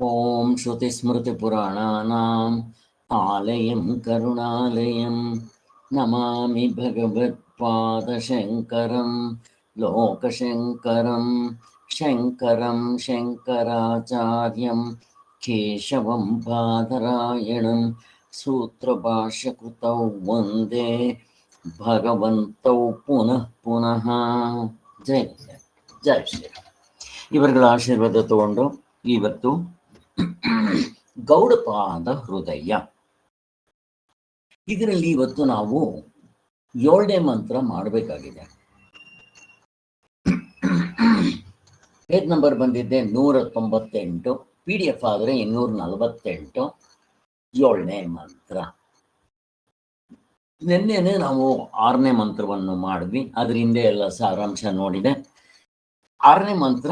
ಓಂ ಶ್ರುತಿಸ್ಮೃತಿಪುರಾಣಾನಾಂ ಆಲಯಂ ಕರುಣಾಲಯಂ ನಮಾಮಿ ಭಗವತ್ಪಾದಶಂಕರಂ ಲೋಕಶಂಕರಂ ಶಂಕರಂ ಶಂಕರಾಚಾರ್ಯಂ ಕೇಶವಂ ಬಾದರಾಯಣಂ ಸೂತ್ರಭಾಷ್ಯಕೃತೌ ವಂದೇ ಭಗವಂತೌ ಪುನಃ ಪುನಃ. ಜೈ ಜೈ ಶ್ರೀ. ಇವರುಗಳ ಆಶೀರ್ವಾದ ತಗೊಂಡು ಇವತ್ತು ಗೌಡಪಾದ ಹೃದಯ ಇದರಲ್ಲಿ ಇವತ್ತು ನಾವು 7ನೇ ಮಂತ್ರ ಮಾಡಬೇಕಾಗಿದೆ. ಪೇಜ್ ನಂಬರ್ ಬಂದಿದ್ದೆ 198, PDF ಆದರೆ 248. 7ನೇ ಮಂತ್ರ. ನಿನ್ನೆನೆ ನಾವು 6ನೇ ಮಂತ್ರವನ್ನು ಮಾಡಿದ್ವಿ, ಅದ್ರ ಹಿಂದೆ ಎಲ್ಲ ಸಾರಾಂಶ ನೋಡಿದೆ. 6ನೇ ಮಂತ್ರ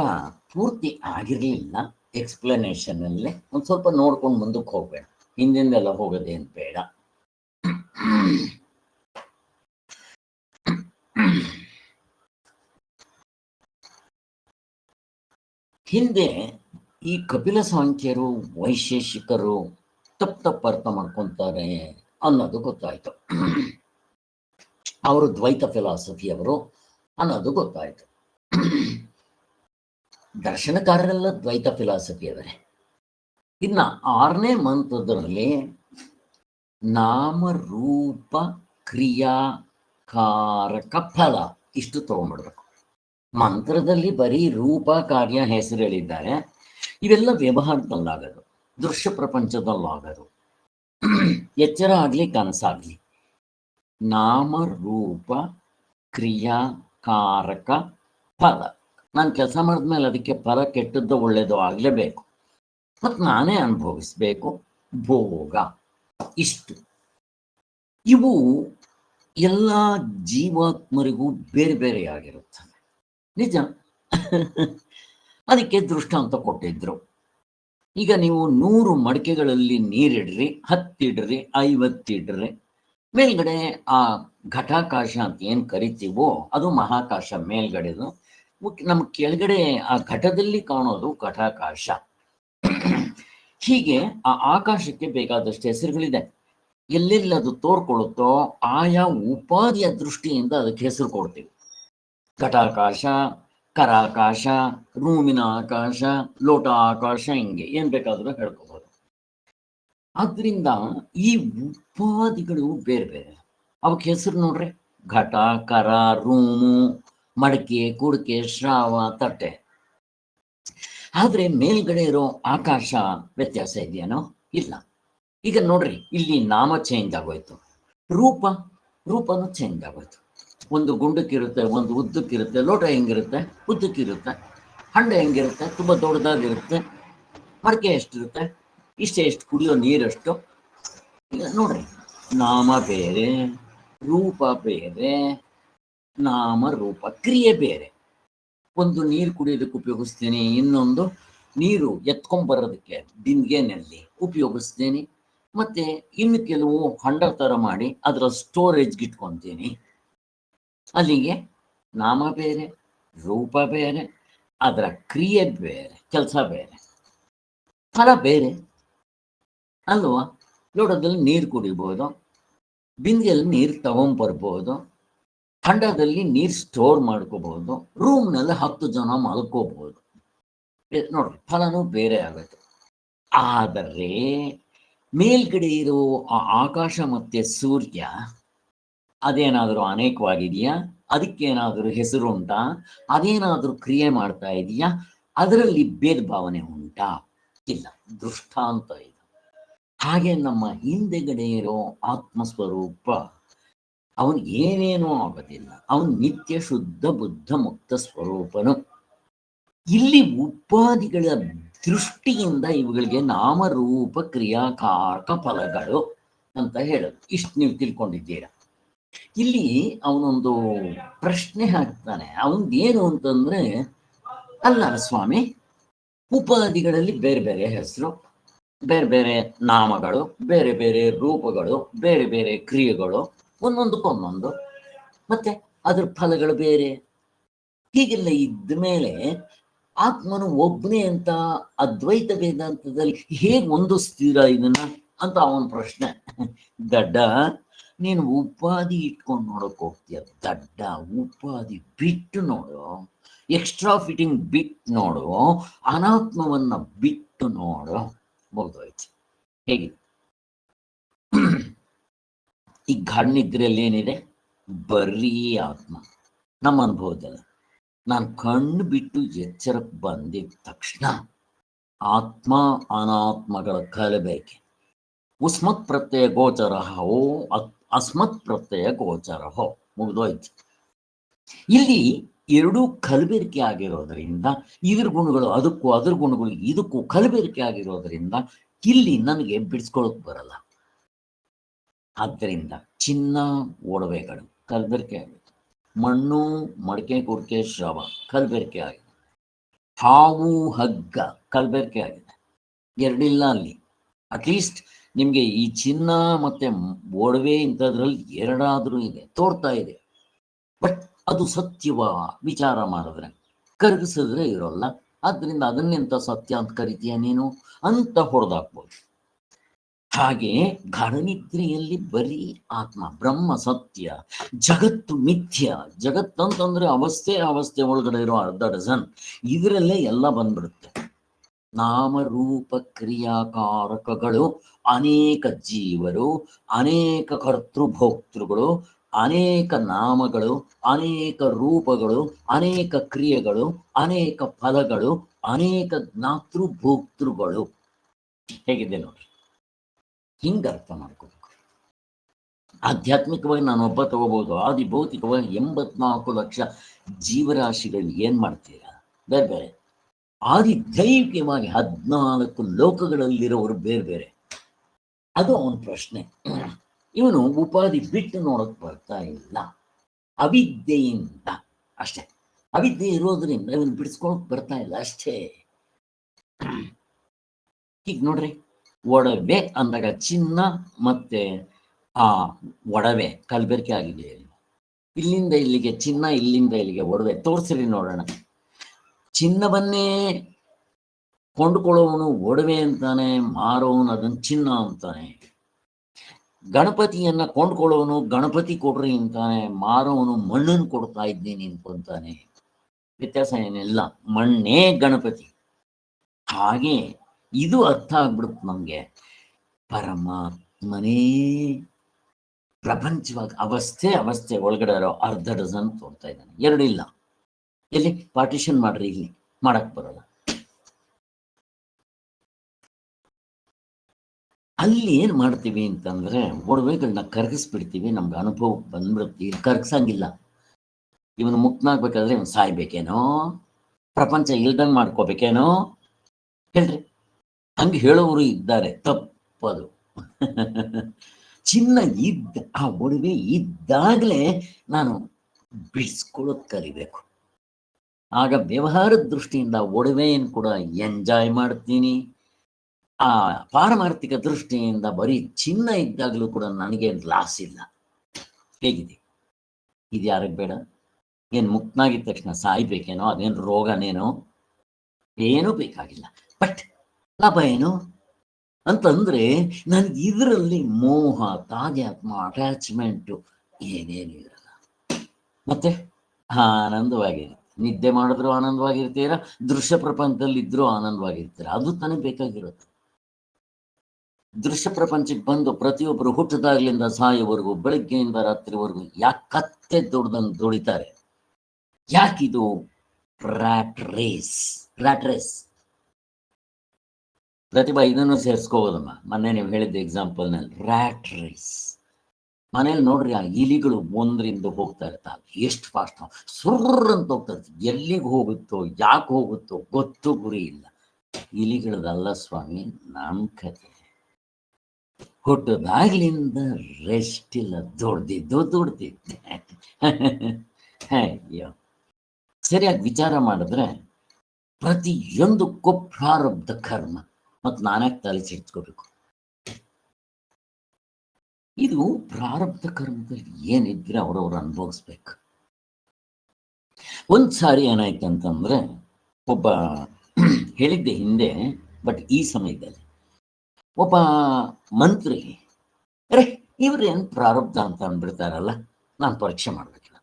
ಪೂರ್ತಿ ಆಗಿರಲಿಲ್ಲ. ಎಕ್ಸ್ಪ್ಲನೇಷನ್ ಅಲ್ಲೇ ಒಂದು ಸ್ವಲ್ಪ ನೋಡ್ಕೊಂಡು ಮುಂದಕ್ಕೆ ಹೋಗ್ಬೇಡ, ಹಿಂದಿಂದೆಲ್ಲ ಹೋಗೋದೇನು ಬೇಡ. ಹಿಂದೆ ಈ ಕಪಿಲ ಸಾಂಖ್ಯರು ವೈಶೇಷಿಕರು ತಪ್ಪು ಅರ್ಥ ಮಾಡ್ಕೊತಾರೆ ಅನ್ನೋದು ಗೊತ್ತಾಯ್ತು. ಅವರು ದ್ವೈತ ಫಿಲಾಸಫಿಯವರು ಅನ್ನೋದು ಗೊತ್ತಾಯ್ತು. ದರ್ಶನಕಾರರೆಲ್ಲ ದ್ವೈತ ಫಿಲಾಸಫಿ ಅವರೇ. ಇನ್ನು 6ನೇ ಮಂತ್ರದಲ್ಲಿ ನಾಮರೂಪ ಕ್ರಿಯಾಕಾರಕ ಫಲ ಇಷ್ಟು ತಗೊಂಡ್ಬಿಡ್ಬೇಕು. ಮಂತ್ರದಲ್ಲಿ ಬರೀ ರೂಪ ಕಾರ್ಯ ಹೆಸರು ಹೇಳಿದ್ದಾರೆ. ಇವೆಲ್ಲ ವ್ಯವಹಾರದಲ್ಲಾಗೋದು, ದೃಶ್ಯ ಪ್ರಪಂಚದಲ್ಲಾಗೋದು, ಎಚ್ಚರ ಆಗಲಿ ಕನಸಾಗಲಿ. ನಾಮರೂಪ ಕ್ರಿಯಾಕಾರಕ ಫಲ. ನಾನು ಕೆಲಸ ಮಾಡಿದ್ಮೇಲೆ ಅದಕ್ಕೆ ಫಲ ಕೆಟ್ಟದ್ದು ಒಳ್ಳೆಯದು ಆಗಲೇಬೇಕು, ಮತ್ತು ನಾನೇ ಅನುಭವಿಸ್ಬೇಕು. ಭೋಗ ಇಷ್ಟು. ಇವು ಎಲ್ಲ ಜೀವಾತ್ಮರಿಗೂ ಬೇರೆ ಬೇರೆ ಆಗಿರುತ್ತದೆ, ನಿಜ. ಅದಕ್ಕೆ ದೃಷ್ಟಾಂತ ಕೊಟ್ಟಿದ್ರು. ಈಗ ನೀವು 100 ಮಡಿಕೆಗಳಲ್ಲಿ ನೀರಿಡ್ರಿ, 10 ಇಡ್ರಿ, 50 ಇಡ್ರಿ, ಮೇಲ್ಗಡೆ ಆ ಘಟಾಕಾಶ ಅಂತ ಏನು ಕರಿತೀವೋ ಅದು ಮಹಾಕಾಶ ಮೇಲ್ಗಡೆದು. ನಮ್ಮ ಕೆಳಗಡೆ ಆ ಘಟದಲ್ಲಿ ಕಾಣೋದು ಘಟಾಕಾಶ. ಹೀಗೆ ಆ ಆಕಾಶಕ್ಕೆ ಬೇಕಾದಷ್ಟು ಹೆಸರುಗಳಿದೆ. ಎಲ್ಲೆಲ್ಲಿ ಅದು ತೋರ್ಕೊಳ್ಳುತ್ತೋ ಆಯಾ ಉಪಾಧಿಯ ದೃಷ್ಟಿಯಿಂದ ಅದಕ್ಕೆ ಹೆಸರು ಕೊಡ್ತೀವಿ. ಘಟಾಕಾಶ, ಕರಾಕಾಶ, ರೂಮಿನ ಆಕಾಶ, ಲೋಟ ಆಕಾಶ, ಹಿಂಗೆ ಏನ್ ಬೇಕಾದ್ರೂ ಹೇಳ್ಕೋಬಹುದು. ಆದ್ರಿಂದ ಈ ಉಪಾಧಿಗಳು ಬೇರೆ ಬೇರೆ. ಅವಕ್ಕೆ ಹೆಸರು ನೋಡ್ರಿ: ಘಟ, ಕರ, ರೂಮು, ಮಡಕೆ, ಕುಡಿಕೆ, ಶ್ರಾವ, ತಟ್ಟೆ. ಆದ್ರೆ ಮೇಲ್ಗಡೆ ಇರೋ ಆಕಾಶ ವ್ಯತ್ಯಾಸ ಇದೆಯೇನೋ? ಇಲ್ಲ. ಈಗ ನೋಡ್ರಿ, ಇಲ್ಲಿ ನಾಮ ಚೇಂಜ್ ಆಗೋಯ್ತು, ರೂಪನೂ ಚೇಂಜ್ ಆಗೋಯ್ತು. ಒಂದು ಗುಂಡಕ್ಕಿರುತ್ತೆ, ಒಂದು ಉದ್ದಕ್ಕಿರುತ್ತೆ. ಲೋಟ ಹೆಂಗಿರುತ್ತೆ? ಉದ್ದಕ್ಕಿರುತ್ತೆ. ಹಂಡೆ ಹೆಂಗಿರುತ್ತೆ? ತುಂಬ ದೊಡ್ಡದಾಗಿರುತ್ತೆ. ಮಡಕೆ ಎಷ್ಟಿರುತ್ತೆ? ಎಷ್ಟು ಕುಡಿಯೋ ನೀರಷ್ಟು. ಈಗ ನೋಡ್ರಿ, ನಾಮ ಬೇರೆ, ರೂಪ ಬೇರೆ, ನಾಮ ರೂಪ ಕ್ರಿಯೆ ಬೇರೆ. ಒಂದು ನೀರು ಕುಡಿಯೋದಕ್ಕೆ ಉಪಯೋಗಿಸ್ತೀನಿ, ಇನ್ನೊಂದು ನೀರು ಎತ್ಕೊಂಡ್ಬರೋದಕ್ಕೆ ಬಿಂದಿಗೆನಲ್ಲಿ ಉಪಯೋಗಿಸ್ತೀನಿ, ಮತ್ತೆ ಇನ್ನು ಕೆಲವು ಹಂಡ ಥರ ಮಾಡಿ ಅದರ ಸ್ಟೋರೇಜ್ಗೆ ಇಟ್ಕೊತೀನಿ. ಅಲ್ಲಿಗೆ ನಾಮ ಬೇರೆ, ರೂಪ ಬೇರೆ, ಅದರ ಕ್ರಿಯೆ ಬೇರೆ, ಕೆಲಸ ಬೇರೆ, ಫಲ ಬೇರೆ ಅಲ್ವಾ? ಲೋಟದಲ್ಲಿ ನೀರು ಕುಡಿಬೋದು, ಬಿಂದಿಗೆಯಲ್ಲಿ ನೀರು ತಗೊಂಡ್ಬರ್ಬೋದು, ಹಂಡದಲ್ಲಿ ನೀರು ಸ್ಟೋರ್ ಮಾಡ್ಕೋಬಹುದು, ರೂಮ್ನಲ್ಲಿ 10 ಜನ ಮಲ್ಕೋಬಹುದು. ನೋಡ್ರಿ, ಫಲನೂ ಬೇರೆ ಆಗುತ್ತೆ. ಆದರೆ ಮೇಲ್ಗಡೆ ಇರೋ ಆ ಆಕಾಶ ಮತ್ತೆ ಸೂರ್ಯ ಅದೇನಾದರೂ ಅನೇಕವಾಗಿದೆಯಾ? ಅದಕ್ಕೇನಾದರೂ ಹೆಸರು ಉಂಟಾ? ಅದೇನಾದರೂ ಕ್ರಿಯೆ ಮಾಡ್ತಾ ಇದೆಯಾ? ಅದರಲ್ಲಿ ಭೇದ ಭಾವನೆ ಉಂಟಾ? ಇಲ್ಲ. ದೃಷ್ಟಾಂತ ಇದು. ಹಾಗೆ ನಮ್ಮ ಹಿಂದೆಗಡೆ ಇರೋ ಆತ್ಮಸ್ವರೂಪ ಅವನು ಏನೇನೂ ಆಗೋದಿಲ್ಲ. ಅವನು ನಿತ್ಯ ಶುದ್ಧ ಬುದ್ಧ ಮುಕ್ತ ಸ್ವರೂಪನು. ಇಲ್ಲಿ ಉಪಾಧಿಗಳ ದೃಷ್ಟಿಯಿಂದ ಇವುಗಳಿಗೆ ನಾಮರೂಪ ಕ್ರಿಯಾಕಾರಕ ಫಲಗಳು ಅಂತ ಹೇಳೋದು. ಇಷ್ಟು ನೀವು ತಿಳ್ಕೊಂಡಿದ್ದೀರಾ. ಇಲ್ಲಿ ಅವನೊಂದು ಪ್ರಶ್ನೆ ಹಾಕ್ತಾನೆ. ಅವನ್ದೇನು ಅಂತಂದ್ರೆ, ಅಲ್ಲ ಸ್ವಾಮಿ, ಉಪಾಧಿಗಳಲ್ಲಿ ಬೇರೆ ಬೇರೆ ಹೆಸರು, ಬೇರೆ ಬೇರೆ ನಾಮಗಳು, ಬೇರೆ ಬೇರೆ ರೂಪಗಳು, ಬೇರೆ ಬೇರೆ ಕ್ರಿಯೆಗಳು, ಒಂದೊಂದಕ್ಕೊಂದೊಂದು, ಮತ್ತೆ ಅದ್ರ ಫಲಗಳು ಬೇರೆ. ಹೀಗೆಲ್ಲ ಇದ್ದ ಮೇಲೆ ಆತ್ಮನು ಒಬ್ಬನೇ ಅಂತ ಅದ್ವೈತ ವೇದಾಂತದಲ್ಲಿ ಹೇಗೆ ಹೊಂದಿಸ್ತೀರಾ ಇದನ್ನ ಅಂತ ಅವನ ಪ್ರಶ್ನೆ. ದಡ್ಡ, ನೀನು ಉಪಾಧಿ ಇಟ್ಕೊಂಡು ನೋಡಕ್ ಹೋಗ್ತೀಯ. ದಡ್ಡ, ಉಪಾಧಿ ಬಿಟ್ಟು ನೋಡು, ಎಕ್ಸ್ಟ್ರಾ ಫಿಟ್ಟಿಂಗ್ ಬಿಟ್ಟು ನೋಡು, ಅನಾತ್ಮವನ್ನ ಬಿಟ್ಟು ನೋಡು, ಮುಗ್ದೋಯ್ತು. ಹೇಗೆ ಈ ಗಾಢನಿದ್ರೆಯಲ್ಲಿ ಏನಿದೆ? ಬರೀ ಆತ್ಮ. ನಮ್ಮ ಅನುಭವದಲ್ಲಿ ನಾನು ಕಣ್ಣು ಬಿಟ್ಟು ಎಚ್ಚರಕ್ಕೆ ಬಂದಿದ ತಕ್ಷಣ ಆತ್ಮ ಅನಾತ್ಮಗಳ ಕಲಬೇಕೆ. ಉಸ್ಮತ್ ಪ್ರತ್ಯಯ ಗೋಚರ ಹೋ ಅಸ್ಮತ್ ಪ್ರತ್ಯಯ ಗೋಚರ ಹೋ, ಮುಗಿದೋಯ್ತು. ಇಲ್ಲಿ ಎರಡೂ ಕಲಬೆರಕೆ ಆಗಿರೋದ್ರಿಂದ ಇದ್ರ ಗುಣಗಳು ಅದಕ್ಕೂ, ಅದ್ರ ಗುಣಗಳು ಇದಕ್ಕೂ ಕಲಬೆರಕೆ ಆಗಿರೋದ್ರಿಂದ ಇಲ್ಲಿ ನನಗೆ ಬಿಡಿಸ್ಕೊಳಕ್ ಬರಲ್ಲ. ಆದ್ದರಿಂದ ಚಿನ್ನ ಒಡವೆಗಳು ಕಲಬೆರಕೆ ಆಗಿದೆ, ಮಣ್ಣು ಮಡಕೆ ಕುರ್ಕೆ ಶ್ರವ ಕಲಬೆರಕೆ ಆಗಿದೆ, ಹಾವು ಹಗ್ಗ ಕಲಬೆರಕೆ ಆಗಿದೆ. ಎರಡಿಲ್ಲ ಅಲ್ಲಿ. ಅಟ್ಲೀಸ್ಟ್ ನಿಮಗೆ ಈ ಚಿನ್ನ ಮತ್ತೆ ಒಡವೆ ಇಂಥದ್ರಲ್ಲಿ ಎರಡಾದ್ರೂ ಇದೆ, ತೋರ್ತಾ ಇದೆ. ಬಟ್ ಅದು ಸತ್ಯವ ವಿಚಾರ ಮಾಡಿದ್ರೆ, ಕರಗಿಸಿದ್ರೆ ಇರೋಲ್ಲ. ಆದ್ರಿಂದ ಅದನ್ನೆಂತ ಸತ್ಯ ಅಂತ ಕರಿತೀಯ ನೀನು ಅಂತ ಹೊಡೆದಾಕ್ಬೋದು. ಹಾಗೆ ಗಾಢನಿದ್ರೆಯಲ್ಲಿ ಬರೀ ಆತ್ಮ, ಬ್ರಹ್ಮ ಸತ್ಯ, ಜಗತ್ತು ಮಿಥ್ಯ. ಜಗತ್ತಂತಂದ್ರೆ ಅವಸ್ಥೆ, ಅವಸ್ಥೆ ಒಳಗಡೆ ಇರೋ ಅರ್ಧ ಡಜನ್, ಇದರಲ್ಲೇ ಎಲ್ಲ ಬಂದ್ಬಿಡುತ್ತೆ. ನಾಮರೂಪ ಕ್ರಿಯಾಕಾರಕಗಳು ಅನೇಕ ಜೀವರು, ಅನೇಕ ಕರ್ತೃಭೋಕ್ತೃಗಳು, ಅನೇಕ ನಾಮಗಳು, ಅನೇಕ ರೂಪಗಳು, ಅನೇಕ ಕ್ರಿಯೆಗಳು, ಅನೇಕ ಫಲಗಳು, ಅನೇಕ ಜ್ಞಾತೃಭೋಕ್ತೃಗಳು. ಹೇಗಿದೆ ನೋಡ್ರಿ, ಹಿಂಗ ಅರ್ಥ ಮಾಡ್ಕೋಬೇಕು. ಆಧ್ಯಾತ್ಮಿಕವಾಗಿ ನಾನು ಒಬ್ಬ ತಗೋಬಹುದು, ಆದಿ ಭೌತಿಕವಾಗಿ 84 ಲಕ್ಷ ಜೀವರಾಶಿಗಳು ಏನ್ ಮಾಡ್ತೀರಾ ಬೇರೆ ಬೇರೆ. ಆದಿ ದೈವಿಕವಾಗಿ 14 ಲೋಕಗಳಲ್ಲಿರೋರು ಬೇರೆ ಬೇರೆ. ಅದು ಅವನ ಪ್ರಶ್ನೆ. ಇವನು ಉಪಾಧಿ ಬಿಟ್ಟು ನೋಡಕ್ ಬರ್ತಾ ಇಲ್ಲ, ಅವಿದ್ಯೆಯಿಂದ ಅಷ್ಟೇ. ಅವಿದ್ಯೆ ಇರೋದ್ರಿಂದ ಇವನು ಬಿಡಿಸ್ಕೊಳಕ್ ಬರ್ತಾ ಇಲ್ಲ ಅಷ್ಟೇ. ಈಗ ನೋಡ್ರಿ, ಒಡವೆ ಅಂದಾಗ ಚಿನ್ನ ಮತ್ತೆ ಆ ಒಡವೆ ಕಲಬೆರಕೆ ಆಗಿದೆ. ಇಲ್ಲಿಂದ ಇಲ್ಲಿಗೆ ಚಿನ್ನ, ಇಲ್ಲಿಂದ ಇಲ್ಲಿಗೆ ಒಡವೆ. ತೋರಿಸ್ರಿ ನೋಡೋಣ. ಚಿನ್ನವನ್ನೇ ಕೊಂಡುಕೊಳ್ಳೋವನು ಒಡವೆ ಅಂತಾನೆ, ಮಾರೋವನು ಅದನ್ನು ಚಿನ್ನ ಅಂತಾನೆ. ಗಣಪತಿಯನ್ನ ಕೊಂಡ್ಕೊಳ್ಳೋವನು ಗಣಪತಿ ಕೊಡ್ರಿ ಅಂತಾನೆ, ಮಾರೋವನು ಮಣ್ಣನ್ನು ಕೊಡ್ತಾ ಇದ್ದೀನಿ ಅನ್ಕೊಂತಾನೆ. ವ್ಯತ್ಯಾಸ ಏನಿಲ್ಲ, ಮಣ್ಣೇ ಗಣಪತಿ. ಹಾಗೆ ಇದು ಅರ್ಥ ಆಗ್ಬಿಡುತ್ತೆ ನಮ್ಗೆ. ಪರಮಾತ್ಮನೇ ಪ್ರಪಂಚವಾಗಿ ಅವಸ್ಥೆ, ಅವಸ್ಥೆ ಒಳಗಡೆ ಇರೋ ಅರ್ಧ ಡಜನ್ ತೋರ್ತಾ ಇದ್ದಾನೆ. ಎರಡಿಲ್ಲ. ಎಲ್ಲಿ ಪಾರ್ಟಿಷನ್ ಮಾಡ್ರಿ, ಇಲ್ಲಿ ಮಾಡಕ್ ಬರಲ್ಲ. ಅಲ್ಲಿ ಏನ್ ಮಾಡ್ತೀವಿ ಅಂತಂದ್ರೆ, ಒಡವೆಗಳನ್ನ ಕರಗಿಸ್ಬಿಡ್ತೀವಿ, ನಮ್ಗೆ ಅನುಭವ ಬಂದ್ಬಿಡ್ತೀವಿ. ಕರಗಿಸಂಗಿಲ್ಲ. ಇವನು ಮುಕ್ತನಾಗ್ಬೇಕಾದ್ರೆ ಇವನು ಸಾಯ್ಬೇಕೇನೋ, ಪ್ರಪಂಚ ಇಲ್ದಂಗೆ ಮಾಡ್ಕೋಬೇಕೇನೋ ಹೇಳ್ರಿ. ಹಂಗೆ ಹೇಳೋರು ಇದ್ದಾರೆ, ತಪ್ಪದು. ಚಿನ್ನ ಆ ಒಡವೆ ಇದ್ದಾಗಲೇ ನಾನು ಬಿಡಿಸ್ಕೊಳ್ಳೋದು ಕಲಿಬೇಕು. ಆಗ ವ್ಯವಹಾರದ ದೃಷ್ಟಿಯಿಂದ ಒಡವೆಯನ್ನು ಕೂಡ ಎಂಜಾಯ್ ಮಾಡ್ತೀನಿ. ಆ ಪಾರಮಾರ್ಥಿಕ ದೃಷ್ಟಿಯಿಂದ ಬರೀ ಚಿನ್ನ ಇದ್ದಾಗಲೂ ಕೂಡ ನನಗೇನು ಲಾಸ್ ಇಲ್ಲ. ಹೇಗಿದೆ ಇದು? ಯಾರಿಗೆ ಬೇಡ? ಏನು ಮುಕ್ತನಾಗಿದ್ದ ತಕ್ಷಣ ಸಾಯ್ಬೇಕೇನೋ? ಅದೇನು ರೋಗನೇನೋ? ಏನೂ ಬೇಕಾಗಿಲ್ಲ. ಬಟ್ ಲಾಭ ಏನು ಅಂತಂದ್ರೆ, ನನಗೆ ಇದರಲ್ಲಿ ಮೋಹ, ತಾದಾತ್ಮ, ಅಟ್ಯಾಚ್ಮೆಂಟು ಏನೇನು ಇರಲ್ಲ. ಮತ್ತೆ ಆನಂದವಾಗಿರುತ್ತೆ. ನಿದ್ದೆ ಮಾಡಿದ್ರು ಆನಂದವಾಗಿರ್ತೀರ, ದೃಶ್ಯ ಪ್ರಪಂಚದಲ್ಲಿದ್ರೂ ಆನಂದವಾಗಿರ್ತೀರ. ಅದು ತಾನೇ ಬೇಕಾಗಿರುತ್ತೆ. ದೃಶ್ಯ ಪ್ರಪಂಚಕ್ಕೆ ಬಂದು ಪ್ರತಿಯೊಬ್ಬರು ಹುಟ್ಟದಾಗ್ಲಿಂದ ಸಾಯೋವರೆಗೂ, ಬೆಳಗ್ಗೆಯಿಂದ ರಾತ್ರಿವರೆಗೂ ಯಾಕೆ ಕತ್ತೆ ದುಡ್ದಂಗೆ ದುಡಿತಾರೆ? ಯಾಕಿದು ರ್ಯಾಟ್ ರೇಸ್? ಪ್ರತಿಭಾ, ಇದನ್ನು ಸೇರಿಸ್ಕೋಬೋದಮ್ಮ. ಮೊನ್ನೆ ನೀವು ಹೇಳಿದ್ದ ಎಕ್ಸಾಂಪಲ್ನಲ್ಲಿ ರ್ಯಾಟ್ ರೇಸ್. ಮನೇಲಿ ನೋಡ್ರಿ, ಆ ಇಲಿಗಳು ಒಂದರಿಂದ ಹೋಗ್ತಾ ಇರ್ತಾವೆ, ಎಷ್ಟು ಫಾಸ್ಟ್ ಸುರ್ರ್ ಅಂತ ಹೋಗ್ತಾ ಇರ್ತದೆ. ಎಲ್ಲಿಗೆ ಹೋಗುತ್ತೋ, ಯಾಕೆ ಹೋಗುತ್ತೋ ಗೊತ್ತು ಗುರಿ ಇಲ್ಲ. ಇಲಿಗಳದಲ್ಲ ಸ್ವಾಮಿ ನಮ್ಮ ಕತೆ. ಹುಟ್ಟದಾಗ್ಲಿಂದ ರೆಸ್ಟ್ ಇಲ್ಲ, ದುಡ್ದಿದ್ದೆ. ಅಯ್ಯೋ, ಸರಿಯಾಗಿ ವಿಚಾರ ಮಾಡಿದ್ರೆ ಪ್ರತಿಯೊಂದಕ್ಕೂ ಪ್ರಾರಬ್ಧ ಕರ್ಮ. ಮತ್ತು ನಾನ್ಯಾಕೆ ತಲೆ ಸಿಡ್ಸ್ಕೋಬೇಕು? ಇದು ಪ್ರಾರಬ್ಧ ಕರ್ಮದಲ್ಲಿ ಏನಿದ್ರೆ ಅವರವ್ರು ಅನುಭವಿಸ್ಬೇಕು. ಒಂದ್ಸಾರಿ ಏನಾಯ್ತು ಅಂತಂದ್ರೆ, ಒಬ್ಬ ಹೇಳಿದ್ದೆ ಹಿಂದೆ, ಬಟ್ ಈ ಸಮಯದಲ್ಲಿ ಒಬ್ಬ ಮಂತ್ರಿ, ಅರೆ ಇವ್ರೇನು ಪ್ರಾರಬ್ಧ ಅಂತ ಅಂದ್ಬಿಡ್ತಾರಲ್ಲ, ನಾನು ಪರೀಕ್ಷೆ ಮಾಡ್ಬೇಕಿಲ್ಲ.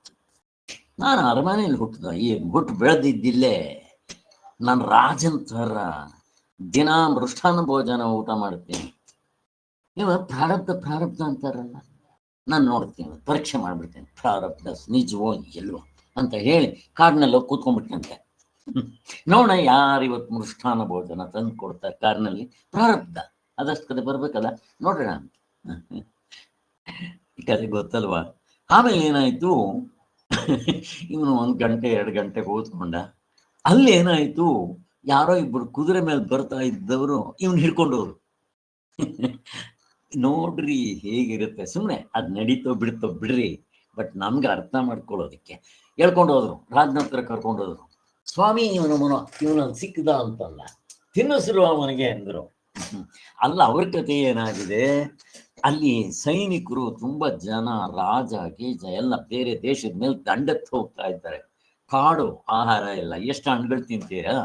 ನಾನು ಅರಮನೆಯಲ್ಲಿ ಹುಟ್ಟು ಬೆಳೆದಿದ್ದಿಲ್ಲೇ, ನಾನು ರಾಜನ್ ಥರ ದಿನ ಮೃಷ್ಟಾನ್ನ ಭೋಜನ ಊಟ ಮಾಡ್ತೀನಿ. ನೀವು ಪ್ರಾರಬ್ಧ ಅಂತಾರಲ್ಲ, ನಾನು ನೋಡ್ತೀನಿ, ಪರೀಕ್ಷೆ ಮಾಡ್ಬಿಡ್ತೇನೆ, ಪ್ರಾರಬ್ಧ ನಿಜವೋ ಇಲ್ವೋ ಅಂತ ಹೇಳಿ ಕಾರ್ನಲ್ಲೋ ಕೂತ್ಕೊಂಡ್ಬಿಟ್ಟಂತೆ. ನೋಡೋಣ ಯಾರು ಇವತ್ತು ಮೃಷ್ಟಾನ್ನ ಭೋಜನ ತಂದು ಕೊಡ್ತಾರೆ ಕಾರ್ನಲ್ಲಿ. ಪ್ರಾರಬ್ಧ ಅದಷ್ಟು ಕಡೆ ಬರ್ಬೇಕಲ್ಲ, ನೋಡೋಣ ಅಂತ. ಈ ಕತೆ ಗೊತ್ತಲ್ವಾ? ಆಮೇಲೆ ಏನಾಯ್ತು, ಇವನು 1 ಗಂಟೆ 2 ಗಂಟೆ ಕೂತ್ಕೊಂಡ. ಅಲ್ಲಿ ಏನಾಯ್ತು, ಯಾರೋ ಇಬ್ಬರು ಕುದುರೆ ಮೇಲೆ ಬರ್ತಾ ಇದ್ದವರು ಇವನ್ ಹಿಡ್ಕೊಂಡವ್ರು. ನೋಡ್ರಿ ಹೇಗಿರುತ್ತೆ, ಸುಮ್ಮನೆ ಅದ್ ನಡೀತೋ ಬಿಡ್ತೋ ಬಿಡ್ರಿ, ಬಟ್ ನಮ್ಗೆ ಅರ್ಥ ಮಾಡ್ಕೊಳ್ಳೋದಿಕ್ಕೆ ಹೇಳ್ಕೊಂಡು ಹೋದ್ರು. ರಾಜನ ಹತ್ರ ಕರ್ಕೊಂಡು ಹೋದ್ರು. ಸ್ವಾಮಿ ಇವನ ಸಿಕ್ಕದ ಅಂತಲ್ಲ, ತಿನ್ನಿಸ್ರು ಅವನಿಗೆ ಅಂದ್ರು. ಅಲ್ಲ, ಅವ್ರ ಕಥೆ ಏನಾಗಿದೆ, ಅಲ್ಲಿ ಸೈನಿಕರು ತುಂಬಾ ಜನ, ರಾಜ ಗೀಜ ಎಲ್ಲ ಬೇರೆ ದೇಶದ ಮೇಲೆ ದಂಡಕ್ಕೆ ಹೋಗ್ತಾ ಇದ್ದಾರೆ. ಕಾಡು ಆಹಾರ ಎಲ್ಲ, ಎಷ್ಟು ಹಣ್ಣುಗಳು ತಿಂತೀರಾ.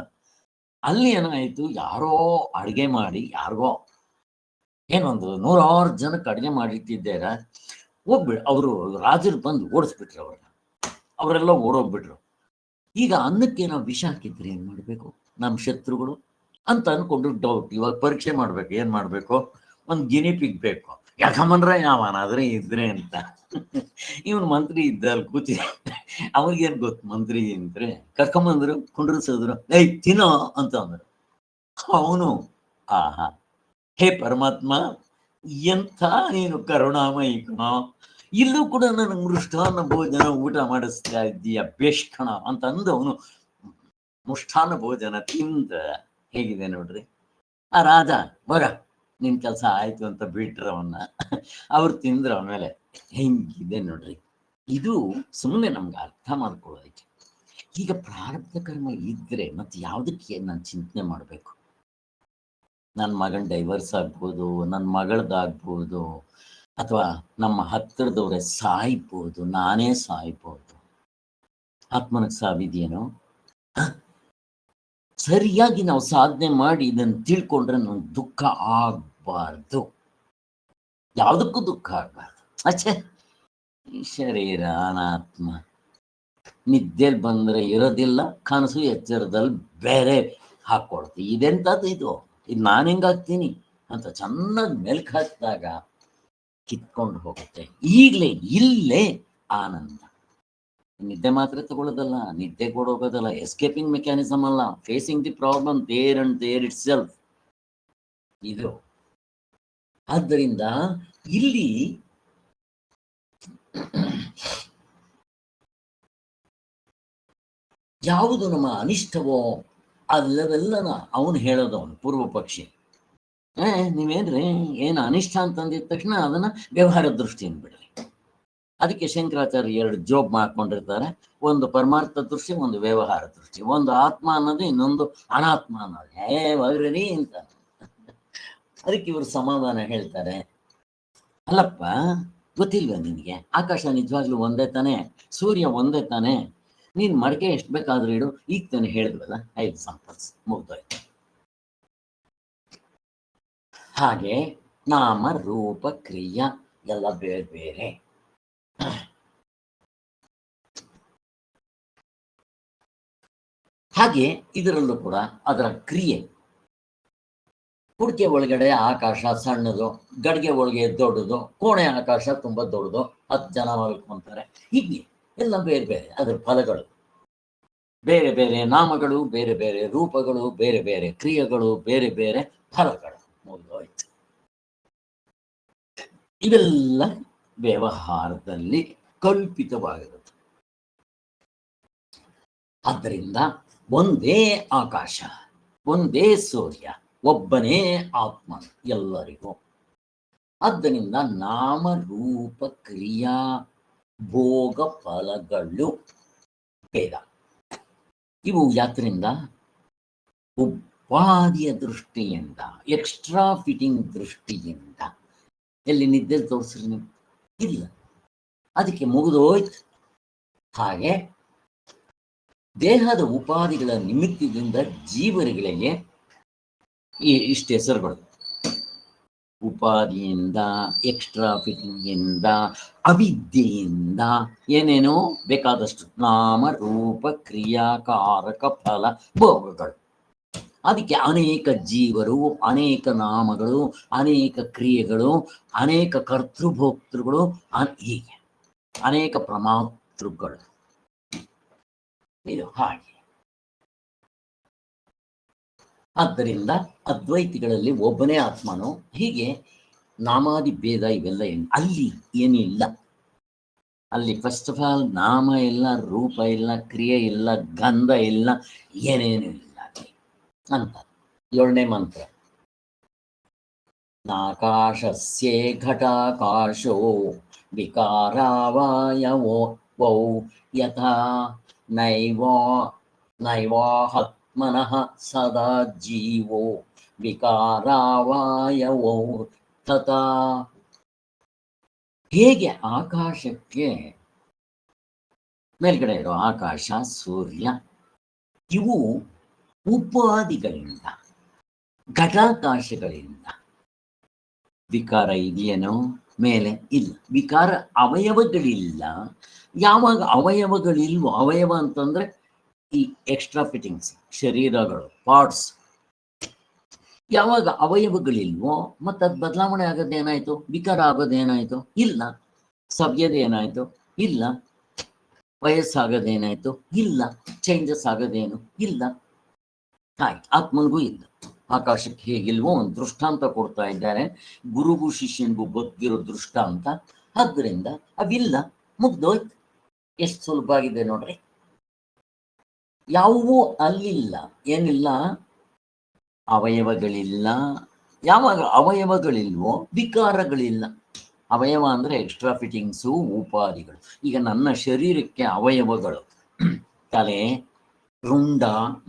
ಅಲ್ಲಿ ಏನಾಯ್ತು, ಯಾರೋ ಅಡ್ಗೆ ಮಾಡಿ ಯಾರಿಗೋ ಏನೊಂದು 100 ಜನಕ್ಕೆ ಅಡ್ಗೆ ಮಾಡಿಟ್ಟಿದ್ದಾರ. ಅವರು ರಾಜರು ಬಂದು ಓಡಿಸ್ಬಿಟ್ರು ಅವ್ರನ್ನ, ಅವರೆಲ್ಲ ಓಡೋಗ್ಬಿಟ್ರು. ಈಗ ಅನ್ನಕ್ಕೆ ನಾವು ವಿಷ ಹಾಕಿದ್ರೆ ಏನ್ ಮಾಡ್ಬೇಕು ನಮ್ಮ ಶತ್ರುಗಳು ಅಂತ ಅನ್ಕೊಂಡು ಡೌಟ್. ಇವಾಗ ಪರೀಕ್ಷೆ ಮಾಡ್ಬೇಕು, ಏನ್ ಮಾಡ್ಬೇಕು, ಒಂದು ಗಿನಿ ಪಿಗ್ ಬೇಕು, ಯಾಕಂದ್ರೆ ಯಾವನಾದ್ರೆ ಇದ್ರೆ ಅಂತ. ಇವನ್ ಮಂತ್ರಿ ಇದ್ದ ಅಲ್ಲಿ ಕೂತಿ, ಅವ್ರಿಗೇನ್ ಗೊತ್ತು ಮಂತ್ರಿ ಅಂದ್ರೆ, ಕರ್ಕೊಂಬಂದ್ರು, ಕುಂಡ್ರಸಿದ್ರು, ಏಯ್ ತಿನ್ನೋ ಅಂತ ಅಂದ್ರು. ಅವನು ಆಹಾ, ಹೇ ಪರಮಾತ್ಮ, ಎಂಥ ನೀನು ಕರುಣಾಮಯಿ ಕಣ, ಇಲ್ಲೂ ಕೂಡ ನನಗೆ ಮೃಷ್ಟಾನ್ನ ಭೋಜನ ಊಟ ಮಾಡಿಸ್ತಾ ಇದ್ದೀಯ, ಬೇಷ್ಕಣ ಅಂತ ಅಂದು ಅವನು ಮೃಷ್ಟಾನ್ನ ಭೋಜನ ತಿಂದ. ಹೇಗಿದೆ ನೋಡ್ರಿ. ಆ ರಾಜ ಬರ ನಿನ್ ಕೆಲಸ ಆಯ್ತು ಅಂತ ಬಿಟ್ರ ಅವನ್ನ. ಅವ್ರು ತಿಂದ್ರ ಆಮೇಲೆ. ಹೆಂಗಿದೆ ನೋಡ್ರಿ. ಇದು ಸುಮ್ಮನೆ ನಮ್ಗೆ ಅರ್ಥ ಮಾಡ್ಕೊಳ್ಳೋದಕ್ಕೆ. ಈಗ ಪ್ರಾರಬ್ಧ ಕರ್ಮ ಇದ್ರೆ ಮತ್ತೆ ಯಾವ್ದಕ್ಕೆ ನಾನು ಚಿಂತನೆ ಮಾಡ್ಬೇಕು? ನನ್ನ ಮಗನ ಡೈವರ್ಸ್ ಆಗ್ಬೋದು, ನನ್ನ ಮಗಳದಾಗ್ಬೋದು, ಅಥವಾ ನಮ್ಮ ಹತ್ತಿರದವ್ರೆ ಸಾಯ್ಬೋದು, ನಾನೇ ಸಾಯ್ಬೋದು. ಆತ್ಮನಿಗೆ ಸಾವಿದೆಯೇನೋ? ಸರಿಯಾಗಿ ನಾವು ಸಾಧನೆ ಮಾಡಿ ಇದನ್ನು ತಿಳ್ಕೊಂಡ್ರೆ ನಮ್ಗೆ ದುಃಖ ಆಗ್ಬಾರ್ದು, ಯಾವುದಕ್ಕೂ ದುಃಖ ಆಗ್ಬಾರ್ದು. ಅಚ್ಚೆ, ಈ ಶರೀರ ಅನಾತ್ಮ, ನಿದ್ದೆಲ್ ಬಂದ್ರೆ ಇರೋದಿಲ್ಲ, ಕನಸು ಎಚ್ಚರದಲ್ಲಿ ಬೇರೆ ಹಾಕೊಳ್ತೀವಿ. ಇದೆಂತದ್ದು ಇದು ನಾನು ಹೆಂಗಾಗ್ತೀನಿ ಅಂತ ಚೆನ್ನಾಗಿ ಮೆಲ್ಕ್ ಹಾಕಿದಾಗ ಕಿತ್ಕೊಂಡು ಹೋಗುತ್ತೆ. ಈಗಲೇ ಇಲ್ಲೇ ಆನಂದ. ನಿದ್ದೆ ಮಾತ್ರ ತಗೊಳ್ಳೋದಲ್ಲ, ನಿದ್ದೆ ಕೊಡೋಗೋದಲ್ಲ, ಎಸ್ಕೇಪಿಂಗ್ ಮೆಕ್ಯಾನಿಸಮ್ ಅಲ್ಲ, facing the problem there and there itself ಇದು. ಆದ್ದರಿಂದ ಇಲ್ಲಿ ಯಾವುದು ನಮ್ಮ ಅನಿಷ್ಟವೋ ಅಲ್ಲವೆಲ್ಲನ ಅವನು ಹೇಳೋದು, ಅವನು ಪೂರ್ವ ಪಕ್ಷಿ. ನೀವೇನ್ರಿ ಏನು ಅನಿಷ್ಟ ಅಂತಂದಿದ ತಕ್ಷಣ ಅದನ್ನ ವ್ಯವಹಾರ ದೃಷ್ಟಿಯಿಂದ ಬಿಡ್ರಿ. ಅದಕ್ಕೆ ಶಂಕರಾಚಾರ್ಯ 2 ಜೋಬ್ ಮಾಡ್ಕೊಂಡಿರ್ತಾರೆ, ಒಂದು ಪರಮಾರ್ಥ ದೃಷ್ಟಿ, ಒಂದು ವ್ಯವಹಾರ ದೃಷ್ಟಿ, ಒಂದು ಆತ್ಮ ಅನ್ನೋದು, ಇನ್ನೊಂದು ಅನಾತ್ಮ ಅನ್ನೋದು. ವೈರರಿ ಅಂತ. ಅದಕ್ಕೆ ಇವರು ಸಮಾಧಾನ ಹೇಳ್ತಾರೆ, ಅಲ್ಲಪ್ಪ ಗೊತ್ತಿಲ್ವ ನಿನಗೆ, ಆಕಾಶ ನಿಜವಾಗ್ಲೂ ಒಂದೇ ತಾನೆ, ಸೂರ್ಯ ಒಂದೇ ತಾನೆ, ನೀನ್ ಮಡಿಕೆ ಎಷ್ಟು ಬೇಕಾದ್ರೂ ಇಡು, ಈಗ ತಾನೆ ಹೇಳಿದ್ವಲ್ಲ 5 ಸಾಂಪಲ್ಸ್ ಮುಗ್ದೋಯ್ತು. ಹಾಗೆ ನಾಮ ರೂಪ ಕ್ರಿಯಾ ಎಲ್ಲ ಬೇರೆ ಬೇರೆ. ಹಾಗೆ ಇದರಲ್ಲೂ ಕೂಡ ಅದರ ಕ್ರಿಯೆ. ಕುಡಿಕೆ ಒಳಗಡೆ ಆಕಾಶ ಸಣ್ಣದು, ಗಡಿಗೆ ಒಳಗೆ ದೊಡ್ಡದು, ಕೋಣೆ ಆಕಾಶ ತುಂಬಾ ದೊಡ್ಡದು, 10 ಜನ ಮಲ್ಕೊಂತಾರೆ. ಹೀಗೆ ಎಲ್ಲ ಬೇರೆ ಬೇರೆ ಅದರ ಫಲಗಳು, ಬೇರೆ ಬೇರೆ ನಾಮಗಳು, ಬೇರೆ ಬೇರೆ ರೂಪಗಳು, ಬೇರೆ ಬೇರೆ ಕ್ರಿಯೆಗಳು, ಬೇರೆ ಬೇರೆ ಫಲಗಳು. ಮುಗಿದೋಯ್ತು. ಇವೆಲ್ಲ ವ್ಯವಹಾರದಲ್ಲಿ ಕಲ್ಪಿತವಾಗಿರುತ್ತೆ. ಆದ್ದರಿಂದ ಒಂದೇ ಆಕಾಶ, ಒಂದೇ ಸೂರ್ಯ, ಒಬ್ಬನೇ ಆತ್ಮ ಎಲ್ಲರಿಗೂ. ಆದ್ದರಿಂದ ನಾಮ ರೂಪ ಕ್ರಿಯಾ ಭೋಗ ಫಲಗಳು ಭೇದ. ಇವು ಯಾತ್ರಿಂದ? ಉಪಾದಿಯ ದೃಷ್ಟಿಯಿಂದ, ಎಕ್ಸ್ಟ್ರಾ ಫಿಟಿಂಗ್ ದೃಷ್ಟಿಯಿಂದ. ಎಲ್ಲಿ ನಿದ್ದೆ ತೋರಿಸ್ರಿ ನೀವು? ಇಲ್ಲ. ಅದಕ್ಕೆ ಮುಗಿದೋಯ್ತು. ಹಾಗೆ ದೇಹದ ಉಪಾಧಿಗಳ ನಿಮಿತ್ತದಿಂದ ಜೀವರುಗಳಿಗೆ ಇಷ್ಟು ಹೆಸರುಗಳು. ಉಪಾದಿಯಿಂದ, ಎಕ್ಸ್ಟ್ರಾ ಫಿಟ್ಟಿಂಗ್ ಇಂದ, ಅವಿದ್ಯೆಯಿಂದ, ಏನೇನೋ ಬೇಕಾದಷ್ಟು ನಾಮ ರೂಪ ಕ್ರಿಯಾಕಾರಕ ಫಲ ಭೋಗಗಳು. ಅದಕ್ಕೆ ಅನೇಕ ಜೀವರು, ಅನೇಕ ನಾಮಗಳು, ಅನೇಕ ಕ್ರಿಯೆಗಳು, ಅನೇಕ ಕರ್ತೃಭೋಕ್ತೃಗಳು, ಹೀಗೆ ಅನೇಕ ಪ್ರಮಾತೃಗಳು. ಇದು ಹಾಗೆ. ಆದ್ದರಿಂದ ಅದ್ವೈತಿಗಳಲ್ಲಿ ಒಬ್ಬನೇ ಆತ್ಮನು. ಹೀಗೆ ನಾಮಾದಿ ಭೇದ ಇವೆಲ್ಲ ಅಲ್ಲಿ ಏನಿಲ್ಲ. ಅಲ್ಲಿ ಫಸ್ಟ್ ಆಫ್ ಆಲ್ ನಾಮ ಇಲ್ಲ, ರೂಪ ಇಲ್ಲ, ಕ್ರಿಯೆ ಇಲ್ಲ, ಗಂಧ ಇಲ್ಲ, ಏನೇನು ಇಲ್ಲ ಅಂತ. 7ನೇ ಮಂತ್ರ. ನಾಕಾಶಸ್ಯೇ ಘಟಾಕಾಶೋ ವಿಕಾರಾವಯವೋ ವೌ ಯಥಾ ನೈವಾಹತ್ಮನಃ ಸದಾ ಜೀವೋ ವಿಕಾರಾವಯವೋ ತಥಾ. ಹೇಗೆ ಆಕಾಶಕ್ಕೆ, ಮೇಲ್ಗಡೆ ಇರೋ ಆಕಾಶ, ಸೂರ್ಯ, ಇವು ಉಪಾದಿಗಳಿಂದ, ಘಟಾಕಾಶಗಳಿಂದ ವಿಕಾರ ಇದೆಯೇನೋ? ಮೇಲೆ ಇಲ್ಲ. ವಿಕಾರ ಅವಯವಗಳಿಲ್ಲ. ಯಾವಾಗ ಅವಯವಗಳಿಲ್ವೋ, ಅವಯವ ಅಂತಂದ್ರೆ ಈ ಎಕ್ಸ್ಟ್ರಾ ಫಿಟ್ಟಿಂಗ್ಸ್, ಶರೀರಗಳು, ಪಾರ್ಟ್ಸ್, ಯಾವಾಗ ಅವಯವಗಳಿಲ್ವೋ ಮತ್ತೆ ಅದು ಬದಲಾವಣೆ ಆಗೋದೇನಾಯ್ತು? ವಿಕಾರ ಆಗೋದೇನಾಯ್ತು? ಇಲ್ಲ. ಸವ್ಯದೇನಾಯ್ತು? ಇಲ್ಲ. ವಯಸ್ಸಾಗೋದೇನಾಯ್ತು? ಇಲ್ಲ. ಚೇಂಜಸ್ ಆಗೋದೇನು? ಇಲ್ಲ. ಆಯ್ತು. ಆತ್ಮನಿಗೂ ಇಲ್ಲ. ಆಕಾಶಕ್ಕೆ ಹೇಗಿಲ್ವೋ ಒಂದು ದೃಷ್ಟಾಂತ ಕೊಡ್ತಾ ಇದ್ದಾರೆ, ಗುರುಗೂ ಶಿಷ್ಯನಿಗೂ ಗೊತ್ತಿರೋ ದೃಷ್ಟಾಂತ. ಆದ್ದರಿಂದ ಅವಿಲ್ಲ, ಮುಗ್ದೋಯ್ತು. ಎಷ್ಟು ಸುಲಭ ಆಗಿದೆ ನೋಡ್ರಿ. ಯಾವುವೂ ಅಲ್ಲಿಲ್ಲ, ಏನಿಲ್ಲ, ಅವಯವಗಳಿಲ್ಲ. ಯಾವಾಗ ಅವಯವಗಳಿಲ್ವೋ ವಿಕಾರಗಳಿಲ್ಲ. ಅವಯವ ಅಂದ್ರೆ ಎಕ್ಸ್ಟ್ರಾ ಫಿಟ್ಟಿಂಗ್ಸು, ಉಪಾದಿಗಳು. ಈಗ ನನ್ನ ಶರೀರಕ್ಕೆ ಅವಯವಗಳು: ತಲೆ, ರುಂಡ,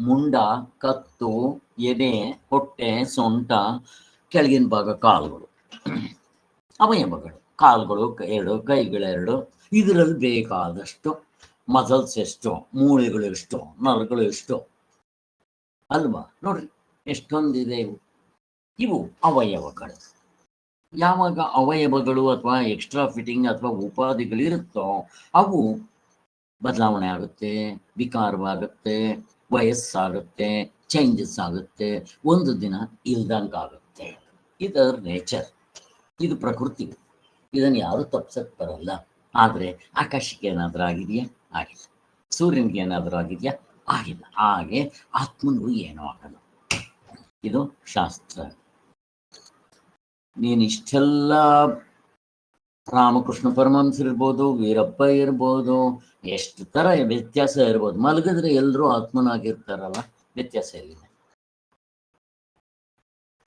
ಮುಂಡ, ಕತ್ತು, ಎದೆ, ಹೊಟ್ಟೆ, ಸೊಂಟ, ಕೆಳಗಿನ ಭಾಗ ಕಾಲುಗಳು, ಅವಯವಗಳು. ಕಾಲುಗಳು ಎರಡು, ಕೈಗಳೆರಡು, ಇದರಲ್ಲಿ ಬೇಕಾದಷ್ಟು ಮಸಲ್ಸ್ ಎಷ್ಟು, ಮೂಳೆಗಳು ಎಷ್ಟು, ನರಗಳು ಎಷ್ಟು ಅಲ್ವಾ? ನೋಡ್ರಿ ಎಷ್ಟೊಂದಿದೆ. ಇವು ಅವಯವಗಳು. ಯಾವಾಗ ಅವಯವಗಳು ಅಥವಾ ಎಕ್ಸ್ಟ್ರಾ ಫಿಟ್ಟಿಂಗ್ ಅಥವಾ ಉಪಾಧಿಗಳಿರುತ್ತೋ ಅವು ಬದಲಾವಣೆ ಆಗುತ್ತೆ, ವಿಕಾರವಾಗುತ್ತೆ, ವಯಸ್ಸಾಗುತ್ತೆ, ಚೇಂಜಸ್ ಆಗುತ್ತೆ, ಒಂದು ದಿನ ಇಲ್ದಂಗಾಗುತ್ತೆ. ಇದರ ನೇಚರ್, ಇದು ಪ್ರಕೃತಿ. ಇದನ್ನು ಯಾರು ತಪ್ಸಕ್ಕೆ ಬರಲ್ಲ. ಆದರೆ ಆಕಾಶಕ್ಕೆ ಏನಾದರೂ ಆಗಿದೆಯಾ? ಆಗಿಲ್ಲ. ಸೂರ್ಯನಿಗೆ ಏನಾದರೂ ಆಗಿದೆಯಾ? ಆಗಿಲ್ಲ. ಹಾಗೆ ಆತ್ಮನಿಗೂ ಏನೂ ಆಗಲ್ಲ. ಇದು ಶಾಸ್ತ್ರ. ನೀನು ಇಷ್ಟೆಲ್ಲ ರಾಮಕೃಷ್ಣ ಪರಮಹಂಸ ಇರ್ಬೋದು, ವೀರಪ್ಪ ಇರ್ಬೋದು, ಎಷ್ಟು ಥರ ವ್ಯತ್ಯಾಸ ಇರ್ಬೋದು. ಮಲಗಿದ್ರೆ ಎಲ್ಲರೂ ಆತ್ಮನಾಗಿರ್ತಾರಲ್ಲ, ವ್ಯತ್ಯಾಸ ಎಲ್ಲಿದೆ?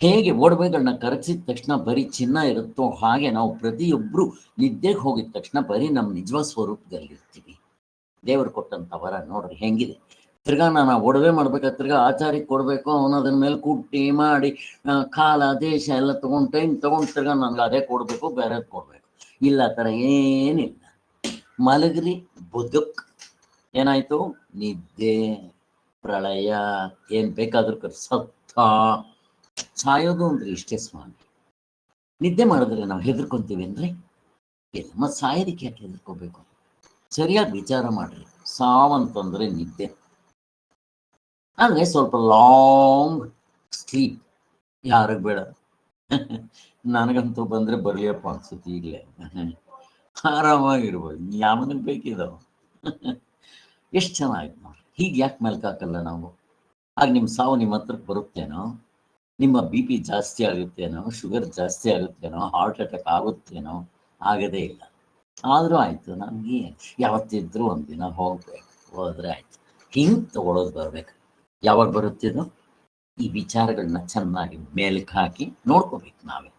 ಹೇಗೆ ಒಡವೆಗಳನ್ನ ಕರಗಿಸಿದ ತಕ್ಷಣ ಬರೀ ಚಿನ್ನ ಇರುತ್ತೋ ಹಾಗೆ ನಾವು ಪ್ರತಿಯೊಬ್ಬರು ನಿದ್ದೆಗೆ ಹೋಗಿದ ತಕ್ಷಣ ಬರೀ ನಮ್ಮ ನಿಜವ ಸ್ವರೂಪದಲ್ಲಿರ್ತೀವಿ. ದೇವರು ಕೊಟ್ಟಂತ ವರ ನೋಡ್ರಿ ಹೆಂಗಿದೆ. ತಿರ್ಗಾ ನಾನು ಒಡವೆ ಮಾಡ್ಬೇಕಾದ್ರೆ ತಿರ್ಗಾ ಆಚಾರಿಗೆ ಕೊಡಬೇಕು, ಅವನು ಅದನ್ನ ಮೇಲೆ ಕುಟ್ಟಿ ಮಾಡಿ ಕಾಲ ದೇಶ ಎಲ್ಲ ತೊಗೊಂಡು ಟೈಮ್ ತೊಗೊಂಡು ತಿರ್ಗಾ ನನಗೆ ಅದೇ ಕೊಡಬೇಕು, ಬೇರೆದು ಕೊಡಬೇಕು. ಇಲ್ಲ ಆ ಥರ ಏನಿಲ್ಲ. ಮಲಗ್ರಿ, ಬದುಕ್. ಏನಾಯ್ತು? ನಿದ್ದೆ, ಪ್ರಳಯ, ಏನು ಬೇಕಾದ್ರೂ ಸತ್ತ. ಸಾಯೋದು ಅಂದ್ರೆ ಇಷ್ಟೇ ಸ್ವಾಮಿ. ನಿದ್ದೆ ಮಾಡಿದ್ರೆ ನಾವು ಹೆದರ್ಕೊಂತೀವಿ ಅಂದ್ರೆ ಇಲ್ಲ. ಮತ್ತು ಸಾಯೋದಕ್ಕೆ ಯಾಕೆ ಹೆದರ್ಕೋಬೇಕು? ಸರಿಯಾಗಿ ವಿಚಾರ ಮಾಡ್ರಿ. ಸಾವಂತಂದ್ರೆ ನಿದ್ದೆ ಅಂದ್ರೆ ಸ್ವಲ್ಪ ಲಾಂಗ್ ಸ್ಲೀಪ್. ಯಾರಿಗೆ ಬೇಡ? ನನಗಂತೂ ಬಂದ್ರೆ ಬರ್ಲಿಯಪ್ಪ ಅನ್ಸುತ್ತೆ. ಈಗಲೇ ಆರಾಮಾಗಿರ್ಬೋದು. ಯಾವನಿಗೆ ಬೇಕಿದಾವ? ಎಷ್ಟು ಚೆನ್ನಾಗಿದೆ ನೋಡಿ. ಹೀಗೆ ಯಾಕೆ ಮೆಲ್ಕಾಕಲ್ಲ ನಾವು? ಆಗ ನಿಮ್ಮ ಸಾವು ನಿಮ್ಮ ಹತ್ರಕ್ಕೆ ಬರುತ್ತೇನೋ? ನಿಮ್ಮ BP ಜಾಸ್ತಿ ಆಗುತ್ತೇನೋ? ಶುಗರ್ ಜಾಸ್ತಿ ಆಗುತ್ತೇನೋ? Heart attack ಆಗುತ್ತೇನೋ? ಆಗದೇ ಇಲ್ಲ. ಆದರೂ ಆಯಿತು, ನನಗೆ ಯಾವತ್ತಿದ್ರೂ ಒಂದಿನ ಹೋಗ್ಬೇಕು, ಹೋದ್ರೆ ಆಯಿತು. ಹಿಂಗೆ ತಗೊಳ್ಳೋದು ಬರಬೇಕು. ಯಾವಾಗ ಬರುತ್ತಿದ್ದು? ಈ ವಿಚಾರಗಳನ್ನ ಚೆನ್ನಾಗಿ ಮೇಲಕ್ಕೆ ಹಾಕಿ ನೋಡ್ಕೋಬೇಕು. ನಾವೇ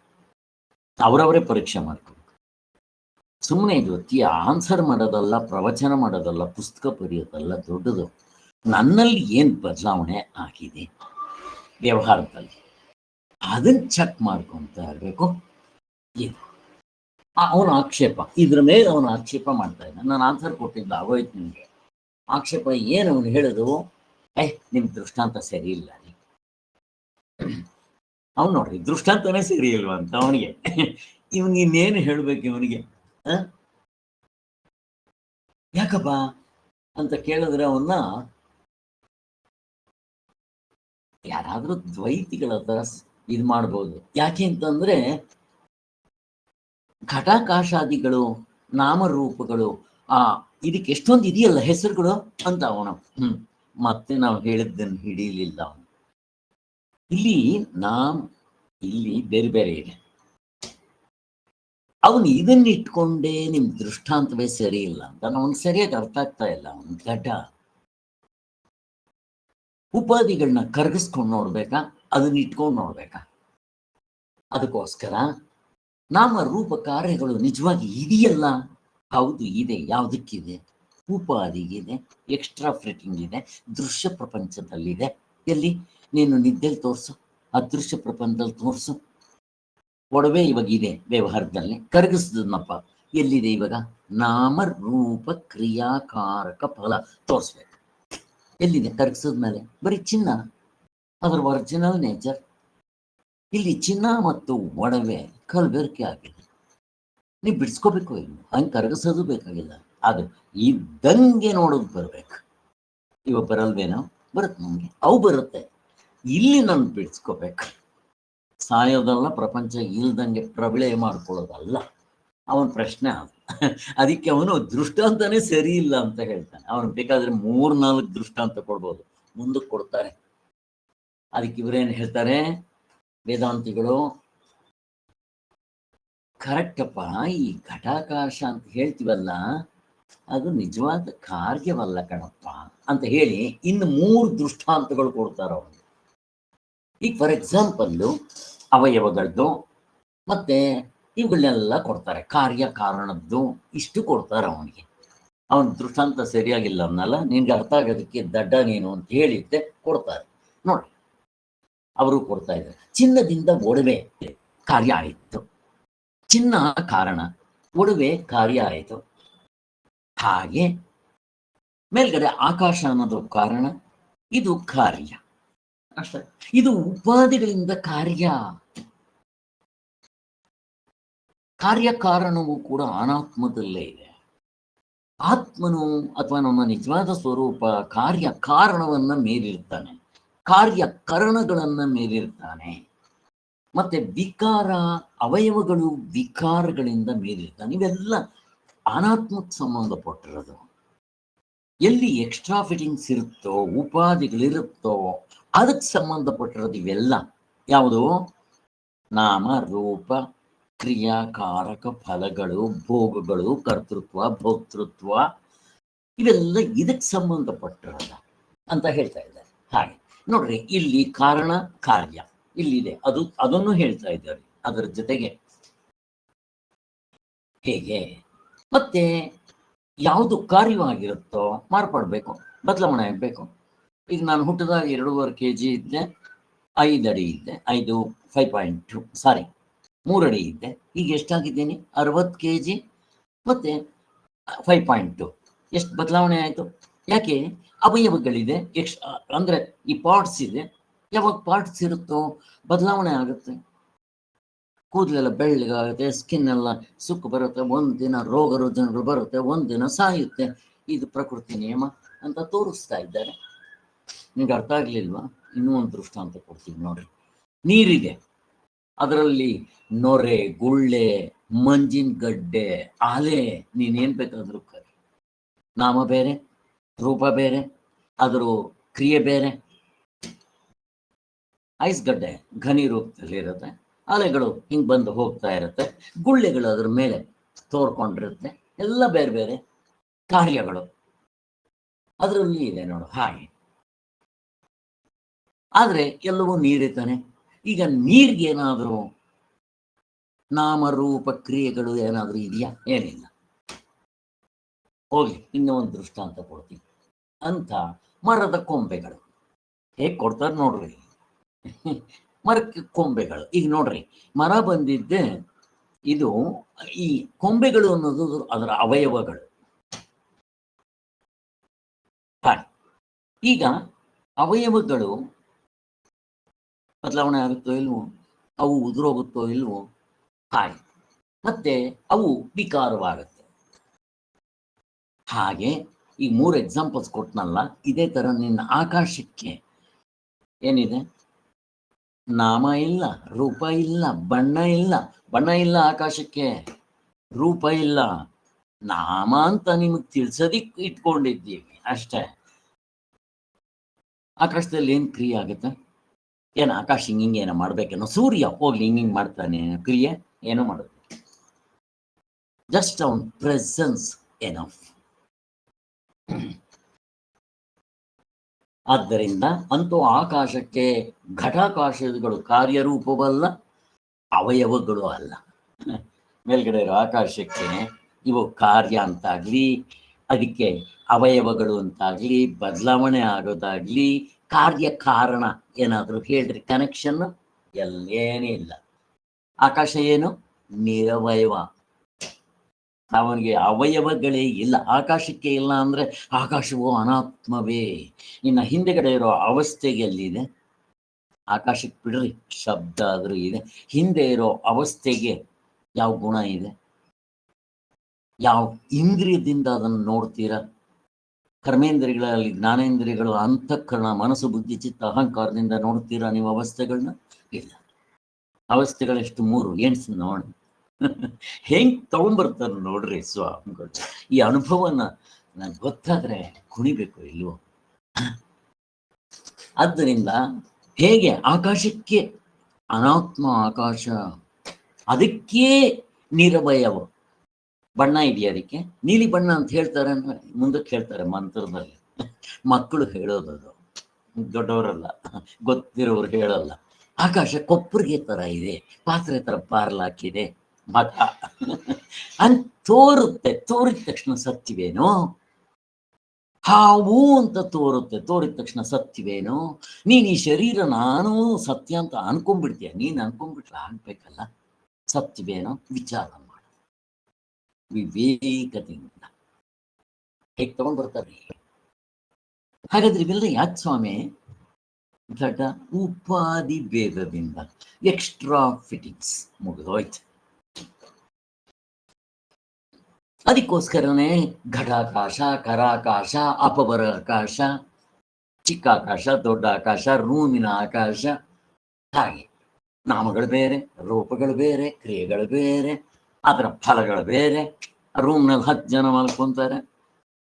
ಅವರವರೇ ಪರೀಕ್ಷೆ ಮಾಡ್ಕೋಬೇಕು. ಸುಮ್ಮನೆ ಇದು ಆನ್ಸರ್ ಮಾಡೋದಲ್ಲ, ಪ್ರವಚನ ಮಾಡೋದಲ್ಲ, ಪುಸ್ತಕ ಬರೆಯೋದಲ್ಲ ದೊಡ್ಡದು. ನನ್ನಲ್ಲಿ ಏನು ಬದಲಾವಣೆ ಆಗಿದೆ ವ್ಯವಹಾರದಲ್ಲಿ, ಅದನ್ನ ಚೆಕ್ ಮಾಡ್ಕೊತ ಇರಬೇಕು. ಇದು ಅವನ ಆಕ್ಷೇಪ, ಇದ್ರ ಮೇಲೆ ಅವನ ಆಕ್ಷೇಪ ಮಾಡ್ತಾ ಇದ್ದ. ನಾನು ಆನ್ಸರ್ ಕೊಟ್ಟಿದ್ದ ಆಗೋಯ್ತು ನಿಮಗೆ. ಆಕ್ಷೇಪ ಏನು ಅವನು ಹೇಳುದು, ನಿಮ್ ದೃಷ್ಟಾಂತ ಸರಿ ಇಲ್ಲ ರೀ. ಅವ್ನು ನೋಡ್ರಿ ದೃಷ್ಟಾಂತನೇ ಸರಿ ಇಲ್ವ ಅಂತ ಅವನಿಗೆ. ಇವನಿಗೆ ಇನ್ನೇನು ಹೇಳ್ಬೇಕು ಇವನಿಗೆ? ಯಾಕಪ್ಪ ಅಂತ ಕೇಳಿದ್ರೆ ಅವನ್ನ ಯಾರಾದ್ರೂ ದ್ವೈತಿಗಳ ಹತ್ರ ಇದು ಮಾಡ್ಬೋದು. ಯಾಕೆ ಅಂತಂದ್ರೆ ಘಟಾಕಾಶಾದಿಗಳು ನಾಮರೂಪಗಳು ಇದಕ್ಕೆ ಎಷ್ಟೊಂದು ಇದೆಯಲ್ಲ ಹೆಸರುಗಳು ಅಂತ ಅವನು ಮತ್ತೆ ನಾವು ಹೇಳಿದ್ದನ್ನು ಹಿಡೀಲಿಲ್ಲ ಅವನು. ಇಲ್ಲಿ ಬೇರೆ ಬೇರೆ ಇದೆ. ಅವನು ಇದನ್ನಿಟ್ಕೊಂಡೇ ನಿಮ್ ದೃಷ್ಟಾಂತವೇ ಸರಿ ಇಲ್ಲ ಅಂತ ಅವನು ಸರಿಯಾಗಿ ಅರ್ಥ ಆಗ್ತಾ ಇಲ್ಲ. ಅವನು ಘಟ ಉಪಾಧಿಗಳನ್ನ ಕರಗಿಸ್ಕೊಂಡು ನೋಡ್ಬೇಕಾ, ಅದನ್ನ ಇಟ್ಕೊಂಡು ನೋಡ್ಬೇಕಾ? ಅದಕ್ಕೋಸ್ಕರ ನಾಮ ರೂಪ ಕಾರ್ಯಗಳು ನಿಜವಾಗಿ ಇದೆಯಲ್ಲ. ಹೌದು ಇದೆ. ಯಾವುದಕ್ಕಿದೆ? ಉಪಾದಿಗಿದೆ, ಎಕ್ಸ್ಟ್ರಾ ಫಿಟ್ಟಿಂಗ್ ಇದೆ, ದೃಶ್ಯ ಪ್ರಪಂಚದಲ್ಲಿದೆ. ಎಲ್ಲಿ? ನೀನು ನಿದ್ದೆಯಲ್ಲಿ ತೋರಿಸು, ಅದೃಶ್ಯ ಪ್ರಪಂಚದಲ್ಲಿ ತೋರಿಸು. ಒಡವೆ ಇವಾಗ ಇದೆ ವ್ಯವಹಾರದಲ್ಲಿ, ಕರಗಿಸಿದ್ನಪ್ಪ. ಎಲ್ಲಿದೆ ಇವಾಗ? ನಾಮ ರೂಪ ಕ್ರಿಯಾಕಾರಕ ಫಲ ತೋರಿಸ್ಬೇಕು. ಎಲ್ಲಿದೆ? ಕರಗಿಸಿದ್ಮೇಲೆ ಬರೀ ಚಿನ್ನ, ಅದರ ಒರಿಜಿನಲ್ ನೇಚರ್. ಇಲ್ಲಿ ಚಿನ್ನ ಮತ್ತು ಒಡವೆ ಕಲಬೆರಕೆ ಆಗಿದೆ. ನೀವು ಬಿಡಿಸ್ಕೋಬೇಕು, ಇನ್ನು ಹಂಗೆ ಕರಗಿಸೋದು ಬೇಕಾಗಿಲ್ಲ. ಅದು ಇದ್ದಂಗೆ ನೋಡೋದು ಬರ್ಬೇಕು. ಇವಾಗ ಬರಲ್ವೇನೋ? ಬರುತ್ತೆ, ನಮ್ಗೆ ಅವು ಬರುತ್ತೆ. ಇಲ್ಲಿ ನಾನು ಬಿಡಿಸ್ಕೋಬೇಕು. ಸಾಯೋದಲ್ಲ, ಪ್ರಪಂಚ ಇಲ್ದಂಗೆ ಪ್ರಬಳೆ ಮಾಡ್ಕೊಳ್ಳೋದಲ್ಲ ಅವನ ಪ್ರಶ್ನೆ. ಅದಕ್ಕೆ ಅವನು ದೃಷ್ಟಾಂತನೇ ಸರಿ ಇಲ್ಲ ಅಂತ ಹೇಳ್ತಾನೆ. ಅವನು ಬೇಕಾದ್ರೆ 3-4 ದೃಷ್ಟಾಂತ ಕೊಡ್ಬೋದು, ಮುಂದಕ್ಕೆ ಕೊಡ್ತಾರೆ. ಅದಕ್ಕೆ ಇವರೇನು ಹೇಳ್ತಾರೆ ವೇದಾಂತಿಗಳು? ಕರೆಕ್ಟಪ್ಪ, ಈ ಘಟಾಕಾಶ ಅಂತ ಹೇಳ್ತೀವಲ್ಲ, ಅದು ನಿಜವಾದ ಕಾರ್ಯವಲ್ಲ ಕಣಪ್ಪ ಅಂತ ಹೇಳಿ ಇನ್ನು 3 ದೃಷ್ಟಾಂತಗಳು ಕೊಡ್ತಾರೆ ಅವನು. ಈಗ ಫಾರ್ ಎಕ್ಸಾಂಪಲ್ಲು ಅವಯವಗಳದ್ದು ಮತ್ತೆ ಇವುಗಳನ್ನೆಲ್ಲ ಕೊಡ್ತಾರೆ, ಕಾರ್ಯ ಕಾರಣದ್ದು ಇಷ್ಟು ಕೊಡ್ತಾರೆ ಅವನಿಗೆ. ಅವನ ದೃಷ್ಟಾಂತ ಸರಿಯಾಗಿಲ್ಲ ಅನ್ನಲ್ಲ, ನಿನ್ಗೆ ಅರ್ಥ ಆಗೋದಕ್ಕೆ ದಡ್ಡ ನೀನು ಅಂತ ಹೇಳಿದ್ದೆ ಕೊಡ್ತಾರೆ ನೋಡಿ. ಅವರು ಕೊಡ್ತಾ ಇದ್ದಾರೆ. ಚಿನ್ನದಿಂದ ಒಡವೆ ಕಾರ್ಯ ಆಯಿತು, ಚಿನ್ನ ಕಾರಣ, ಒಡವೆ ಕಾರ್ಯ ಆಯಿತು. ಹಾಗೆ ಮೇಲ್ಗಡೆ ಆಕಾಶ ಅನ್ನೋದು ಕಾರಣ, ಇದು ಕಾರ್ಯ ಅಷ್ಟೇ. ಇದು ಉಪಾಧಿಗಳಿಂದ ಕಾರ್ಯಕಾರಣವು ಕೂಡ ಅನಾತ್ಮದಲ್ಲೇ ಇದೆ. ಆತ್ಮನು ಅಥವಾ ನಮ್ಮ ನಿಜವಾದ ಸ್ವರೂಪ ಕಾರ್ಯ ಕಾರಣವನ್ನ ಮೀರಿರ್ತಾನೆ, ಕಾರ್ಯಕರಣಗಳನ್ನ ಮೀರಿರ್ತಾನೆ. ಮತ್ತೆ ವಿಕಾರ ಅವಯವಗಳು ವಿಕಾರಗಳಿಂದ ಮೀರಿರ್ತಾನೆ. ಇವೆಲ್ಲ ಅನಾತ್ಮಕ್ಕೆ ಸಂಬಂಧಪಟ್ಟಿರೋದು. ಎಲ್ಲಿ ಎಕ್ಸ್ಟ್ರಾ ಫಿಟ್ಟಿಂಗ್ಸ್ ಇರುತ್ತೋ, ಉಪಾಧಿಗಳಿರುತ್ತೋ, ಅದಕ್ಕೆ ಸಂಬಂಧಪಟ್ಟಿರೋದು ಇವೆಲ್ಲ. ಯಾವುದು? ನಾಮ ರೂಪ ಕ್ರಿಯಾಕಾರಕ ಫಲಗಳು, ಭೋಗಗಳು, ಕರ್ತೃತ್ವ, ಭೋಕ್ತೃತ್ವ, ಇವೆಲ್ಲ ಇದಕ್ಕೆ ಸಂಬಂಧಪಟ್ಟಿರೋದ ಅಂತ ಹೇಳ್ತಾ ಇದ್ದಾರೆ. ಹಾಗೆ ನೋಡ್ರಿ, ಇಲ್ಲಿ ಕಾರಣ ಕಾರ್ಯ ಇಲ್ಲಿದೆ, ಅದನ್ನು ಹೇಳ್ತಾ ಇದ್ದಾರೆ. ಅದರ ಜೊತೆಗೆ ಹೇಗೆ ಮತ್ತೆ ಯಾವುದು ಕಾರ್ಯವಾಗಿರುತ್ತೋ ಮಾರ್ಪಡ್ಬೇಕು, ಬದಲಾವಣೆ ಆಗಬೇಕು. ಈಗ ನಾನು ಹುಟ್ಟಿದಾಗ 2.5 kg ಇದ್ದೆ, 5 ಅಡಿ ಇದ್ದೆ, 3 ಅಡಿ ಇದ್ದೆ. ಈಗ ಎಷ್ಟಾಗಿದ್ದೀನಿ? 60 kg ಮತ್ತೆ 5.2. ಎಷ್ಟು ಬದಲಾವಣೆ ಆಯಿತು? ಯಾಕೆ? ಅವಯವಗಳಿದೆ, ಅಂದ್ರೆ ಈ ಪಾರ್ಟ್ಸ್ ಇದೆ. ಯಾವಾಗ ಪಾರ್ಟ್ಸ್ ಇರುತ್ತೋ ಬದಲಾವಣೆ ಆಗುತ್ತೆ. ಕೂದಲೆಲ್ಲ ಬೆಳ್ಳಗಾಗುತ್ತೆ, ಸ್ಕಿನ್ ಎಲ್ಲ ಸುಕ್ಕು ಬರುತ್ತೆ, ಒಂದಿನ ರೋಗ ರುಜಿನಗಳು ಬರುತ್ತೆ, ಒಂದಿನ ಸಾಯುತ್ತೆ. ಇದು ಪ್ರಕೃತಿ ನಿಯಮ ಅಂತ ತೋರಿಸ್ತಾ ಇದ್ದಾರೆ. ನಿಮ್ಗೆ ಅರ್ಥ ಆಗ್ಲಿಲ್ವಾ? ಇನ್ನೂ ಒಂದು ದೃಷ್ಟಾಂತ ಕೊಡ್ತೀನಿ ನೋಡ್ರಿ. ನೀರಿದೆ, ಅದರಲ್ಲಿ ನೊರೆ, ಗುಳ್ಳೆ, ಮಂಜಿನ ಗಡ್ಡೆ, ಆಲೆ, ನೀನೇನ್ ಬೇಕಾದ್ರೂ ಕರಿ. ನಾಮ ಬೇರೆ, ರೂಪ ಬೇರೆ, ಅದರ ಕ್ರಿಯೆ ಬೇರೆ. ಐಸ್ ಗಡ್ಡೆ ಘನಿ ರೂಪದಲ್ಲಿ ಇರುತ್ತೆ, ಅಲೆಗಳು ಹಿಂಗೆ ಬಂದು ಹೋಗ್ತಾ ಇರುತ್ತೆ, ಗುಳ್ಳೆಗಳು ಅದ್ರ ಮೇಲೆ ತೋರ್ಕೊಂಡಿರುತ್ತೆ. ಎಲ್ಲ ಬೇರೆ ಬೇರೆ ಕಾರ್ಯಗಳು ಅದರಲ್ಲಿ ಇದೆ ನೋಡು. ಹಾಗೆ ಆದ್ರೆ ಎಲ್ಲವೂ ನೀರಿತಾನೆ. ಈಗ ನೀರ್ಗೆ ಏನಾದರೂ ನಾಮರೂಪ ಕ್ರಿಯೆಗಳು ಏನಾದರೂ ಇದೆಯಾ? ಏನಿಲ್ಲ. ಹೋಗ್ಲಿ, ಇನ್ನೂ ಒಂದು ದೃಷ್ಟಾಂತ ಕೊಡ್ತೀನಿ. ಅಂತ ಮರದ ಕೊಂಬೆಗಳು ಹೇಗೆ ಕೊಡ್ತಾರೆ ನೋಡ್ರಿ. ಮರಕ್ಕೆ ಕೊಂಬೆಗಳು. ಈಗ ನೋಡ್ರಿ, ಮರ ಬಂದಿದ್ದೆ, ಇದು ಈ ಕೊಂಬೆಗಳು ಅನ್ನೋದು ಅದರ ಅವಯವಗಳು. ಈಗ ಅವಯವಗಳು ಬದಲಾವಣೆ ಆಗುತ್ತೋ ಇಲ್ವೋ, ಅವು ಉದುರೋಗುತ್ತೋ ಇಲ್ವೋ, ಹಾಗೆ ಮತ್ತೆ ಅವು ವಿಕಾರವಾಗುತ್ತೆ. ಹಾಗೆ ಈ 3 ಎಕ್ಸಾಂಪಲ್ಸ್ ಕೊಟ್ನಲ್ಲ, ಇದೇ ತರ ನಿನ್ನ ಆಕಾಶಕ್ಕೆ ಏನಿದೆ, ನಾಮ ಇಲ್ಲ, ರೂಪ ಇಲ್ಲ, ಬಣ್ಣ ಇಲ್ಲ. ಬಣ್ಣ ಇಲ್ಲ ಆಕಾಶಕ್ಕೆ, ರೂಪ ಇಲ್ಲ, ನಾಮ ಅಂತ ನಿಮಗೆ ತಿಳ್ಸೋದಿಕ್ ಇಟ್ಕೊಂಡಿದ್ದೀವಿ ಅಷ್ಟೇ. ಆಕಾಶದಲ್ಲಿ ಏನ್ ಕ್ರಿಯೆ ಆಗುತ್ತೆ? ಏನು ಆಕಾಶ ಹಿಂಗೇನೋ ಮಾಡ್ಬೇಕೇನೋ, ಸೂರ್ಯ ಹೋಗ್ಲಿ ಹಿಂಗಿಂಗ್ ಮಾಡ್ತಾನೆ ಕ್ರಿಯೆ? ಏನೋ ಮಾಡೋದು, ಜಸ್ಟ್ ಅವನ್ ಪ್ರೆಸೆನ್ಸ್ ಎನಫ್. ಆದ್ದರಿಂದ ಅಂತೂ ಆಕಾಶಕ್ಕೆ ಘಟಾಕಾಶಗಳು ಕಾರ್ಯರೂಪವಲ್ಲ, ಅವಯವಗಳು ಅಲ್ಲ. ಮೇಲ್ಗಡೆ ಇರೋ ಆಕಾಶಕ್ಕೆ ಇವು ಕಾರ್ಯ ಅಂತಾಗ್ಲಿ, ಅದಕ್ಕೆ ಅವಯವಗಳು ಅಂತಾಗ್ಲಿ, ಬದಲಾವಣೆ ಆಗೋದಾಗ್ಲಿ, ಕಾರ್ಯ ಕಾರಣ ಏನಾದರೂ ಹೇಳ್ರಿ ಕನೆಕ್ಷನ್, ಎಲ್ಲೇನೇ ಇಲ್ಲ. ಆಕಾಶ ಏನು? ನಿರವಯವ, ಅವನಿಗೆ ಅವಯವಗಳೇ ಇಲ್ಲ. ಆಕಾಶಕ್ಕೆ ಇಲ್ಲ ಅಂದ್ರೆ ಆಕಾಶವು ಅನಾತ್ಮವೇ. ಇನ್ನು ಹಿಂದೆಗಡೆ ಇರೋ ಅವಸ್ಥೆಗೆ ಎಲ್ಲಿದೆ? ಆಕಾಶಕ್ಕೆ ಬಿಡ್ರಿ, ಶಬ್ದ ಆದ್ರೂ ಇದೆ. ಹಿಂದೆ ಇರೋ ಅವಸ್ಥೆಗೆ ಯಾವ ಗುಣ ಇದೆ? ಯಾವ ಇಂದ್ರಿಯದಿಂದ ಅದನ್ನು ನೋಡ್ತೀರಾ? ಕರ್ಮೇಂದ್ರಿಯಗಳಲ್ಲಿ ಜ್ಞಾನೇಂದ್ರಿಯಗಳು, ಅಂತಃಕರಣ, ಮನಸ್ಸು, ಬುದ್ಧಿ, ಚಿತ್ತ, ಅಹಂಕಾರದಿಂದ ನೋಡ್ತೀರಾ ನೀವು ಅವಸ್ಥೆಗಳನ್ನ? ಇಲ್ಲ. ಅವಸ್ಥೆಗಳೆಷ್ಟು? 3. ಎಣ್ಸ್ ನೋಡಿ. ಹೆಂಗ್ ತಗೊಂಡ್ಬರ್ತಾರ ನೋಡ್ರಿ ಸ್ವಾಮಿಗಳು. ಈ ಅನುಭವನ ನಂಗೆ ಗೊತ್ತಾದ್ರೆ ಕುಣಿಬೇಕು ಇಲ್ವೋ? ಆದ್ದರಿಂದ ಹೇಗೆ ಆಕಾಶಕ್ಕೆ ಅನಾತ್ಮ ಆಕಾಶ, ಅದಕ್ಕೆ ನಿರವಯವ. ಬಣ್ಣ ಇದೆಯಾ ಅದಕ್ಕೆ? ನೀಲಿ ಬಣ್ಣ ಅಂತ ಹೇಳ್ತಾರೆ, ಮುಂದಕ್ಕೆ ಹೇಳ್ತಾರೆ ಮಂತ್ರದಲ್ಲಿ. ಮಕ್ಕಳು ಹೇಳೋದದು, ದೊಡ್ಡವರಲ್ಲ, ಗೊತ್ತಿರೋರು ಹೇಳಲ್ಲ. ಆಕಾಶ ಕೊಪ್ಪರಿಗೆ ತರ ಇದೆ, ಪಾತ್ರೆ ತರ ಪಾರ್ಲಾಕಿದೆ ಮತ ಅಂತ ತೋರುತ್ತೆ. ತೋರಿದ ತಕ್ಷಣ ಸತ್ಯವೇನೋ? ಹಾವು ಅಂತ ತೋರುತ್ತೆ, ತೋರಿದ ತಕ್ಷಣ ಸತ್ಯವೇನೋ? ನೀನ್ ಈ ಶರೀರ ನಾನು ಸತ್ಯ ಅಂತ ಅನ್ಕೊಂಡ್ಬಿಡ್ತೀಯ. ನೀನ್ ಅನ್ಕೊಂಡ್ಬಿಟ್ರೆ ಆಗ್ಬೇಕಲ್ಲ, ಸತ್ಯವೇನೋ ವಿಚಾರ ಮಾಡ, ವಿವೇಕದಿಂದ. ಹೇಗೆ ತಗೊಂಡ್ ಬರ್ತಾರೆ? ಹಾಗಾದ್ರೆ ಇವೆಲ್ಲ ಯಾಕೆ ಸ್ವಾಮಿ? ಘಟ ಉಪಾಧಿ ಭೇದದಿಂದ, ಎಕ್ಸ್ಟ್ರಾ ಫಿಟಿಂಗ್ಸ್ ಮುಗಿದೋಯ್ತು. ಅದಕ್ಕೋಸ್ಕರನೇ ಘಟಾಕಾಶ, ಕರಾಕಾಶ, ಅಪವರ ಆಕಾಶ, ಚಿಕ್ಕ ಆಕಾಶ, ದೊಡ್ಡ ಆಕಾಶ, ರೂಮಿನ ಆಕಾಶ. ಹಾಗೆ ನಾಮಗಳು ಬೇರೆ, ರೂಪಗಳು ಬೇರೆ, ಕ್ರಿಯೆಗಳು ಬೇರೆ, ಅದರ ಫಲಗಳು ಬೇರೆ. ರೂಮ್ನಲ್ಲಿ 10 ಜನ ಮಲ್ಕೊಂತಾರೆ,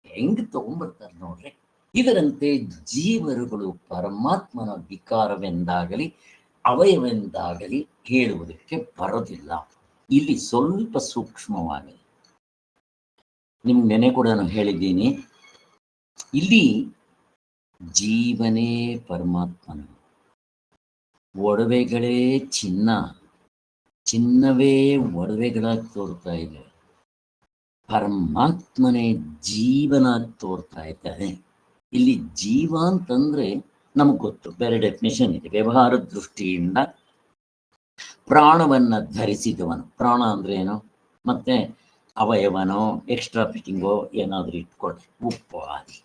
ಹೆಂಗ್ ತಗೊಂಡ್ಬರ್ತಾರೆ ನೋಡ್ರಿ. ಇದರಂತೆ ಜೀವರುಗಳು ಪರಮಾತ್ಮನ ವಿಕಾರವೆಂದಾಗಲಿ ಅವಯವೆಂದಾಗಲಿ ಹೇಳುವುದಕ್ಕೆ ಬರೋದಿಲ್ಲ. ಇಲ್ಲಿ ಸ್ವಲ್ಪ ಸೂಕ್ಷ್ಮವಾಗಿದೆ. ನಿಮ್ಗೆ ನೆನೆ ಕೂಡ ನಾನು ಹೇಳಿದ್ದೀನಿ, ಇಲ್ಲಿ ಜೀವನೇ ಪರಮಾತ್ಮನ, ಒಡವೆಗಳೇ ಚಿನ್ನ, ಚಿನ್ನವೇ ಒಡವೆಗಳಾಗಿ ತೋರ್ತಾ ಇದೆ. ಪರಮಾತ್ಮನೇ ಜೀವನಾಗಿ ತೋರ್ತಾ ಇದ್ದಾನೆ. ಇಲ್ಲಿ ಜೀವ ಅಂತಂದ್ರೆ ನಮಗ್ ಗೊತ್ತು, ಬೇರೆ ಡೆಫಿನೇಷನ್ ಇದೆ. ವ್ಯವಹಾರ ದೃಷ್ಟಿಯಿಂದ ಪ್ರಾಣವನ್ನ ಧರಿಸಿದವನು. ಪ್ರಾಣ ಅಂದ್ರೆ ಏನು? ಮತ್ತೆ ಅವಯವನೋ ಎಕ್ಸ್ಟ್ರಾ ಫಿಟ್ಟಿಂಗೋ ಏನಾದರೂ ಇಟ್ಕೊಳ್ಳಿ, ಉಪ್ಪು ಆದಿ,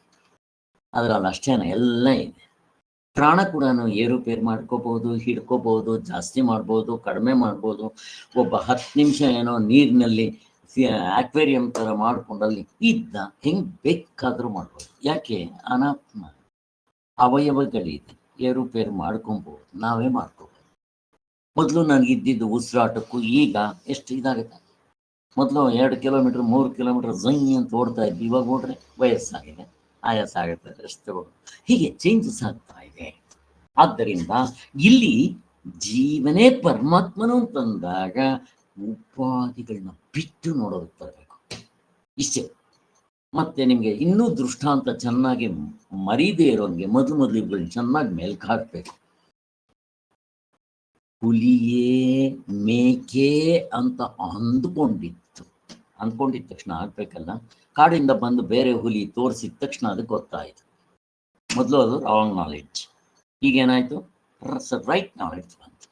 ಅದರಲ್ಲಿ ಅಷ್ಟೇನ ಎಲ್ಲ ಇದೆ. ಪ್ರಾಣ ಕೂಡ ಏರುಪೇರು ಮಾಡ್ಕೋಬಹುದು, ಹಿಡ್ಕೋಬಹುದು, ಜಾಸ್ತಿ ಮಾಡ್ಬೋದು, ಕಡಿಮೆ ಮಾಡ್ಬೋದು. ಒಬ್ಬ 10 ನಿಮಿಷ ಏನೋ ನೀರಿನಲ್ಲಿ ಆಕ್ವೇರಿಯಂ ತರ ಮಾಡ್ಕೊಂಡಲ್ಲಿ ಇದ್ದ ಹೆಂಗ್ ಬೇಕಾದ್ರೂ ಮಾಡ್ಬೋದು. ಯಾಕೆ? ಅನಾತ್ಮ, ಅವಯವಗಳಿದೆ, ಏರುಪೇರು ಮಾಡ್ಕೊಬಹುದು, ನಾವೇ ಮಾಡ್ಕೋಬಹುದು. ಮೊದಲು ನನಗಿದ್ದಿದ್ದು ಉಸಿರಾಟಕ್ಕೂ ಈಗ ಎಷ್ಟು ಇದಾಗುತ್ತೆ. ಮೊದಲು 2 ಕಿಲೋಮೀಟರ್ 3 ಕಿಲೋಮೀಟರ್ ಝೈ ಅಂತ ಓಡ್ತಾ ಇದ್ವಿ, ಇವಾಗ ಓಡ್ರೆ ವಯಸ್ಸಾಗಿದೆ, ಆಯಾಸ ಆಗುತ್ತೆ, ರೆಸ್ಟ್ ಹೀಗೆ ಚೇಂಜಸ್ ಆಗ್ತಾ ಇದೆ. ಆದ್ದರಿಂದ ಇಲ್ಲಿ ಜೀವನೇ ಪರಮಾತ್ಮನು ಅಂತಂದಾಗ ಉಪಾಧಿಗಳನ್ನ ಬಿಟ್ಟು ನೋಡೋದಕ್ಕೆ ಬರಬೇಕು, ಇಷ್ಟೇ. ಮತ್ತೆ ನಿಮ್ಗೆ ಇನ್ನೂ ದೃಷ್ಟಾಂತ ಚೆನ್ನಾಗಿ ಮರೀದೇ ಇರೋಂಗೆ ಮೊದಲು ಇವುಗಳನ್ನ ಚೆನ್ನಾಗಿ ಮೆಲ್ಕ್ ಹಾಕ್ಬೇಕು. ಹುಲಿಯೇ ಮೇಕೆ ಅಂತ ಅಂದ್ಕೊಂಡಿದ್ದ ತಕ್ಷಣ ಆಗ್ಬೇಕಲ್ಲ. ಕಾಡಿಂದ ಬಂದು ಬೇರೆ ಹುಲಿ ತೋರಿಸಿದ ತಕ್ಷಣ ಅದಕ್ಕೆ ಗೊತ್ತಾಯ್ತು. ಮೊದಲು ಅದು ರಾಂಗ್ ನಾಲೆಡ್ಜ್, ಈಗೇನಾಯ್ತು? ರೈಟ್ ನಾಲೆಡ್ಜ್ ಬಂತು.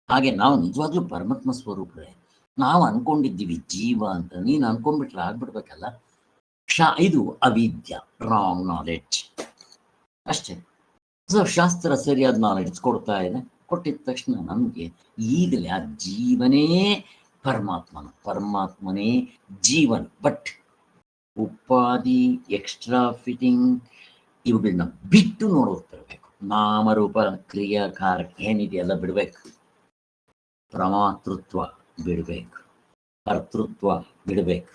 ಹಾಗೆ ನಾವು ನಿಜವಾಗ್ಲೂ ಪರಮಾತ್ಮ ಸ್ವರೂಪರೇ. ನಾವು ಅನ್ಕೊಂಡಿದ್ದೀವಿ ಜೀವ ಅಂತ, ನೀನು ಅನ್ಕೊಂಡ್ಬಿಟ್ರೆ ಆಗ್ಬಿಡ್ಬೇಕಲ್ಲ. ಇದು ಅವಿದ್ಯ, ರಾಂಗ್ ನಾಲೆಡ್ಜ್. ಅಷ್ಟೇ. ಸೊ ಶಾಸ್ತ್ರ ಸರಿಯಾದ ನಾಲೆಡ್ಜ್ ಕೊಡ್ತಾ ಇದೆ. ಕೊಟ್ಟಿದ ತಕ್ಷಣ ನಮಗೆ ಈಗಲೇ ಆ ಜೀವನೇ ಪರಮಾತ್ಮನೇ ಜೀವನ್. ಬಟ್ ಉಪಾಧಿ, ಎಕ್ಸ್ಟ್ರಾ ಫಿಟ್ಟಿಂಗ್ ಇವುಗಳನ್ನ ಬಿಟ್ಟು ನೋಡುತ್ತಿರಬೇಕು. ನಾಮರೂಪ ಕ್ರಿಯಾಕಾರ ಏನಿದೆಯಲ್ಲ ಬಿಡಬೇಕು. ಪ್ರಮಾತೃತ್ವ ಬಿಡಬೇಕು, ಕರ್ತೃತ್ವ ಬಿಡಬೇಕು,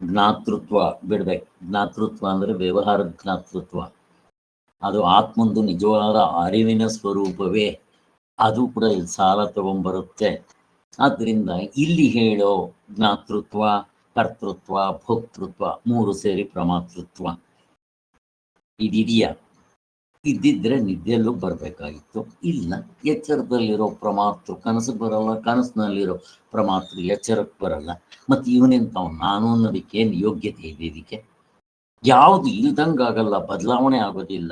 ಜ್ಞಾತೃತ್ವ ಬಿಡಬೇಕು. ಜ್ಞಾತೃತ್ವ ಅಂದರೆ ವ್ಯವಹಾರದ ಜ್ಞಾತೃತ್ವ, ಅದು ಆತ್ಮಂದು ನಿಜವಾದ ಅರಿವಿನ ಸ್ವರೂಪವೇ. ಅದು ಕೂಡ ಇಲ್ಲಿ ಸಾಲ ತಗೊಂಡ್ಬರುತ್ತೆ. ಆದ್ದರಿಂದ ಇಲ್ಲಿ ಹೇಳೋ ಜ್ಞಾತೃತ್ವ, ಕರ್ತೃತ್ವ, ಭೋಕ್ತೃತ್ವ ಮೂರು ಸೇರಿ ಪ್ರಮಾತೃತ್ವ. ಇದಿದೆಯಾ? ಇದ್ದಿದ್ರೆ ನಿದ್ದೆಯಲ್ಲೂ ಬರಬೇಕಾಗಿತ್ತು. ಇಲ್ಲ, ಎಚ್ಚರದಲ್ಲಿರೋ ಪ್ರಮಾತೃ ಕನಸು ಬರಲ್ಲ, ಕನಸಿನಲ್ಲಿರೋ ಪ್ರಮಾತೃ ಎಚ್ಚರಕ್ಕೆ ಬರಲ್ಲ. ಮತ್ತು ಇವನೆಂತ ನಾನು ಅನ್ನೋದಕ್ಕೆ ಏನು ಯೋಗ್ಯತೆ ಇದೆ? ಇದಕ್ಕೆ ಯಾವುದು ಇಲ್ದಂಗಾಗಲ್ಲ, ಬದಲಾವಣೆ ಆಗೋದಿಲ್ಲ,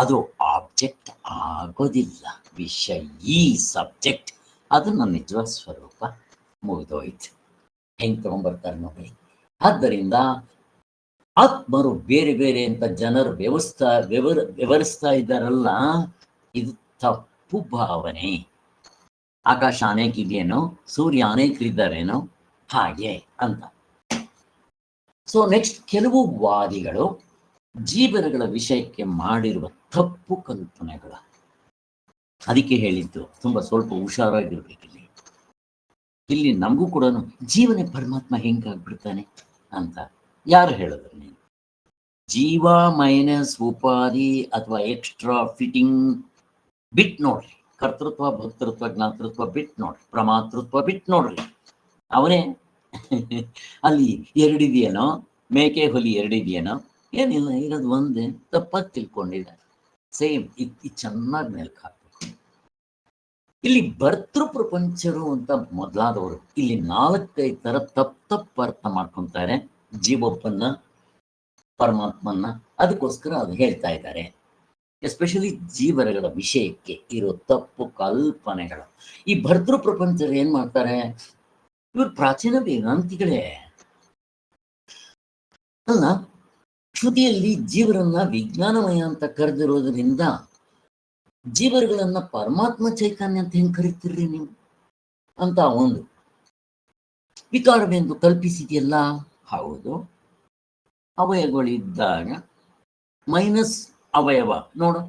ಅದು ಆಬ್ಜೆಕ್ಟ್ ಆಗೋದಿಲ್ಲ. ವಿಷಯ ಈ ಸಬ್ಜೆಕ್ಟ್, ಅದು ನನ್ನ ನಿಜವಾದ ಸ್ವರೂಪ. ಮುಗಿದೋಯ್ತು. ಹೆಂಗೆ ತಗೊಂಡ್ಬರ್ತಾರೆ ನೋಡಿ. ಆದ್ದರಿಂದ ಆತ್ಮರು ಬೇರೆ ಬೇರೆ ಅಂತ ಜನರು ವ್ಯವಹರಿಸ್ತಾ ಇದ್ದಾರಲ್ಲ, ಇದು ತಪ್ಪು ಭಾವನೆ. ಆಕಾಶ ಅನೇಕಿದೆಯೇನೋ, ಸೂರ್ಯ ಅನೇಕರಿದ್ದಾರೇನೋ ಹಾಗೆ ಅಂತ. ಸೊ ನೆಕ್ಸ್ಟ್, ಕೆಲವು ವಾದಿಗಳು ಜೀವನಗಳ ವಿಷಯಕ್ಕೆ ಮಾಡಿರುವ ತಪ್ಪು ಕಲ್ಪನೆಗಳು. ಅದಕ್ಕೆ ಹೇಳಿದ್ದು ಸ್ವಲ್ಪ ಹುಷಾರಾಗಿರ್ಬೇಕು. ಇಲ್ಲಿ ನಮಗೂ ಕೂಡ ಜೀವನ ಪರಮಾತ್ಮ ಹೆಂಗಾಗ್ಬಿಡ್ತಾನೆ ಅಂತ ಯಾರು ಹೇಳಿದ್ರು? ನೀನು ಜೀವ ಮೈನಸ್ ಉಪಾಧಿ ಅಥವಾ ಎಕ್ಸ್ಟ್ರಾ ಫಿಟ್ಟಿಂಗ್ ಬಿಟ್ ನೋಡ್ರಿ. ಕರ್ತೃತ್ವ, ಭಕ್ತೃತ್ವ, ಜ್ಞಾತೃತ್ವ ಬಿಟ್ ನೋಡ್ರಿ. ಪ್ರಮಾತೃತ್ವ ಬಿಟ್ ನೋಡ್ರಿ. ಅವನೇ ಅಲ್ಲಿ ಎರಡಿದೆಯೇನೋ, ಮೇಕೆ ಹುಲಿ ಎರಡಿದೆಯೇನೋ, ಏನಿಲ್ಲ, ಇರೋದು ಒಂದೇ. ತಪ್ಪಾಗಿ ತಿಳ್ಕೊಂಡಿದೆ. ಸೇಮ್ ಇದು ಚೆನ್ನಾಗಿ ಮೆಲ್ಕ್ ಹಾಕ್ಬೇಕು. ಇಲ್ಲಿ ಭರ್ತೃ ಪ್ರಪಂಚರು ಅಂತ ಮೊದಲಾದವರು ಇಲ್ಲಿ 4-5 ತರ ತಪ್ಪು ಅರ್ಥ ಮಾಡ್ಕೊಂತಾರೆ ಜೀವೊಬ್ಬನ್ನ, ಪರಮಾತ್ಮನ್ನ. ಅದಕ್ಕೋಸ್ಕರ ಅದು ಹೇಳ್ತಾ ಇದ್ದಾರೆ. ಎಸ್ಪೆಷಲಿ ಜೀವನಗಳ ವಿಷಯಕ್ಕೆ ಇರೋ ತಪ್ಪು ಕಲ್ಪನೆಗಳು. ಈ ಭರ್ತೃ ಪ್ರಪಂಚರು ಏನ್ ಮಾಡ್ತಾರೆ? ಇವರು ಪ್ರಾಚೀನ ವೇದಾಂತಿಗಳೇ ಅಲ್ಲ. ಶ್ರುತಿಯಲ್ಲಿ ಜೀವರನ್ನ ವಿಜ್ಞಾನಮಯ ಅಂತ ಕರೆದಿರೋದ್ರಿಂದ ಜೀವರುಗಳನ್ನ ಪರಮಾತ್ಮ ಚೈತನ್ಯ ಅಂತ ಹೆಂಗ್ ಕರಿತೀರ್ರಿ ನೀವು ಅಂತ ಒಂದು ವಿಕಾರವೆಂದು ಕಲ್ಪಿಸಿದೆಯಲ್ಲ. ಹೌದು, ಅವಯವಗಳಿದ್ದಾಗ ಮೈನಸ್ ಅವಯವ ನೋಡು,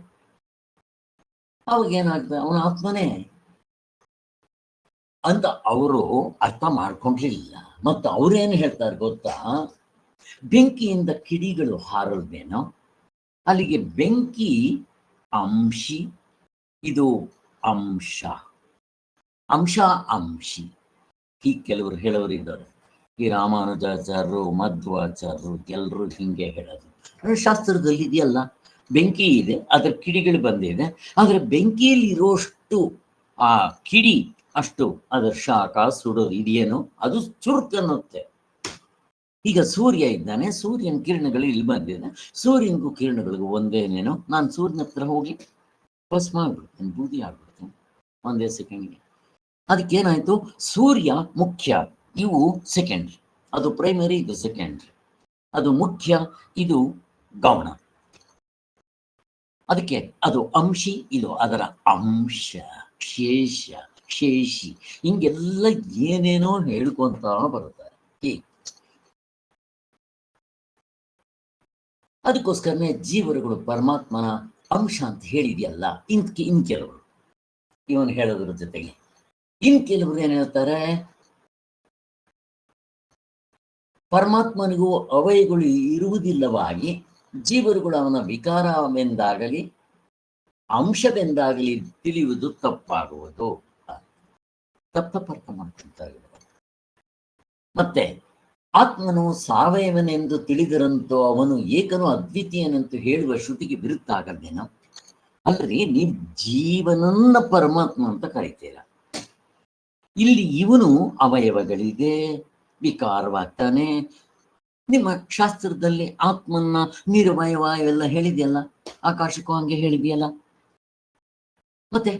ಅವಾಗೇನಾಗ್ತದೆ? ಅವನ ಆತ್ಮನೇ ಅಂತ ಅವರು ಅರ್ಥ ಮಾಡ್ಕೊಂಡಿರ್ಲಿಲ್ಲ. ಮತ್ತು ಅವ್ರೇನು ಹೇಳ್ತಾರೆ ಗೊತ್ತಾ? ಬೆಂಕಿಯಿಂದ ಕಿಡಿಗಳು ಹಾರಲ್ವೇನೋ, ಅಲ್ಲಿಗೆ ಬೆಂಕಿ ಅಂಶಿ, ಇದು ಅಂಶ ಅಂಶಿ. ಹೀಗೆ ಕೆಲವರು ಹೇಳೋರು ಇದ್ದಾರೆ. ಈ ರಾಮಾನುಜಾಚಾರ್ಯರು, ಮಧ್ವಾಚಾರ್ಯರು ಎಲ್ಲರೂ ಹಿಂಗೆ ಹೇಳೋದು. ಶಾಸ್ತ್ರದಲ್ಲಿ ಇದೆಯಲ್ಲ, ಬೆಂಕಿ ಇದೆ, ಅದರ ಕಿಡಿಗಳು ಬಂದಿದೆ, ಆದರೆ ಬೆಂಕಿಯಲ್ಲಿ ಇರೋಷ್ಟು ಆ ಕಿಡಿ ಅಷ್ಟು ಅದರ ಶಾಖ ಸುಡೋದು ಇದೆಯೇನೋ, ಅದು ಚುರುಕನ್ನುತ್ತೆ. ಈಗ ಸೂರ್ಯ ಇದ್ದಾನೆ, ಸೂರ್ಯನ ಕಿರಣಗಳು ಇಲ್ಲಿ ಬಂದಿದೆ, ಸೂರ್ಯನಿಗೂ ಕಿರಣಗಳಿಗೂ ಒಂದೇನೇನೋ. ನಾನು ಸೂರ್ಯನ ಹತ್ರ ಹೋಗಿ ಭಸ್ಮ ಆಗ್ಬಿಡ್ತೇನೆ, ಬೂದಿ ಆಗ್ಬಿಡ್ತೇನೆ ಒಂದೇ ಸೆಕೆಂಡ್ಗೆ. ಅದಕ್ಕೇನಾಯ್ತು? ಸೂರ್ಯ ಮುಖ್ಯ, ಇವು ಸೆಕೆಂಡ್ರಿ. ಅದು ಪ್ರೈಮರಿ, ಇದು ಸೆಕೆಂಡ್ರಿ. ಅದು ಮುಖ್ಯ, ಇದು ಗೌಣ. ಅದಕ್ಕೆ ಅದು ಅಂಶಿ, ಇದು ಅದರ ಅಂಶ, ಶೇಷಿ, ಹಿಂಗೆಲ್ಲ ಏನೇನೋ ಹೇಳ್ಕೊಂತ ಬರ್ತಾರೆ. ಹೀಗೆ ಅದಕ್ಕೋಸ್ಕರನೇ ಜೀವರುಗಳು ಪರಮಾತ್ಮನ ಅಂಶ ಅಂತ ಹೇಳಿದೆಯಲ್ಲ. ಇನ್ ಕೆಲವರು ಇವನು ಹೇಳೋದ್ರ ಜೊತೆಗೆ ಕೆಲವರು ಏನ್ ಹೇಳ್ತಾರೆ? ಪರಮಾತ್ಮನಿಗೂ ಅವಯಗಳು ಇರುವುದಿಲ್ಲವಾಗಿ ಜೀವರುಗಳು ಅವನ ವಿಕಾರವೆಂದಾಗಲಿ ಅಂಶವೆಂದಾಗಲಿ ತಿಳಿಯುವುದು ತಪ್ಪಾಗುವುದು. ತಪ್ಪರ್ಥ ಮಾಡ್ಕೊಂತಾರೆ. ಮತ್ತೆ ಆತ್ಮನು ಸಾವಯವನೆಂದು ತಿಳಿದರಂತೂ ಅವನು ಏಕನು ಅದ್ವಿತೀಯನೆಂದು ಹೇಳುವ ಶ್ರುತಿಗೆ ವಿರುದ್ಧ ಆಗಲ್ವೇನೋ? ಅಲ್ರಿ, ನೀವು ಜೀವನನ್ನ ಪರಮಾತ್ಮ ಅಂತ ಕರಿತೀರ. ಇಲ್ಲಿ ಇವನು ಅವಯವಗಳಿಗೆ ವಿಕಾರವಾಗ್ತಾನೆ. ನಿಮ್ಮ ಶಾಸ್ತ್ರದಲ್ಲಿ ಆತ್ಮನ್ನ ನಿರವಯವ ಇವೆಲ್ಲ ಹೇಳಿದೆಯಲ್ಲ, ಆಕಾಶಕ್ಕೂ ಹಂಗೆ ಹೇಳಿದೆಯಲ್ಲ. ಮತ್ತೆ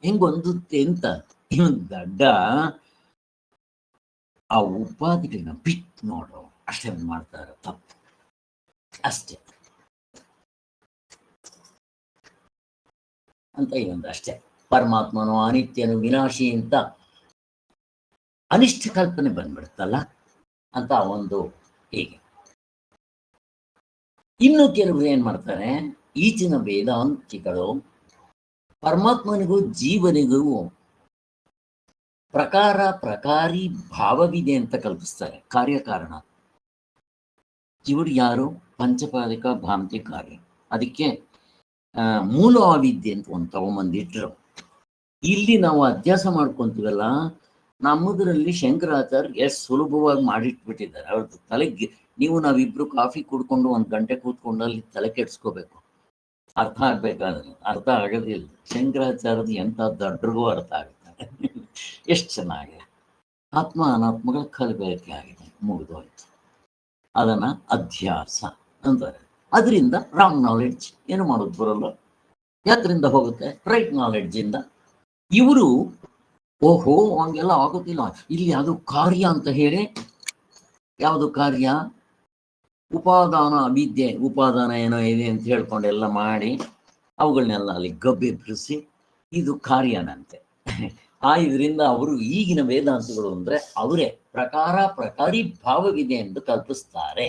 ಹೆಂಗೊಂದುತ್ತೆ ಅಂತ ಇವನ್ ದಡ್ಡ ಆ ಉಪಾಧಿಗಳನ್ನ ಬಿಟ್ಟು ನೋಡು, ಅಷ್ಟೇ ಮಾಡ್ತಾರೆ ತಪ್ಪು ಅಷ್ಟೇ. ಅಂತ ಇನ್ನೊಂದು ಅಷ್ಟೇ. ಪರಮಾತ್ಮನು ಅನಿತ್ಯನು ವಿನಾಶಿ ಅಂತ ಅನಿಷ್ಟ ಕಲ್ಪನೆ ಬಂದ್ಬಿಡುತ್ತಲ್ಲ ಅಂತ ಒಂದು. ಹೀಗೆ ಇನ್ನು ಕೆಲವರು ಏನ್ ಮಾಡ್ತಾರೆ, ಈಚಿನ ವೇದಾಂತಿಗಳು ಪರಮಾತ್ಮನಿಗೂ ಜೀವನಿಗೂ ಪ್ರಕಾರಿ ಭಾವವಿದೆ ಅಂತ ಕಲ್ಪಿಸ್ತಾರೆ, ಕಾರ್ಯಕಾರಣ. ಇವರು ಯಾರು? ಪಂಚಪಾದಿಕ ಭ್ರಾಂತಿ ಕಾರ್ಯ. ಅದಕ್ಕೆ ಮೂಲ ಅವಿದ್ಯೆ ಅಂತ ಒಂದು ತಗೊಂಬಂದಿಟ್ರು. ಇಲ್ಲಿ ನಾವು ಅಭ್ಯಾಸ ಮಾಡ್ಕೊಂತೀವಲ್ಲ, ನಮ್ಮದ್ರಲ್ಲಿ ಶಂಕರಾಚಾರ್ಯ ಎಷ್ಟು ಸುಲಭವಾಗಿ ಮಾಡಿಟ್ಬಿಟ್ಟಿದ್ದಾರೆ. ಅವ್ರದ್ದು ತಲೆಗೆ ನೀವು ನಾವಿಬ್ರು ಕಾಫಿ ಕುಡ್ಕೊಂಡು 1 ಗಂಟೆ ಕೂತ್ಕೊಂಡು ಅಲ್ಲಿ ತಲೆ ಕೆಡ್ಸ್ಕೋಬೇಕು, ಅರ್ಥ ಆಗ್ಬೇಕಾದ್ರೆ ಅರ್ಥ ಆಗೋದಿಲ್ಲ. ಶಂಕರಾಚಾರ್ಯದ ಎಂಥ ದೊಡ್ಡರಿಗೂ ಅರ್ಥ ಆಗುತ್ತೆ. ಎಷ್ಟು ಚೆನ್ನಾಗಿದೆ. ಆತ್ಮ ಅನಾತ್ಮಗಳ ಕಲಿಬೇಕೆ ಆಗಿದೆ, ಮುಗಿದೋಯ್ತು. ಅದನ್ನ ಅಧ್ಯಾಸ ಅಂತಾರೆ. ಅದರಿಂದ ರಾಂಗ್ ನಾಲೆಡ್ಜ್ ಏನು ಮಾಡೋದು ಬರೋಲ್ಲ. ಯಾತ್ರಿಂದ ಹೋಗುತ್ತೆ? ರೈಟ್ ನಾಲೆಡ್ಜ್ ಇಂದ. ಇವರು ಓಹೋ ಹಂಗೆಲ್ಲ ಆಗೋದಿಲ್ಲ, ಇಲ್ಲಿ ಯಾವುದು ಕಾರ್ಯ ಅಂತ ಹೇಳಿ, ಯಾವುದು ಕಾರ್ಯ? ಉಪಾದಾನ ಅವಿದ್ಯೆ, ಉಪಾದಾನ ಏನೋ ಇದೆ ಅಂತ ಹೇಳ್ಕೊಂಡೆಲ್ಲ ಮಾಡಿ ಅವುಗಳನ್ನೆಲ್ಲ ಅಲ್ಲಿ ಗಬ್ಬೆಬ್ರಿಸಿ ಇದು ಕಾರ್ಯನಂತೆ. ಇದರಿಂದ ಅವರು ಈಗಿನ ವೇದಾಂತಗಳು ಅಂದ್ರೆ ಅವರೇ ಪ್ರಕಾರಿ ಭಾವವಿದೆ ಎಂದು ಕಲ್ಪಿಸ್ತಾರೆ.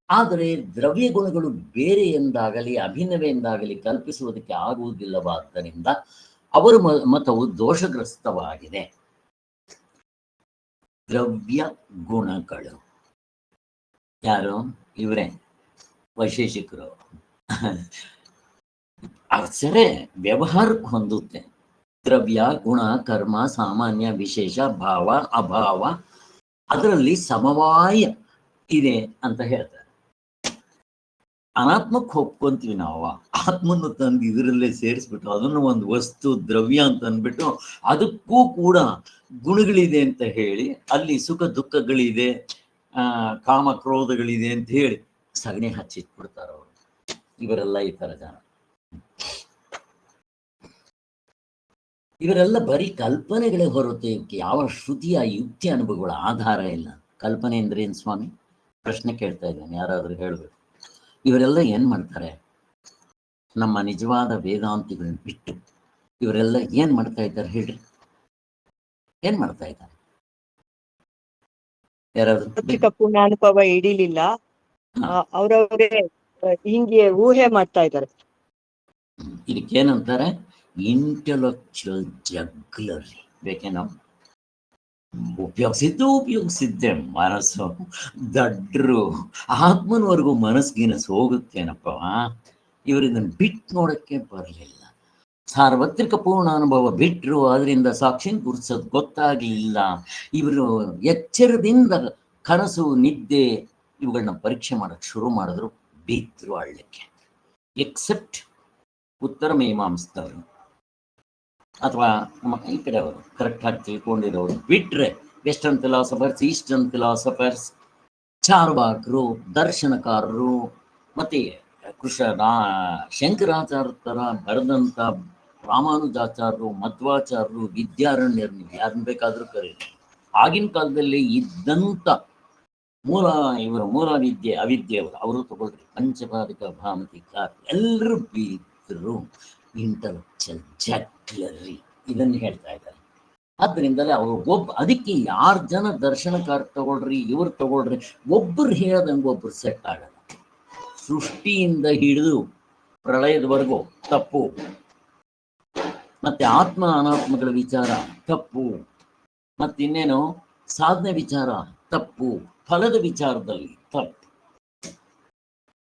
ಆದರೆ ದ್ರವ್ಯ ಗುಣಗಳು ಬೇರೆ ಎಂದಾಗಲಿ ಅಭಿನ್ನವೇ ಎಂದಾಗಲಿ ಕಲ್ಪಿಸುವುದಕ್ಕೆ ಆಗುವುದಿಲ್ಲವಾದ್ದರಿಂದ ಅವರ ಮತವು ದೋಷಗ್ರಸ್ತವಾಗಿದೆ. ದ್ರವ್ಯ ಗುಣಗಳು ಯಾರು? ಇವರೇ ವೈಶೇಷಿಕರು. ಸರಿ, ವ್ಯವಹಾರಕ್ಕೆ ಹೊಂದುತ್ತೆ. ದ್ರವ್ಯ ಗುಣ ಕರ್ಮ ಸಾಮಾನ್ಯ ವಿಶೇಷ ಭಾವ ಅಭಾವ ಅದರಲ್ಲಿ ಸಮವಾಯ ಇದೆ ಅಂತ ಹೇಳ್ತಾರೆ. ಅನಾತ್ಮಕ್ಕೆ ಒಪ್ಕೊಂತೀವಿ ನಾವು. ಆತ್ಮನ್ನು ತಂದು ಇದರಲ್ಲೇ ಸೇರಿಸ್ಬಿಟ್ಟು ಅದನ್ನು ಒಂದು ವಸ್ತು ದ್ರವ್ಯ ಅಂತ ಅಂದ್ಬಿಟ್ಟು ಅದಕ್ಕೂ ಕೂಡ ಗುಣಗಳಿದೆ ಅಂತ ಹೇಳಿ, ಅಲ್ಲಿ ಸುಖ ದುಃಖಗಳಿದೆ, ಕಾಮ ಕ್ರೋಧಗಳಿದೆ ಅಂತ ಹೇಳಿ ಸಗಣಿ ಹಚ್ಚಿಟ್ಬಿಡ್ತಾರ ಅವರು. ಇವರೆಲ್ಲ ಈ ತರ ಜನ. ಇವರೆಲ್ಲ ಬರೀ ಕಲ್ಪನೆಗಳೇ ಹೊರತು ಯಾವ ಶ್ರುತಿಯ ಯುಕ್ತಿ ಅನುಭವಗಳ ಆಧಾರ ಇಲ್ಲ. ಕಲ್ಪನೆ ಅಂದ್ರೆ ಏನ್ ಸ್ವಾಮಿ? ಪ್ರಶ್ನೆ ಕೇಳ್ತಾ ಇದ್ದೇನೆ, ಯಾರಾದ್ರೂ ಹೇಳ್ಬೇಕು. ಇವರೆಲ್ಲ ಏನ್ ಮಾಡ್ತಾರೆ? ನಮ್ಮ ನಿಜವಾದ ವೇದಾಂತಿಗಳನ್ನ ಬಿಟ್ಟು ಇವರೆಲ್ಲ ಏನ್ ಮಾಡ್ತಾ ಇದ್ದಾರೆ ಹೇಳ್ರಿ? ಏನ್ ಮಾಡ್ತಾ ಇದ್ದಾರೆ? ಯಾರಾದ್ರೂ ಪೂರ್ಣಾನುಭವ ಹಿಡಿಲಿಲ್ಲ, ಅವ್ರವ್ರೇ ಹಿಂಗೆ ಊಹೆ ಮಾಡ್ತಾ ಇದ್ದಾರೆ. ಇದಕ್ಕೇನಂತಾರೆ? ಇಂಟೆಲೆಕ್ಚುಯಲ್ ಜಗ್ಲರಿ. ಬೇಕೇನೋ ಉಪಯೋಗಿಸಿದ್ದೆ ಮನಸ್ಸು. ದಡ್ರು ಆತ್ಮನವರೆಗೂ ಮನಸ್ಸಿಗಿನಸ್ ಹೋಗುತ್ತೇನಪ್ಪ. ಇವರಿದನ್ನು ಬಿಟ್ಟು ನೋಡಕ್ಕೆ ಬರಲಿಲ್ಲ. ಸಾರ್ವತ್ರಿಕ ಪೂರ್ಣಾನುಭವ ಬಿಟ್ಟರು, ಅದರಿಂದ ಸಾಕ್ಷಿನ ಗುರುತಿಸೋದು ಗೊತ್ತಾಗಲಿಲ್ಲ. ಇವರು ಎಚ್ಚರದಿಂದ ಕನಸು ನಿದ್ದೆ ಇವುಗಳನ್ನ ಪರೀಕ್ಷೆ ಮಾಡಕ್ಕೆ ಶುರು ಮಾಡಿದ್ರು, ಬಿದ್ರು ಆಳ್ಲಿಕ್ಕೆ. ಎಕ್ಸೆಪ್ಟ್ ಉತ್ತರ ಮೀಮಾಂಸದವರು ಅಥವಾ ಈ ಕಡೆ ಅವರು ಕರೆಕ್ಟಾಗಿ ತಿಳ್ಕೊಂಡಿರೋರು ಬಿಟ್ರೆ, ವೆಸ್ಟರ್ನ್ ಫಿಲಾಸಫರ್ಸ್, ಈಸ್ಟರ್ನ್ ಫಿಲಾಸಫರ್ಸ್, ಚಾರ್ವಾಕರು, ದರ್ಶನಕಾರರು, ಮತ್ತೆ ಶಂಕರಾಚಾರ್ಯ ತರ ಬರೆದಂತ ರಾಮಾನುಜಾಚಾರ್ಯರು, ಮಧ್ವಾಚಾರ್ಯರು, ವಿದ್ಯಾರಣ್ಯರು, ಯಾರನ್ನ ಬೇಕಾದ್ರೂ ಕರೀರಿ. ಆಗಿನ ಕಾಲದಲ್ಲಿ ಇದ್ದಂತ ಇವರ ಮೂಲ ವಿದ್ಯೆ ಅವಿದ್ಯೆಯವರು, ಅವರು ತಗೊಳ್ರಿ. ಪಂಚಪಾದಿಕ ಭಾಮತಿಕಾರ ಎಲ್ಲರೂ ಬಿದ್ರು ಇಂಟೆಲೆಕ್ಚುಯಲ್ ಜಗ್ಲರಿ ಇದನ್ನು ಹೇಳ್ತಾ ಇದ್ದಾರೆ. ಆದ್ರಿಂದಲೇ ಅವರು ಅದಕ್ಕೆ 6 ಜನ ದರ್ಶನಕಾರ ತಗೊಳ್ರಿ, ಇವ್ರು ತಗೊಳ್ರಿ, ಒಬ್ಬರು ಹೇಳ್ದಂಗೆ ಒಬ್ರು ಸೆಟ್ ಆಗಲ್ಲ. ಸೃಷ್ಟಿಯಿಂದ ಹಿಡಿದು ಪ್ರಳಯದವರೆಗೂ ತಪ್ಪು, ಮತ್ತೆ ಆತ್ಮ ಅನಾತ್ಮಗಳ ವಿಚಾರ ತಪ್ಪು, ಮತ್ತಿನ್ನೇನು ಸಾಧನೆ ವಿಚಾರ ತಪ್ಪು, ಫಲದ ವಿಚಾರದಲ್ಲಿ ತಪ್ಪು.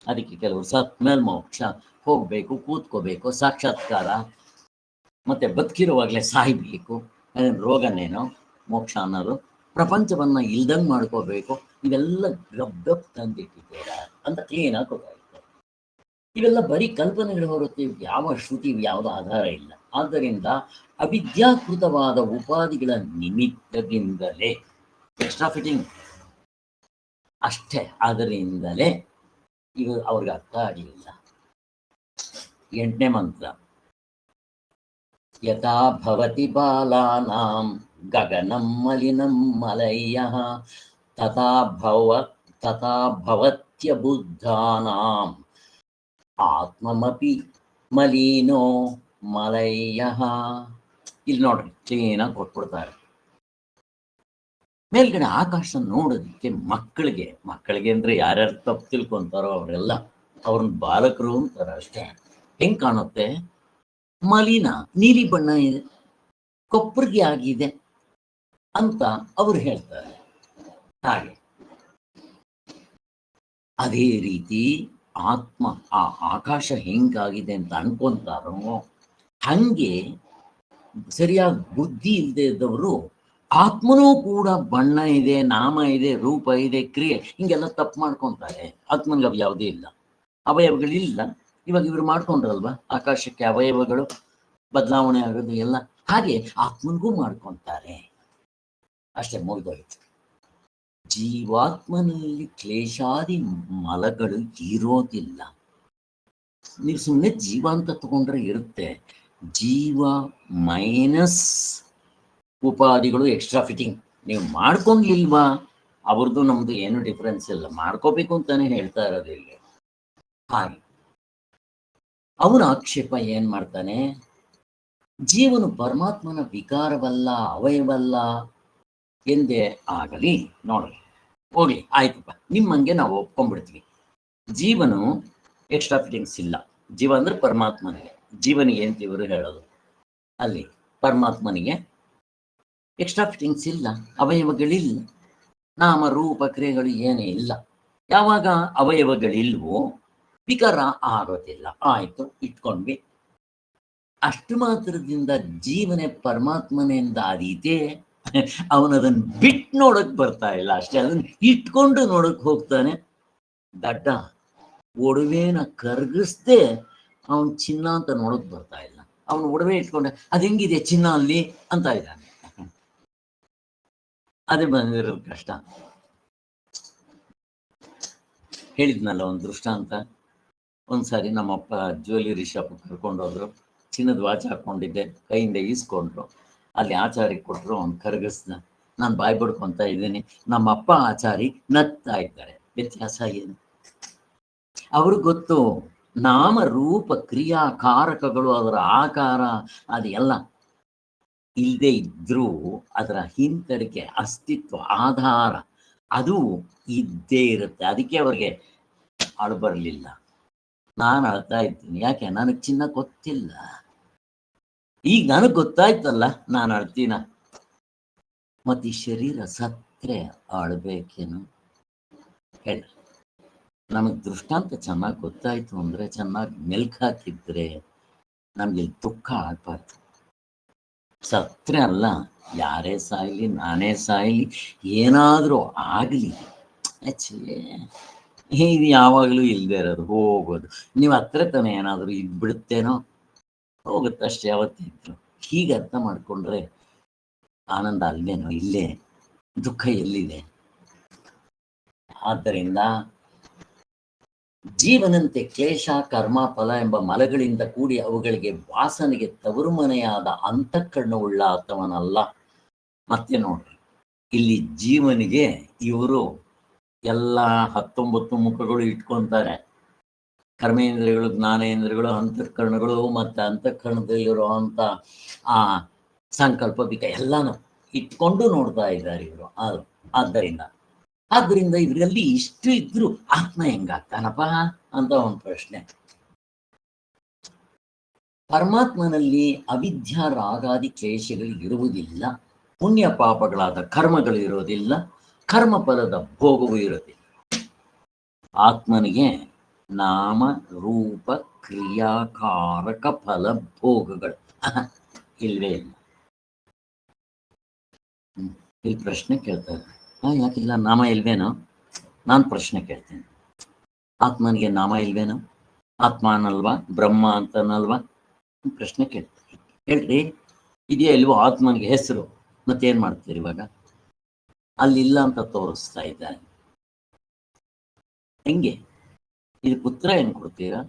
ಅದಕ್ಕೆ ಕೆಲವರು ಸತ್ ಮೇಲ್ ಮೋಕ್ಷ ಹೋಗ್ಬೇಕು, ಕೂತ್ಕೋಬೇಕು, ಸಾಕ್ಷಾತ್ಕಾರ, ಮತ್ತೆ ಬದುಕಿರುವಾಗಲೇ ಸಾಯ್ಬೇಕು, ರೋಗನೇನೋ ಮೋಕ್ಷ ಅನ್ನೋದು, ಪ್ರಪಂಚವನ್ನ ಇಲ್ದಂಗೆ ಮಾಡ್ಕೋಬೇಕು, ಇವೆಲ್ಲ ಗಬ್ಬ್ ತಂದಿಟ್ಟಿದ್ದೀರ ಅಂತ ಕ್ಲೀನಾಗಿ ಗೊತ್ತಾಗುತ್ತೆ. ಇವೆಲ್ಲ ಬರೀ ಕಲ್ಪನೆಗಳು ಹೊರತು ಯಾವ ಶ್ರುತಿ ಯಾವುದೋ ಆಧಾರ ಇಲ್ಲ. ಆದ್ದರಿಂದ ಅವಿದ್ಯಾಕೃತವಾದ ಉಪಾಧಿಗಳ ನಿಮಿತ್ತದಿಂದಲೇ ಎಕ್ಸ್ಟ್ರಾ ಫಿಟ್ಟಿಂಗ್ ಅಷ್ಟೇ. ಅದರಿಂದಲೇ ಇವು ಅವ್ರಿಗೆ ಅರ್ಥ ಆಗಲಿಲ್ಲ. 8ನೇ ಮಂತ್ರ, ಯಥಾ ಭವತಿ ಬಾಲಾನಾಂ ಗಗನಂ ಮಲಿನಂ ಮಲಯ್ಯಃ ತಥಾ ಭವತ್ಯ ಬುದ್ಧಾನಾಂ ಆತ್ಮಮಪಿ ಮಲೀನೋ ಮಲಯ್ಯ. ಇಲ್ಲಿ ನೋಡ್ರಿ ಕ್ಲೀನಾಗಿ ಕೊಟ್ಬಿಡ್ತಾರೆ. ಮೇಲ್ಗಡೆ ಆಕಾಶ ನೋಡೋದಕ್ಕೆ ಮಕ್ಕಳಿಗೆ ಅಂದ್ರೆ ಯಾರ್ಯಾರು ತಪ್ಪು ತಿಳ್ಕೊಂತಾರೋ ಅವರೆಲ್ಲ ಅವ್ರನ್ನ ಬಾಲಕರು ಅಂತಾರ ಅಷ್ಟೇ. ಹೆಂಗ್ ಕಾಣುತ್ತೆ? ಮಲಿನ ನೀಲಿ ಬಣ್ಣ ಇದೆ, ಕೊಪ್ಪರಿಗೆ ಆಗಿದೆ ಅಂತ ಅವ್ರು ಹೇಳ್ತಾರೆ. ಹಾಗೆ ಅದೇ ರೀತಿ ಆತ್ಮ ಆ ಆಕಾಶ ಹೆಂಗಾಗಿದೆ ಅಂತ ಅನ್ಕೊಂತಾರೋ ಹಂಗೆ ಸರಿಯಾಗಿ ಬುದ್ಧಿ ಇಲ್ಲದೆ ಇದ್ದವರು ಆತ್ಮನೂ ಕೂಡ ಬಣ್ಣ ಇದೆ, ನಾಮ ಇದೆ, ರೂಪ ಇದೆ, ಕ್ರಿಯೆ ಹಿಂಗೆಲ್ಲ ತಪ್ಪು ಮಾಡ್ಕೊಂತಾರೆ. ಆತ್ಮನ್ಗೆ ಅವು ಯಾವುದೇ ಇಲ್ಲ, ಅವಯವಗಳಿಲ್ಲ. ಇವಾಗ ಇವ್ರು ಮಾಡ್ಕೊಂಡ್ರಲ್ವಾ ಆಕಾಶಕ್ಕೆ ಅವಯವಗಳು ಬದಲಾವಣೆ ಆಗೋದು ಎಲ್ಲ, ಹಾಗೆ ಆತ್ಮನಿಗೂ ಮಾಡ್ಕೊಂತಾರೆ. ಅಷ್ಟೇ, ಮುಗಿದೋಯ್ತು. ಜೀವಾತ್ಮನಲ್ಲಿ ಕ್ಲೇಶಾದಿ ಮಲಗಳು ಇರೋದಿಲ್ಲ. ನೀವು ಸುಮ್ಮನೆ ಜೀವ ಅಂತ ತಗೊಂಡ್ರೆ ಇರುತ್ತೆ. ಜೀವ ಮೈನಸ್ ಉಪಾಧಿಗಳು ಎಕ್ಸ್ಟ್ರಾ ಫಿಟ್ಟಿಂಗ್. ನೀವು ಮಾಡ್ಕೊಂಡ್ಲಿಲ್ವಾ ಅವ್ರದ್ದು ನಮ್ದು ಏನು ಡಿಫ್ರೆನ್ಸ್ ಇಲ್ಲ, ಮಾಡ್ಕೋಬೇಕು ಅಂತಾನೆ ಹೇಳ್ತಾ ಇರೋದು ಇಲ್ಲಿ. ಹಾಗೆ ಅವನ ಆಕ್ಷೇಪ ಏನ್ ಮಾಡ್ತಾನೆ? ಜೀವನು ಪರಮಾತ್ಮನ ವಿಕಾರವಲ್ಲ, ಅವಯವಲ್ಲ ಎಂದೇ ಆಗಲಿ. ನೋಡ್ರಿ, ಹೋಗ್ಲಿ ಆಯ್ತಪ್ಪ, ನಿಮ್ಮಂಗೆ ನಾವು ಒಪ್ಕೊಂಡ್ಬಿಡ್ತೀವಿ. ಜೀವನು ಎಕ್ಸ್ಟ್ರಾ ಫಿಟ್ಟಿಂಗ್ಸ್ ಇಲ್ಲ. ಜೀವ ಅಂದ್ರೆ ಪರಮಾತ್ಮನಿಗೆ, ಜೀವನಿಗೆ ಅಂತ ಇವರು ಹೇಳೋದು. ಅಲ್ಲಿ ಪರಮಾತ್ಮನಿಗೆ ಎಕ್ಸ್ಟ್ರಾ ಫಿಟ್ಟಿಂಗ್ಸ್ ಇಲ್ಲ, ಅವಯವಗಳಿಲ್ಲ, ನಾಮ ರೂಪ ಕ್ರಿಯೆಗಳು ಏನೇ ಇಲ್ಲ. ಯಾವಾಗ ಅವಯವಗಳಿಲ್ವೋ ವಿಕಾರ ಆಗೋದಿಲ್ಲ. ಆಯ್ತು, ಇಟ್ಕೊಂಡ್ವಿ. ಅಷ್ಟು ಮಾತ್ರದಿಂದ ಜೀವನೇ ಪರಮಾತ್ಮನಿಂದ ಅದಿದೆ, ಅವನದನ್ನು ಬಿಟ್ಟು ನೋಡಕ್ ಬರ್ತಾ ಇಲ್ಲ ಅಷ್ಟೇ. ಅದನ್ನ ಇಟ್ಕೊಂಡು ನೋಡಕ್ ಹೋಗ್ತಾನೆ. ದಡ್ಡ ಒಡವೆನ ಕರ್ಗಿಸ್ದೆ ಅವನ್ ಚಿನ್ನ ಅಂತ ನೋಡಕ್ ಬರ್ತಾ ಇಲ್ಲ. ಅವನು ಒಡವೆ ಇಟ್ಕೊಂಡೆ ಅದ್ ಹೆಂಗಿದೆ ಚಿನ್ನ ಅಲ್ಲಿ ಅಂತ ಇದ್ದಾನೆ. ಅದೇ ಬಂದಿರೋದು ಕಷ್ಟ. ಹೇಳಿದ್ನಲ್ಲ ಒಂದು ದೃಷ್ಟಾಂತ. ಒಂದ್ಸಾರಿ ನಮ್ಮಪ್ಪ ಜ್ಯುವೆಲರಿ ಶಾಪ್ ಕರ್ಕೊಂಡೋದ್ರು. ಚಿನ್ನದ ವಾಚ್ ಹಾಕೊಂಡಿದ್ದೆ, ಕೈಯಿಂದ ಈಸ್ಕೊಂಡ್ರು. ಅಲ್ಲಿ ಆಚಾರಿ ಕೊಟ್ಟರು, ಅವ್ನು ಕರಗಿಸ್ದ. ನಾನು ಬಾಯ್ ಬಿಡ್ಕೊಂತ ಇದ್ದೀನಿ, ನಮ್ಮಪ್ಪ ಆಚಾರಿ ನಗ್ತಾ ಇದ್ದಾರೆ. ವ್ಯತ್ಯಾಸ ಏನು? ಅವ್ರಿಗೆ ಗೊತ್ತು, ನಾಮ ರೂಪ ಕ್ರಿಯಾ ಕಾರಕಗಳು, ಅದರ ಆಕಾರ ಅದೆಲ್ಲ ಇಲ್ಲದೆ ಇದ್ರೂ ಅದರ ಹಿಂತಡಿಕೆ, ಅಸ್ತಿತ್ವ, ಆಧಾರ ಅದು ಇದ್ದೇ ಇರುತ್ತೆ. ಅದಕ್ಕೆ ಅವ್ರಿಗೆ ಅಳು ಬರಲಿಲ್ಲ. ನಾನು ಅಳ್ತಾ ಇದ್ದೀನಿ, ಯಾಕೆ? ನನಗೆ ಚಿನ್ನ ಗೊತ್ತಿಲ್ಲ. ಈಗ ನನಗೆ ಗೊತ್ತಾಯ್ತಲ್ಲ, ನಾನು ಅಳ್ತೀನ. ಮತ್ತೆ ಈ ಶರೀರ ಸತ್ರೆ ಅಳ್ಬೇಕೇನು ಹೇಳಿ? ನಮಗೆ ದೃಷ್ಟಾಂತ ಚೆನ್ನಾಗಿ ಗೊತ್ತಾಯ್ತು ಅಂದ್ರೆ, ಚೆನ್ನಾಗಿ ಮೆಲ್ಕ್ ಹಾಕಿದ್ರೆ ನಮ್ಗೆ ದುಃಖ ಆಗ್ಬಾರ್ದು. ಸತ್ರೆ ಅಲ್ಲ, ಯಾರೇ ಸಾಯ್ಲಿ, ನಾನೇ ಸಾಯ್ಲಿ, ಏನಾದರೂ ಆಗಲಿ, ಇದು ಯಾವಾಗಲೂ ಇಲ್ಲದೆ ಇರೋದು, ಹೋಗೋದು. ನೀವು ಹತ್ರ ತಾನೆ ಏನಾದರೂ ಇದ್ಬಿಡುತ್ತೇನೋ, ಹೋಗುತ್ತಷ್ಟೇ. ಯಾವತ್ತಿದ್ರು ಹೀಗೆ ಅರ್ಥ ಮಾಡ್ಕೊಂಡ್ರೆ ಆನಂದ ಅಲ್ಲೇನೋ, ಇಲ್ಲೇ ದುಃಖ ಎಲ್ಲಿದೆ? ಆದ್ದರಿಂದ ಜೀವನಂತೆ ಕ್ಲೇಶ, ಕರ್ಮ, ಫಲ ಎಂಬ ಮಲಗಳಿಂದ ಕೂಡಿ ಅವುಗಳಿಗೆ ವಾಸನೆಗೆ ತವರು ಮನೆಯಾದ ಅಂತಃಕರಣವುಳ್ಳ ಆತವನಲ್ಲ. ಮತ್ತೆ ನೋಡ್ರಿ, ಇಲ್ಲಿ ಜೀವನಿಗೆ ಇವರು ಎಲ್ಲ 19 ಮುಖಗಳು ಇಟ್ಕೊಂತಾರೆ. ಕರ್ಮೇಂದ್ರಿಯಗಳು, ಜ್ಞಾನೇಂದ್ರಿಯಗಳು, ಅಂತಃಕರಣಗಳು, ಮತ್ತೆ ಅಂತಃಕರಣದಲ್ಲಿರೋ ಅಂತ ಆ ಸಂಕಲ್ಪ ಬಿಕ ಎಲ್ಲಾನು ಇಟ್ಕೊಂಡು ನೋಡ್ತಾ ಇದ್ದಾರೆ ಇವರು. ಆದ್ದರಿಂದ ಇದರಲ್ಲಿ ಇಷ್ಟು ಇದ್ರು ಆತ್ಮ ಹೆಂಗಾಗ್ತಾನಪ್ಪ ಅಂತ ಒಂದು ಪ್ರಶ್ನೆ. ಪರಮಾತ್ಮನಲ್ಲಿ ಅವಿದ್ಯಾ ರಾಗಾದಿ ಕ್ಲೇಶಗಳು ಇರುವುದಿಲ್ಲ, ಪುಣ್ಯ ಪಾಪಗಳಾದ ಕರ್ಮಗಳು ಇರೋದಿಲ್ಲ, ಕರ್ಮ ಫಲದ ಭೋಗವೂ ಇರೋದಿಲ್ಲ. ಆತ್ಮನಿಗೆ ನಾಮ ರೂಪ ಕ್ರಿಯಾಕಾರಕ ಫಲ ಭೋಗಗಳು ಇಲ್ವೇ ಇಲ್ಲ. ಇಲ್ಲಿ ಪ್ರಶ್ನೆ ಕೇಳ್ತಾರೆ, ಯಾಕಿಲ್ಲ, ನಾಮ ಇಲ್ವೇನೋ? ನಾನು ಪ್ರಶ್ನೆ ಕೇಳ್ತೇನೆ, ಆತ್ಮನಿಗೆ ನಾಮ ಇಲ್ವೇನೋ? ಆತ್ಮ ಅನ್ನಲ್ವಾ, ಬ್ರಹ್ಮ ಅಂತನಲ್ವಾ? ಪ್ರಶ್ನೆ ಕೇಳ್ತೀನಿ, ಹೇಳ್ರಿ, ಇದೆಯಾ ಇಲ್ವೋ ಆತ್ಮನಿಗೆ ಹೆಸರು? ಮತ್ತೇನ್ ಮಾಡ್ತೀರಿ ಇವಾಗ? ಅಲ್ಲಿಲ್ಲ ಅಂತ ತೋರಿಸ್ತಾ ಇದ್ದಾರೆ. ಹೆಂಗೆ ಇದು ಪುತ್ರ ಏನ್ ಕೊಡ್ತೀರಾ?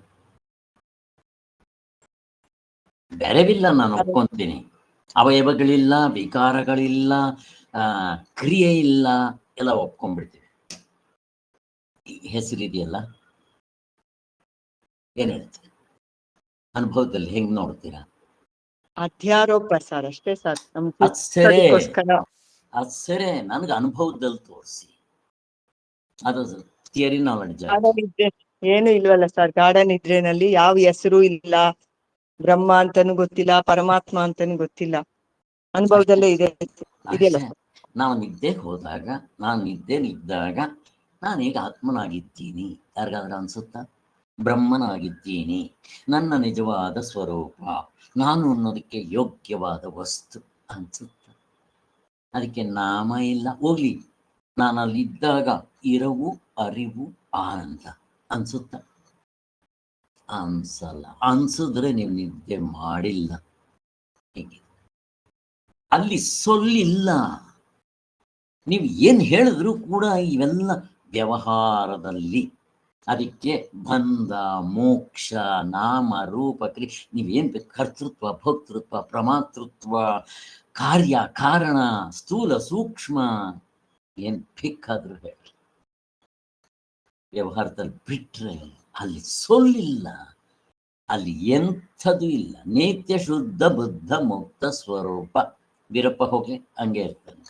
ಬೆರೆವಿಲ್ಲ, ನಾನು ಒಪ್ಕೊಂತೀನಿ. ಅವಯವಗಳಿಲ್ಲ, ವಿಕಾರಗಳಿಲ್ಲ, ಕ್ರಿಯೆ ಇಲ್ಲ, ಎಲ್ಲ ಒಪ್ಕೊಂಡ್ಬಿಡ್ತೀವಿ. ಹೆಸರಿದೆಯಲ್ಲ, ಏನ್ ಹೇಳ್ತೀವಿ? ಅನುಭವದಲ್ಲಿ ಹೆಂಗ್ ನೋಡ್ತೀರಾ? ಅಧ್ಯಾರೋಪ ಸರ್, ಅಷ್ಟೇ ಸರ್. ನಮ್ ಅದ್ ಸರಿ, ಅದಕ್ಕೋಸ್ಕರ ಅದ್ ಸರಿ, ನನ್ಗೆ ಅನುಭವದಲ್ಲಿ ತೋರಿಸಿ. ಅದು ಥಿಯರಿ ನಾಲೆಡ್ಜ್. ಗಾಢ ನಿದ್ರೆ ಏನು ಇಲ್ವಲ್ಲ ಸರ್. ಗಾಢ ನಿದ್ರೆನಲ್ಲಿ ಯಾವ ಹೆಸರು ಇಲ್ಲ, ಬ್ರಹ್ಮ ಅಂತಾನು ಗೊತ್ತಿಲ್ಲ, ಪರಮಾತ್ಮ ಅಂತಾನು ಗೊತ್ತಿಲ್ಲ. ಅನುಭವದಲ್ಲೇ ಇದೆ ಇದೆಯಲ್ಲ ಅಷ್ಟೇ. ಸರ್. ನಾವು ನಿದ್ದೆಗೆ ಹೋದಾಗ, ನಾನು ನಿದ್ದೆಲಿದ್ದಾಗ ನಾನೀಗ ಆತ್ಮನಾಗಿದ್ದೀನಿ ಯಾರಿಗಾದ್ರೂ ಅನ್ಸುತ್ತಾ? ಬ್ರಹ್ಮನಾಗಿದ್ದೀನಿ, ನನ್ನ ನಿಜವಾದ ಸ್ವರೂಪ, ನಾನು ಅನ್ನೋದಕ್ಕೆ ಯೋಗ್ಯವಾದ ವಸ್ತು ಅನ್ಸುತ್ತ? ಅದಕ್ಕೆ ನಾಮ ಇಲ್ಲ, ಹೋಗ್ಲಿ. ನಾನು ಅಲ್ಲಿದ್ದಾಗ ಇರವು, ಅರಿವು, ಆನಂದ ಅನ್ಸುತ್ತ? ಅನ್ಸಲ್ಲ. ಅನ್ಸಿದ್ರೆ ನೀವು ನಿದ್ದೆ ಮಾಡಿಲ್ಲ. ಹೀಗೆ ಅಲ್ಲಿ ಸೊಲ್ಲಿಲ್ಲ. ನೀವು ಏನ್ ಹೇಳಿದ್ರು ಕೂಡ ಇವೆಲ್ಲ ವ್ಯವಹಾರದಲ್ಲಿ. ಅದಕ್ಕೆ ಬಂಧ, ಮೋಕ್ಷ, ನಾಮ, ರೂಪ, ಕ್ರಿಯೆ, ನೀವೇನ್ ಬೇಕು, ಕರ್ತೃತ್ವ, ಭೋಕ್ತೃತ್ವ, ಪ್ರಮಾತೃತ್ವ, ಕಾರ್ಯ, ಕಾರಣ, ಸ್ಥೂಲ, ಸೂಕ್ಷ್ಮ, ಏನ್ ಬೇಕಾದ್ರೂ ಹೇಳಿ, ವ್ಯವಹಾರದಲ್ಲಿ ಬಿಟ್ರೆ ಅಲ್ಲಿ ಸೊಲ್ಲಿಲ್ಲ. ಅಲ್ಲಿ ಎಂಥದ್ದು ಇಲ್ಲ. ನಿತ್ಯ ಶುದ್ಧ ಬುದ್ಧ ಮುಕ್ತ ಸ್ವರೂಪ. ವೀರಪ್ಪ ಹೋಗ್ಲಿ ಹಂಗೆ ಇರ್ತಾನೆ.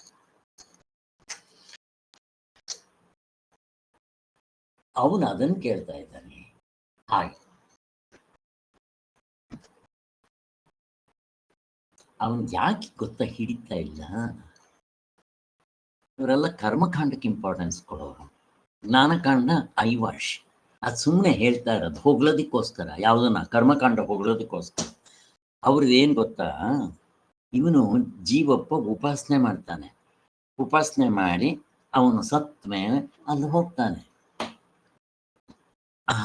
ಅವನು ಅದನ್ನು ಕೇಳ್ತಾ ಇದ್ದಾನೆ. ಹಾಗೆ ಅವನು ಯಾಕೆ ಗೊತ್ತಾ ಹಿಡಿತಾ ಇಲ್ಲ? ಇವರೆಲ್ಲ ಕರ್ಮಕಾಂಡಕ್ಕೆ ಇಂಪಾರ್ಟೆನ್ಸ್ ಕೊಡೋರು. ಜ್ಞಾನಕಾಂಡ ಐವಾಶ್, ಅದು ಸುಮ್ಮನೆ ಹೇಳ್ತಾ ಇರೋದು ಹೊಗಳೋದಕ್ಕೋಸ್ಕರ. ಯಾವುದನ್ನ ಕರ್ಮಕಾಂಡ ಹೊಗಳೋದಕ್ಕೋಸ್ಕರ. ಅವ್ರದ್ದು ಏನು ಗೊತ್ತಾ, ಇವನು ಜೀವಪ್ಪ ಉಪಾಸನೆ ಮಾಡ್ತಾನೆ. ಉಪಾಸನೆ ಮಾಡಿ ಅವನು ಸತ್ತ ಮೇಲೆ ಅಲ್ಲಿ ಹೋಗ್ತಾನೆ.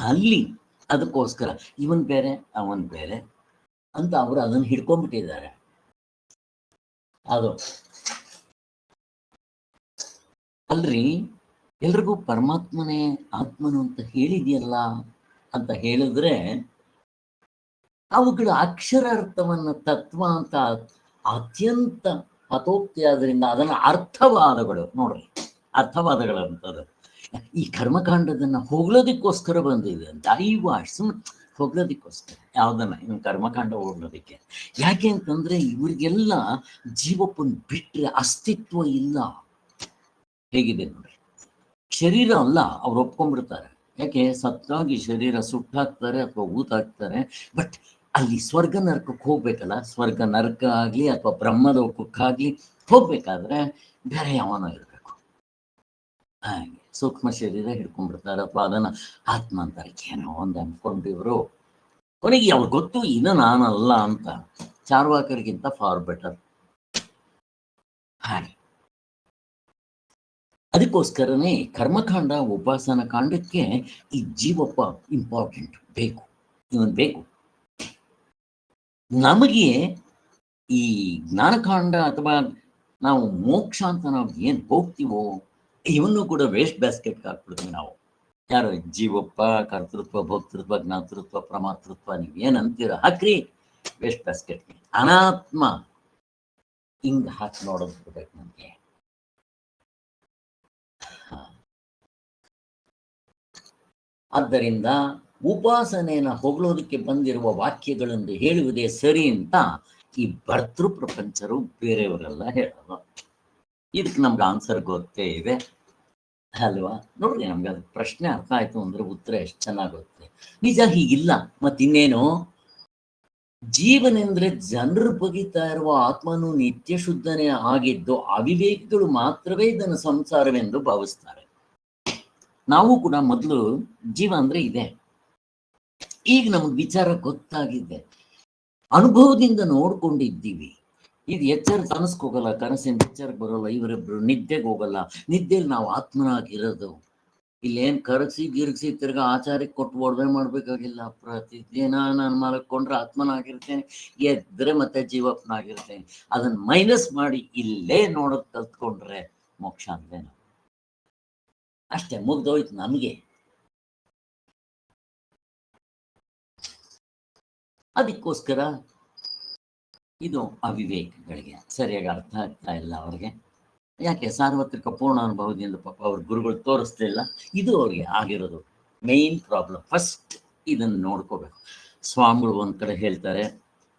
ಅಲ್ಲಿ ಅದಕ್ಕೋಸ್ಕರ ಇವನ್ ಬೇರೆ ಅವನ್ ಬೇರೆ ಅಂತ ಅವರು ಅದನ್ನು ಹಿಡ್ಕೊಂಡ್ಬಿಟ್ಟಿದ್ದಾರೆ. ಅದು ಅಲ್ರಿ, ಎಲ್ರಿಗೂ ಪರಮಾತ್ಮನೇ ಆತ್ಮನು ಅಂತ ಹೇಳಿದೆಯಲ್ಲ ಅಂತ ಹೇಳಿದ್ರೆ, ಅವುಗಳ ಅಕ್ಷರಾರ್ಥವನ್ನ ತತ್ವ ಅಂತ ಅತ್ಯಂತ ಹತೋಕ್ತಿ ಆದ್ರಿಂದ ಅದನ್ನ ಅರ್ಥವಾದಗಳು ನೋಡ್ರಿ, ಅರ್ಥವಾದಗಳಂತದ್ದು. ಈ ಕರ್ಮಕಾಂಡದನ್ನ ಹೊಗಳೋದಕ್ಕೋಸ್ಕರ ಬಂದಿದೆ ಅಂತ ಐವಾಶ್, ಹೊಗಳೋದಕ್ಕೋಸ್ಕರ. ಯಾವ್ದನ್ನ ಇನ್ನು ಕರ್ಮಕಾಂಡ ಹೊಗಳೋದಕ್ಕೆ. ಯಾಕೆ ಅಂತಂದ್ರೆ ಇವ್ರಿಗೆಲ್ಲ ಜೀವಪ್ಪನ್ ಬಿಟ್ರೆ ಅಸ್ತಿತ್ವ ಇಲ್ಲ. ಹೇಗಿದೆ ನೋಡಿ, ಶರೀರ ಅಲ್ಲ ಅವ್ರು ಒಪ್ಕೊಂಡ್ಬಿಡ್ತಾರೆ. ಯಾಕೆ? ಸತ್ತಾಗಿ ಶರೀರ ಸುಟ್ಟಾಕ್ತಾರೆ ಅಥವಾ ಊತಾಕ್ತಾರೆ. ಬಟ್ ಅಲ್ಲಿ ಸ್ವರ್ಗ ನರಕಕ್ಕೆ ಹೋಗ್ಬೇಕಲ್ಲ, ಸ್ವರ್ಗ ನರಕ ಆಗ್ಲಿ ಅಥವಾ ಬ್ರಹ್ಮಲೋಕಕ್ಕಾಗ್ಲಿ ಹೋಗ್ಬೇಕಾದ್ರೆ ಬೇರೆ ಯಾವನೋ ಇರಬೇಕು. ಹಾಗೆ ಸೂಕ್ಷ್ಮ ಶರೀರ ಹಿಡ್ಕೊಂಡ್ಬಿಡ್ತಾರೆ ಅಥವಾ ಅದನ್ನ ಆತ್ಮ ಅಂತಾರೆ. ಏನೋ ಒಂದು ಅನ್ಕೊಂಡು ಇವರು, ಕೊನೆಗೆ ಅವ್ರು ಗೊತ್ತು ಇದು ನಾನಲ್ಲ ಅಂತ. ಚಾರ್ವಾಕರಿಗಿಂತ ಫಾರ್ ಬೆಟರ್. ಹಾಗೆ ಅದಕ್ಕೋಸ್ಕರನೇ ಕರ್ಮಕಾಂಡ ಉಪಾಸನ ಕಾಂಡಕ್ಕೆ ಈ ಜೀವಪ್ಪ ಇಂಪಾರ್ಟೆಂಟ್, ಬೇಕು, ಇವನ್ ಬೇಕು. ನಮಗೆ ಈ ಜ್ಞಾನಕಾಂಡ ಅಥವಾ ನಾವು ಮೋಕ್ಷ ಅಂತ ನಾವು ಏನ್ ಹೋಗ್ತೀವೋ ಇವನ್ನು ಕೂಡ ವೇಸ್ಟ್ ಬ್ಯಾಸ್ಕೆಟ್ಗೆ ಹಾಕ್ಬಿಡ್ತೀವಿ ನಾವು. ಯಾರು? ಜೀವಪ್ಪ, ಕರ್ತೃತ್ವ, ಭೋಕ್ತೃತ್ವ, ಜ್ಞಾತೃತ್ವ, ಪ್ರಮಾತೃತ್ವ, ನೀವು ಏನ್ ಅಂತೀರ ಹಾಕ್ರಿ ವೇಸ್ಟ್ ಬ್ಯಾಸ್ಕೆಟ್ಗೆ. ಅನಾತ್ಮ ಹಿಂಗ್ ಹಾಕಿ ನೋಡೋದು ಬಿಡ್ಬೇಕು ನಮ್ಗೆ. ಆದ್ದರಿಂದ ಉಪಾಸನೆಯನ್ನ ಹೊಗಳೋದಕ್ಕೆ ಬಂದಿರುವ ವಾಕ್ಯಗಳನ್ನು ಹೇಳುವುದೇ ಸರಿ ಅಂತ ಈ ಭರ್ತೃ ಪ್ರಪಂಚರು ಬೇರೆಯವರೆಲ್ಲ ಹೇಳೋದು. ಇದಕ್ಕೆ ನಮ್ಗೆ ಆನ್ಸರ್ ಗೊತ್ತೇ ಇದೆ ಅಲ್ವಾ? ನೋಡ್ರಿ, ನಮ್ಗೆ ಅದು ಪ್ರಶ್ನೆ ಅರ್ಥ ಆಯ್ತು ಅಂದ್ರೆ ಉತ್ತರ ಎಷ್ಟು ಚೆನ್ನಾಗುತ್ತೆ. ನಿಜ ಹೀಗಿಲ್ಲ ಮತ್ತಿನ್ನೇನು? ಜೀವನೆಂದ್ರೆ ಜನರು ಬಗಿತಾ ಇರುವ ಆತ್ಮನು ನಿತ್ಯ ಶುದ್ಧನೇ ಆಗಿದ್ದು ಅವಿವೇಕಿಗಳು ಮಾತ್ರವೇ ಇದನ್ನು ಸಂಸಾರವೆಂದು ಭಾವಿಸ್ತಾರೆ. ನಾವು ಕೂಡ ಮೊದಲು ಜೀವ ಅಂದ್ರೆ ಇದೆ, ಈಗ ನಮ್ಗೆ ವಿಚಾರ ಗೊತ್ತಾಗಿದೆ, ಅನುಭವದಿಂದ ನೋಡ್ಕೊಂಡಿದ್ದೀವಿ. ಇದು ಎಚ್ಚರಕ್ಕೆ ಕನಸ್ಕೋಗಲ್ಲ, ಕನಸಿನ ಎಚ್ಚರಕ್ಕೆ ಬರೋಲ್ಲ, ಇವರಿಬ್ರು ನಿದ್ದೆಗೆ ಹೋಗಲ್ಲ. ನಿದ್ದೆಯಲ್ಲಿ ನಾವು ಆತ್ಮನಾಗಿರೋದು. ಇಲ್ಲೇನ್ ಕರಗಿಸಿ ಗಿರ್ಗಿಸಿ ತಿರ್ಗಾ ಆಚಾರಕ್ಕೆ ಕೊಟ್ಟು ಒಡವೆ ಮಾಡ್ಬೇಕಾಗಿಲ್ಲ. ಪ್ರತಿದಿನ ನಾನು ಮಲ್ಕೊಂಡ್ರೆ ಆತ್ಮನಾಗಿರ್ತೇನೆ, ಎದ್ರೆ ಮತ್ತೆ ಜೀವಪ್ಪನಾಗಿರ್ತೇನೆ. ಅದನ್ನ ಮೈನಸ್ ಮಾಡಿ ಇಲ್ಲೇ ನೋಡೋದ್ ಕಲ್ತ್ಕೊಂಡ್ರೆ ಮೋಕ್ಷ ಅಂದ್ರೇನು? ಅಷ್ಟೇ, ಮುಗ್ದೋಯ್ತು ನಮಗೆ. ಅದಕ್ಕೋಸ್ಕರ ಇದು ಅವಿವೇಕಗಳಿಗೆ ಸರಿಯಾಗಿ ಅರ್ಥ ಆಗ್ತಾ ಇಲ್ಲ ಅವ್ರಿಗೆ. ಯಾಕೆ? ಸಾರ್ವತ್ರಿಕ ಪೂರ್ಣ ಅನುಭವದಿಂದ ಪಾಪ ಅವ್ರ ಗುರುಗಳು ತೋರಿಸ್ಲಿಲ್ಲ. ಇದು ಅವ್ರಿಗೆ ಆಗಿರೋದು ಮೇನ್ ಪ್ರಾಬ್ಲಮ್. ಫಸ್ಟ್ ಇದನ್ನು ನೋಡ್ಕೋಬೇಕು. ಸ್ವಾಮಿಗಳು ಒಂದ್ ಕಡೆ ಹೇಳ್ತಾರೆ,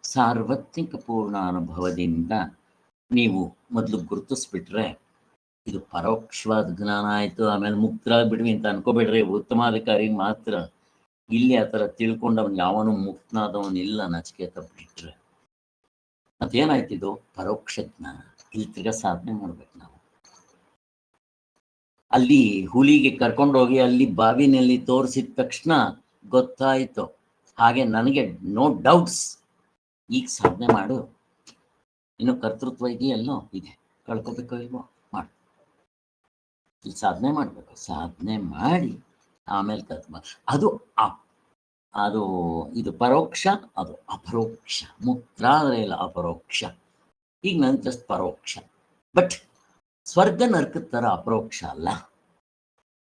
ಸಾರ್ವತ್ರಿಕ ಪೂರ್ಣಾನುಭವದಿಂದ ನೀವು ಮೊದಲು ಗುರುತಿಸ್ಬಿಟ್ರೆ ಇದು ಪರೋಕ್ಷವಾದ ಜ್ಞಾನ ಆಯ್ತು, ಆಮೇಲೆ ಮುಕ್ತರಾಗ್ಬಿಡ್ವಿ ಅಂತ ಅನ್ಕೋಬೇಡ್ರಿ. ಉತ್ತಮಾಧಿಕಾರಿ ಮಾತ್ರ. ಇಲ್ಲಿ ಆ ಥರ ತಿಳ್ಕೊಂಡವನ್ ಯಾವನು ಮುಕ್ತನಾದವನಿಲ್ಲ, ನಚಿಕೇತ ಬಿಟ್ರೆ. ಮತ್ತೇನಾಯ್ತಿದು? ಪರೋಕ್ಷ ಜ್ಞಾನ. ಇಲ್ಲಿ ತಿರ್ಗಾ ಸಾಧನೆ ಮಾಡ್ಬೇಕು ನಾವು. ಅಲ್ಲಿ ಹುಲಿಗೆ ಕರ್ಕೊಂಡೋಗಿ ಅಲ್ಲಿ ಬಾವಿನಲ್ಲಿ ತೋರಿಸಿದ ತಕ್ಷಣ ಗೊತ್ತಾಯ್ತು. ಹಾಗೆ ನನಗೆ ನೋ ಡೌಟ್ಸ್. ಈಗ ಸಾಧನೆ ಮಾಡು. ಇನ್ನು ಕರ್ತೃತ್ವ ಇದೆಯಲ್ಲೋ ಇದೆ, ಕಳ್ಕೊಬೇಕೋ ಇಲ್ವೋ ಮಾಡು. ಇಲ್ಲಿ ಸಾಧನೆ ಮಾಡಬೇಕು. ಸಾಧನೆ ಮಾಡಿ ಆಮೇಲೆ ಅದು ಅದು ಇದು ಪರೋಕ್ಷ, ಅದು ಅಪರೋಕ್ಷ. ಮುಕ್ತ ಆದರೆ ಇಲ್ಲ ಅಪರೋಕ್ಷ. ಈಗ ನನ್ನ ಜಸ್ಟ್ ಪರೋಕ್ಷ. ಬಟ್ ಸ್ವರ್ಗ ನರ್ಕದ ಥರ ಅಪರೋಕ್ಷ ಅಲ್ಲ.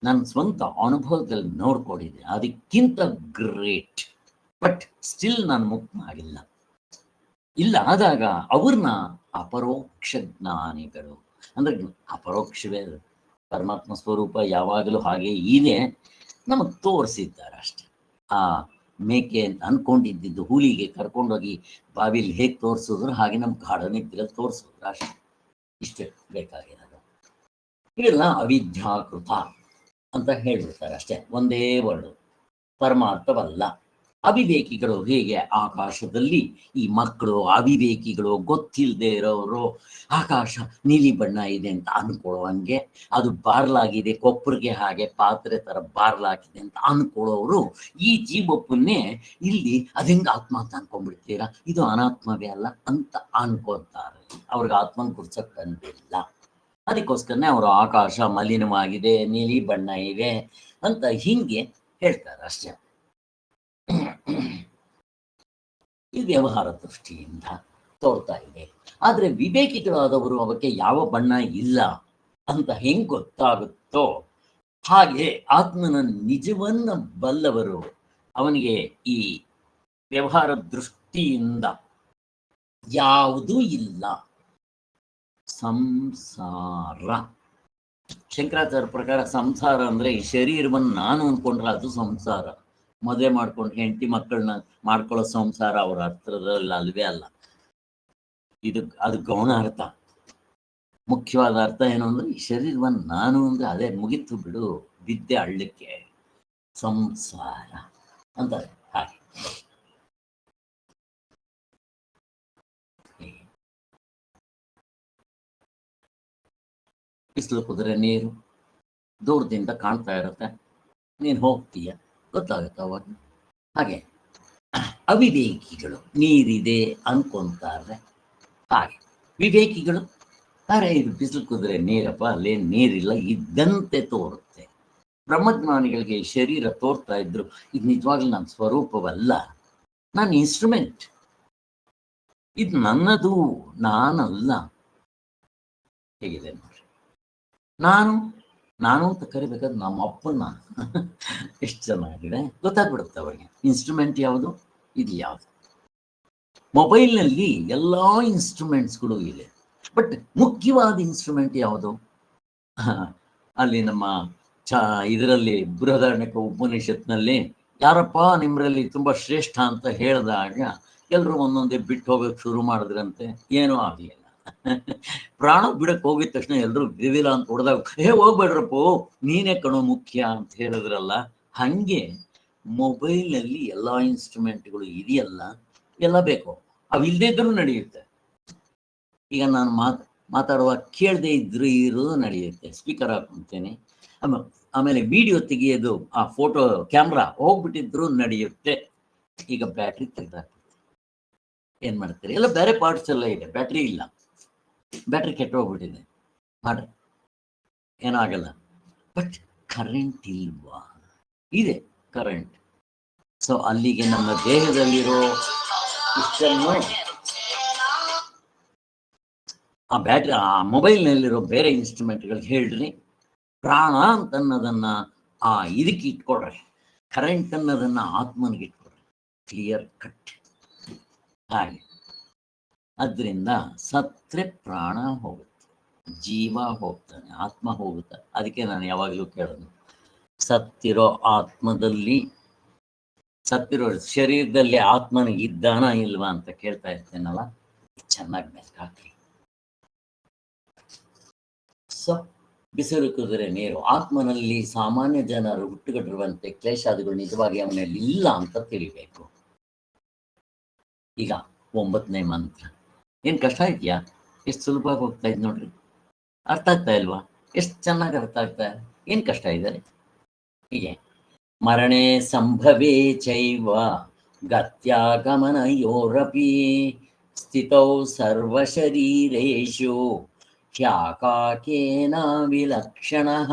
ನನ್ನ ಸ್ವಂತ ಅನುಭವದಲ್ಲಿ ನೋಡ್ಕೊಂಡಿದ್ದೆ, ಅದಕ್ಕಿಂತ ಗ್ರೇಟ್. ಬಟ್ ಸ್ಟಿಲ್ ನಾನು ಮುಕ್ತ ಆಗಿಲ್ಲ. ಇಲ್ಲ ಆದಾಗ ಅವ್ರನ್ನ ಅಪರೋಕ್ಷ ಜ್ಞಾನಿಗಳು ಅಂದ್ರೆ, ಅಪರೋಕ್ಷವೇ ಪರಮಾತ್ಮ ಸ್ವರೂಪ ಯಾವಾಗಲೂ ಹಾಗೆ ಇದೆ, ನಮಗೆ ತೋರಿಸಿದ್ದಾರೆ ಅಷ್ಟೆ. ಆ ಮೇಕೆ ಅಂತ ಅನ್ಕೊಂಡಿದ್ದು ಹುಲಿಗೆ ಕರ್ಕೊಂಡೋಗಿ ಬಾವಿಲಿ ಹೇಗೆ ತೋರಿಸಿದ್ರು ಹಾಗೆ ನಮ್ಮ ಗಾಢನಿದ್ರಲ್ಲಿ ತೋರಿಸಿದ್ರು ಅಷ್ಟೆ. ಇಷ್ಟೇ ಬೇಕಾಗಿರೋದು. ಇವೆಲ್ಲ ಅವಿದ್ಯಾಕೃತ ಅಂತ ಹೇಳ್ಬಿಡ್ತಾರೆ ಅಷ್ಟೇ, ಒಂದೇ ವರ್ಡು, ಪರಮಾರ್ಥವಲ್ಲ. ಅವಿವೇಕಿಗಳು ಹೇಗೆ ಆಕಾಶದಲ್ಲಿ ಈ ಮಕ್ಕಳು ಅವಿವೇಕಿಗಳು, ಗೊತ್ತಿಲ್ಲದೆ ಇರೋರು ಆಕಾಶ ನೀಲಿ ಬಣ್ಣ ಇದೆ ಅಂತ ಅನ್ಕೊಳ್ಳೋಂಗೆ, ಅದು ಬಾರ್ಲಾಗಿದೆ ಕೊಪ್ಪರಿಗೆ ಹಾಗೆ ಪಾತ್ರೆ ತರ ಬಾರ್ಲಾಗಿದೆ ಅಂತ ಅನ್ಕೊಳ್ಳೋರು ಈ ಜೀವಪ್ಪನ್ನೇ ಇಲ್ಲಿ ಅದಿಂಗ ಆತ್ಮ ಅಂತ ಅನ್ಕೊಂಡ್ಬಿಡ್ತೀರಾ, ಇದು ಅನಾತ್ಮವೇ ಅಲ್ಲ ಅಂತ ಅನ್ಕೊಂತಾರೆ. ಅವ್ರಿಗೆ ಆತ್ಮನ ಗುರ್ಸಕ್ ಬಂದಿಲ್ಲ. ಅದಕ್ಕೋಸ್ಕರನೇ ಅವರು ಆಕಾಶ ಮಲಿನವಾಗಿದೆ, ನೀಲಿ ಬಣ್ಣ ಇದೆ ಅಂತ ಹಿಂಗೆ ಹೇಳ್ತಾರೆ ಅಷ್ಟೇ. ಈ ವ್ಯವಹಾರ ದೃಷ್ಟಿಯಿಂದ ತೋರ್ತಾ ಇದೆ. ಆದ್ರೆ ವಿವೇಕಿಗಳಾದವರು ಅವಕ್ಕೆ ಯಾವ ಬಣ್ಣ ಇಲ್ಲ ಅಂತ ಹೆಂಗ್ ಗೊತ್ತಾಗುತ್ತೋ ಹಾಗೆ ಆತ್ಮನ ನಿಜವನ್ನ ಬಲ್ಲವರು ಅವನಿಗೆ ಈ ವ್ಯವಹಾರ ದೃಷ್ಟಿಯಿಂದ ಯಾವುದೂ ಇಲ್ಲ. ಸಂಸಾರ, ಶಂಕರಾಚಾರ್ಯ ಪ್ರಕಾರ ಸಂಸಾರ ಅಂದ್ರೆ ಈ ಶರೀರವನ್ನು ನಾನು ಅಂದ್ಕೊಂಡ್ರೆ ಅದು ಸಂಸಾರ. ಮದುವೆ ಮಾಡ್ಕೊಂಡು ಹೆಂಡತಿ ಮಕ್ಕಳನ್ನ ಮಾಡ್ಕೊಳ್ಳೋ ಸಂಸಾರ ಅವರ ಅರ್ಥದಲ್ಲಿ ಅಲ್ವೇ ಅಲ್ಲ. ಅದು ಗೌಣ ಅರ್ಥ. ಮುಖ್ಯವಾದ ಅರ್ಥ ಏನು ಅಂದ್ರೆ, ಈ ಶರೀರವನ್ನು ನಾನು ಅಂದ್ರೆ ಅದೇ ಮುಗಿತು ಬಿಡು, ವಿದ್ಯೆ ಹಳ್ಳಕ್ಕೆ ಸಂಸಾರ ಅಂತಾರೆ. ಹಾಗೆ ಬಿಸಿಲು ಕುದುರೆ ನೀರು ದೂರದಿಂದ ಕಾಣ್ತಾ ಇರುತ್ತೆ, ನೀನು ಹೋಗ್ತೀಯ, ಗೊತ್ತಾಗುತ್ತೆ ಅವಾಗ. ಹಾಗೆ ಅವಿವೇಕಿಗಳು ನೀರಿದೆ ಅನ್ಕೊಂತಾರೆ. ಹಾಗೆ ವಿವೇಕಿಗಳು ಅರೆ ಇದು ಬಿಸಿಲು ಕುದುರೆ ನೀರಪ್ಪ, ಅಲ್ಲೇನು ನೀರಿಲ್ಲ ಇದ್ದಂತೆ ತೋರುತ್ತೆ. ಬ್ರಹ್ಮಜ್ಞಾನಿಗಳಿಗೆ ಶರೀರ ತೋರ್ತಾ ಇದ್ರು, ಇದು ನಿಜವಾಗ್ಲೂ ನನ್ನ ಸ್ವರೂಪವಲ್ಲ, ನಾನು ಇನ್ಸ್ಟ್ರೂಮೆಂಟ್, ಇದು ನನ್ನದು, ನಾನಲ್ಲ. ಹೇಗಿದೆ ನೋಡ್ರಿ, ನಾನು ಅಂತ ಕರಿಬೇಕಾದ್ರೆ ನಮ್ಮ ಅಪ್ಪನ ಎಷ್ಟು ಚೆನ್ನಾಗಿದೆ ಗೊತ್ತಾಗ್ಬಿಡುತ್ತೆ ಅವರಿಗೆ. ಇನ್ಸ್ಟ್ರೂಮೆಂಟ್ ಯಾವುದು, ಇದು ಯಾವುದು. ಮೊಬೈಲ್ನಲ್ಲಿ ಎಲ್ಲ ಇನ್ಸ್ಟ್ರೂಮೆಂಟ್ಸ್ಗಳು ಇದೆ, ಬಟ್ ಮುಖ್ಯವಾದ ಇನ್ಸ್ಟ್ರೂಮೆಂಟ್ ಯಾವುದು? ಅಲ್ಲಿ ನಮ್ಮ ಇದರಲ್ಲಿ ಬೃಹದಾರಣ್ಯಕ ಉಪನಿಷತ್ನಲ್ಲಿ ಯಾರಪ್ಪ ನಿಮ್ಮರಲ್ಲಿ ತುಂಬಾ ಶ್ರೇಷ್ಠ ಅಂತ ಹೇಳಿದಾಗ ಎಲ್ಲರೂ ಒಂದೊಂದೇ ಬಿಟ್ಟು ಹೋಗೋಕೆ ಶುರು ಮಾಡಿದ್ರಂತೆ, ಏನೂ ಆಗಲಿಲ್ಲ. ಪ್ರಾಣ ಬಿಡಕ್ಕೆ ಹೋಗಿದ ತಕ್ಷಣ ಎಲ್ಲರೂ ವಿವಿಲ ಅಂತ ಹೊಡೆದಾಗ, ಹೋಗ್ಬೇಡ್ರಪ್ಪೋ ನೀನೇ ಕಣೋ ಮುಖ್ಯ ಅಂತ ಹೇಳಿದ್ರಲ್ಲ. ಹಂಗೆ ಮೊಬೈಲ್ನಲ್ಲಿ ಎಲ್ಲ ಇನ್ಸ್ಟ್ರೂಮೆಂಟ್ಗಳು ಇದೆಯಲ್ಲ, ಎಲ್ಲ ಬೇಕು, ಅವಿಲ್ಲದೆ ಇದ್ರೂ ನಡೆಯುತ್ತೆ. ಈಗ ನಾನು ಮಾತಾಡುವಾಗ ಕೇಳದೆ ಇದ್ರು ಇರೋದು ನಡೆಯುತ್ತೆ, ಸ್ಪೀಕರ್ ಹಾಕೊಂತೇನೆ. ಆಮೇಲೆ ವಿಡಿಯೋ ತೆಗೆಯೋದು, ಆ ಫೋಟೋ ಕ್ಯಾಮ್ರಾ ಹೋಗ್ಬಿಟ್ಟಿದ್ರು ನಡೆಯುತ್ತೆ. ಈಗ ಬ್ಯಾಟ್ರಿ ತೆಗೆದಾಕ್ಬಿಡ್ತೀವಿ, ಏನ್ ಮಾಡ್ತೀರಿ? ಎಲ್ಲ ಬೇರೆ ಪಾರ್ಟ್ಸ್ ಎಲ್ಲ ಇದೆ, ಬ್ಯಾಟ್ರಿ ಇಲ್ಲ, ಬ್ಯಾಟ್ರಿ ಕೆಟ್ಟೋಗ್ಬಿಟ್ಟಿದೆ, ಮಾಡ್ರಿ ಏನಾಗಲ್ಲ. ಬಟ್ ಕರೆಂಟ್ ಇಲ್ವಾ? ಇದೆ ಕರೆಂಟ್. ಸೊ ಅಲ್ಲಿಗೆ ನಮ್ಮ ದೇಹದಲ್ಲಿರೋ ಇಷ್ಟನ್ನು ಆ ಬ್ಯಾಟ್ರಿ, ಆ ಮೊಬೈಲ್ನಲ್ಲಿರೋ ಬೇರೆ ಇನ್ಸ್ಟ್ರೂಮೆಂಟ್ಗಳಿಗೆ ಹೇಳ್ರಿ, ಪ್ರಾಣ ಅಂತ ಅನ್ನೋದನ್ನ ಇದಕ್ಕೆ ಇಟ್ಕೊಡ್ರಿ, ಕರೆಂಟ್ ಅನ್ನೋದನ್ನ ಆತ್ಮನಿಗೆ ಇಟ್ಕೊಡ್ರಿ, ಕ್ಲಿಯರ್ ಕಟ್. ಹಾಗೆ ಅದರಿಂದ ಸತ್ರೆ ಪ್ರಾಣ ಹೋಗುತ್ತೆ, ಜೀವ ಹೋಗ್ತಾನೆ, ಆತ್ಮ ಹೋಗುತ್ತೆ. ಅದಕ್ಕೆ ನಾನು ಯಾವಾಗಲೂ ಕೇಳೋದು, ಸತ್ತಿರೋ ಆತ್ಮದಲ್ಲಿ ಸತ್ತಿರೋ ಶರೀರದಲ್ಲಿ ಆತ್ಮನ ಇದ್ದಾನ ಇಲ್ವಾ ಅಂತ ಕೇಳ್ತಾ ಇರ್ತೇನಲ್ಲ, ಚೆನ್ನಾಗಿ ಮೆಲ್ಕಾಕ್ರಿ. ಸೊ ಬಿಸಿಲು ಕುದುರೆ ನೀರು, ಆತ್ಮನಲ್ಲಿ ಸಾಮಾನ್ಯ ಜನರು ಹುಟ್ಟುಗಟ್ಟಿರುವಂತೆ ಕ್ಲೇಶಾದಿಗಳು ನಿಜವಾಗಿ ಅವನಲ್ಲಿ ಇಲ್ಲ ಅಂತ ತಿಳಿಬೇಕು. ಈಗ 9ನೇ ಮಂತ್ರ ಏನ್ ಕಷ್ಟ ಇದೆಯಾ? ಎಷ್ಟು ಸುಲಭವಾಗಿ ಹೋಗ್ತಾ ಇದ್ ನೋಡ್ರಿ. ಅರ್ಥ ಆಗ್ತಾ ಇಲ್ವಾ? ಎಷ್ಟು ಚೆನ್ನಾಗಿ ಅರ್ಥ ಆಗ್ತಾ, ಏನ್ ಕಷ್ಟ ಇದೆ? ಹೀಗೆ ಮರಣೆ ಸಂಭವೇ ಚೈವ ಗತ್ಯಾಗಮನಯೋರಪಿ ಸ್ಥಿತೌ ಸರ್ವಶರೀರೇಷು ಹ್ಯಾಕಾಕೇನ ವಿಲಕ್ಷಣಃ.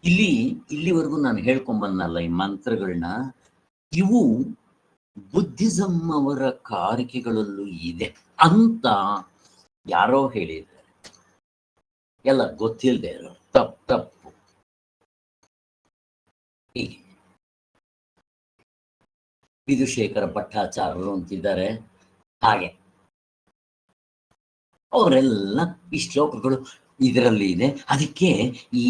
ಇಲ್ಲಿವರೆಗೂ ನಾನು ಹೇಳ್ಕೊಂಬನ್ನಲ್ಲ ಈ ಮಂತ್ರಗಳನ್ನ, ಇವು ಬುದ್ಧಿಸಂ ಅವರ ಕಾರಿಕೆಗಳಲ್ಲೂ ಇದೆ ಅಂತ ಯಾರೋ ಹೇಳಿದ್ದಾರೆ. ಎಲ್ಲ ಗೊತ್ತಿಲ್ಲದೆ ಇರೋ ತಪ್ಪು. ಹೀಗೆ ವಿಧುಶೇಖರ ಭಟ್ಟಾಚಾರ್ಯರು ಅಂತಿದ್ದಾರೆ. ಹಾಗೆ ಅವರೆಲ್ಲ ಈ ಶ್ಲೋಕಗಳು ಇದರಲ್ಲಿ ಇದೆ. ಅದಕ್ಕೆ ಈ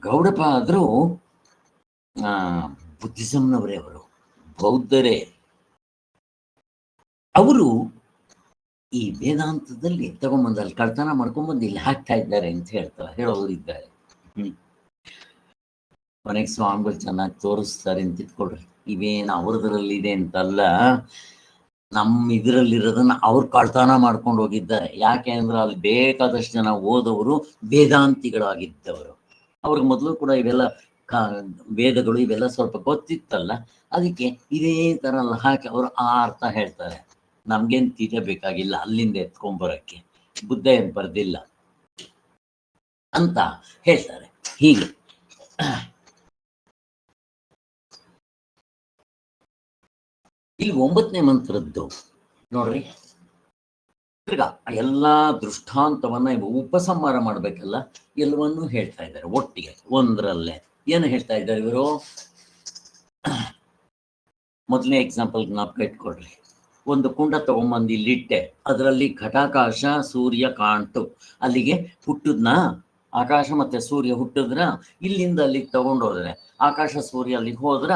ಗೌಡಪಾದರು ಬುದ್ಧಿಸಂನವರೇ, ಅವರು ಬೌದ್ಧರೇ. ಅವರು ಈ ವೇದಾಂತದಲ್ಲಿ ತಗೊಂಬಂದು ಅಲ್ಲಿ ಕಳ್ತನ ಮಾಡ್ಕೊಂಡ್ಬಂದು ಇಲ್ಲಿ ಹಾಕ್ತಾ ಇದ್ದಾರೆ ಅಂತ ಹೇಳೋರು ಇದ್ದಾರೆ. ಕೊನೆಗೆ ಸ್ವಾಮಿಗಳು ಚೆನ್ನಾಗಿ ತೋರಿಸ್ತಾರೆ ಅಂತ ಇಟ್ಕೊಳ್ರಿ. ಇವೇನು ಅವ್ರದ್ರಲ್ಲಿ ಇದೆ ಅಂತಲ್ಲ, ನಮ್ಮ ಇದರಲ್ಲಿರೋದನ್ನ ಅವ್ರು ಕಳ್ತನ ಮಾಡ್ಕೊಂಡು ಹೋಗಿದ್ದಾರೆ. ಯಾಕೆ ಅಂದ್ರೆ ಅಲ್ಲಿ ಬೇಕಾದಷ್ಟು ಜನ ಓದವರು ವೇದಾಂತಿಗಳಾಗಿದ್ದವರು. ಅವ್ರಿಗೆ ಮೊದಲು ಕೂಡ ಇವೆಲ್ಲ ವೇದಗಳು ಇವೆಲ್ಲ ಸ್ವಲ್ಪ ಗೊತ್ತಿತ್ತಲ್ಲ, ಅದಕ್ಕೆ ಇದೇ ತರ ಹಾಕಿ ಅವರು ಆ ಅರ್ಥ ಹೇಳ್ತಾರೆ. ನಮ್ಗೇನ್ ತೀಟ ಬೇಕಾಗಿಲ್ಲ ಅಲ್ಲಿಂದ ಎತ್ಕೊಂಡ್ಬರಕ್ಕೆ, ಬುದ್ಧ ಏನ್ ಬರ್ದಿಲ್ಲ ಅಂತ ಹೇಳ್ತಾರೆ. ಹೀಗೆ ಇಲ್ಲಿ 9ನೇ ಮಂತ್ರದ್ದು ನೋಡ್ರಿ, ಎಲ್ಲಾ ದೃಷ್ಟಾಂತವನ್ನ ಉಪಸಂಹಾರ ಮಾಡ್ಬೇಕಲ್ಲ, ಎಲ್ಲವನ್ನೂ ಹೇಳ್ತಾ ಇದ್ದಾರೆ ಒಟ್ಟಿಗೆ ಒಂದ್ರಲ್ಲೇ. ಏನು ಹೇಳ್ತಾ ಇದ್ದಾರೆ ಇವರು? ಮೊದಲನೇ ಎಕ್ಸಾಂಪಲ್ ಜ್ಞಾಪಕ ಇಟ್ಕೊಡ್ರಿ. ಒಂದು ಕುಂಡ ತಗೊಂಬಂದು ಇಲ್ಲಿಟ್ಟೆ, ಅದರಲ್ಲಿ ಘಟಾಕಾಶ ಸೂರ್ಯ ಕಾಣ್ತು. ಅಲ್ಲಿಗೆ ಹುಟ್ಟದ್ನ ಆಕಾಶ ಮತ್ತೆ ಸೂರ್ಯ ಹುಟ್ಟಿದ್ರ, ಇಲ್ಲಿಂದ ಅಲ್ಲಿಗೆ ತಗೊಂಡೋದ್ರೆ ಆಕಾಶ ಸೂರ್ಯ ಅಲ್ಲಿಗೆ ಹೋದ್ರ,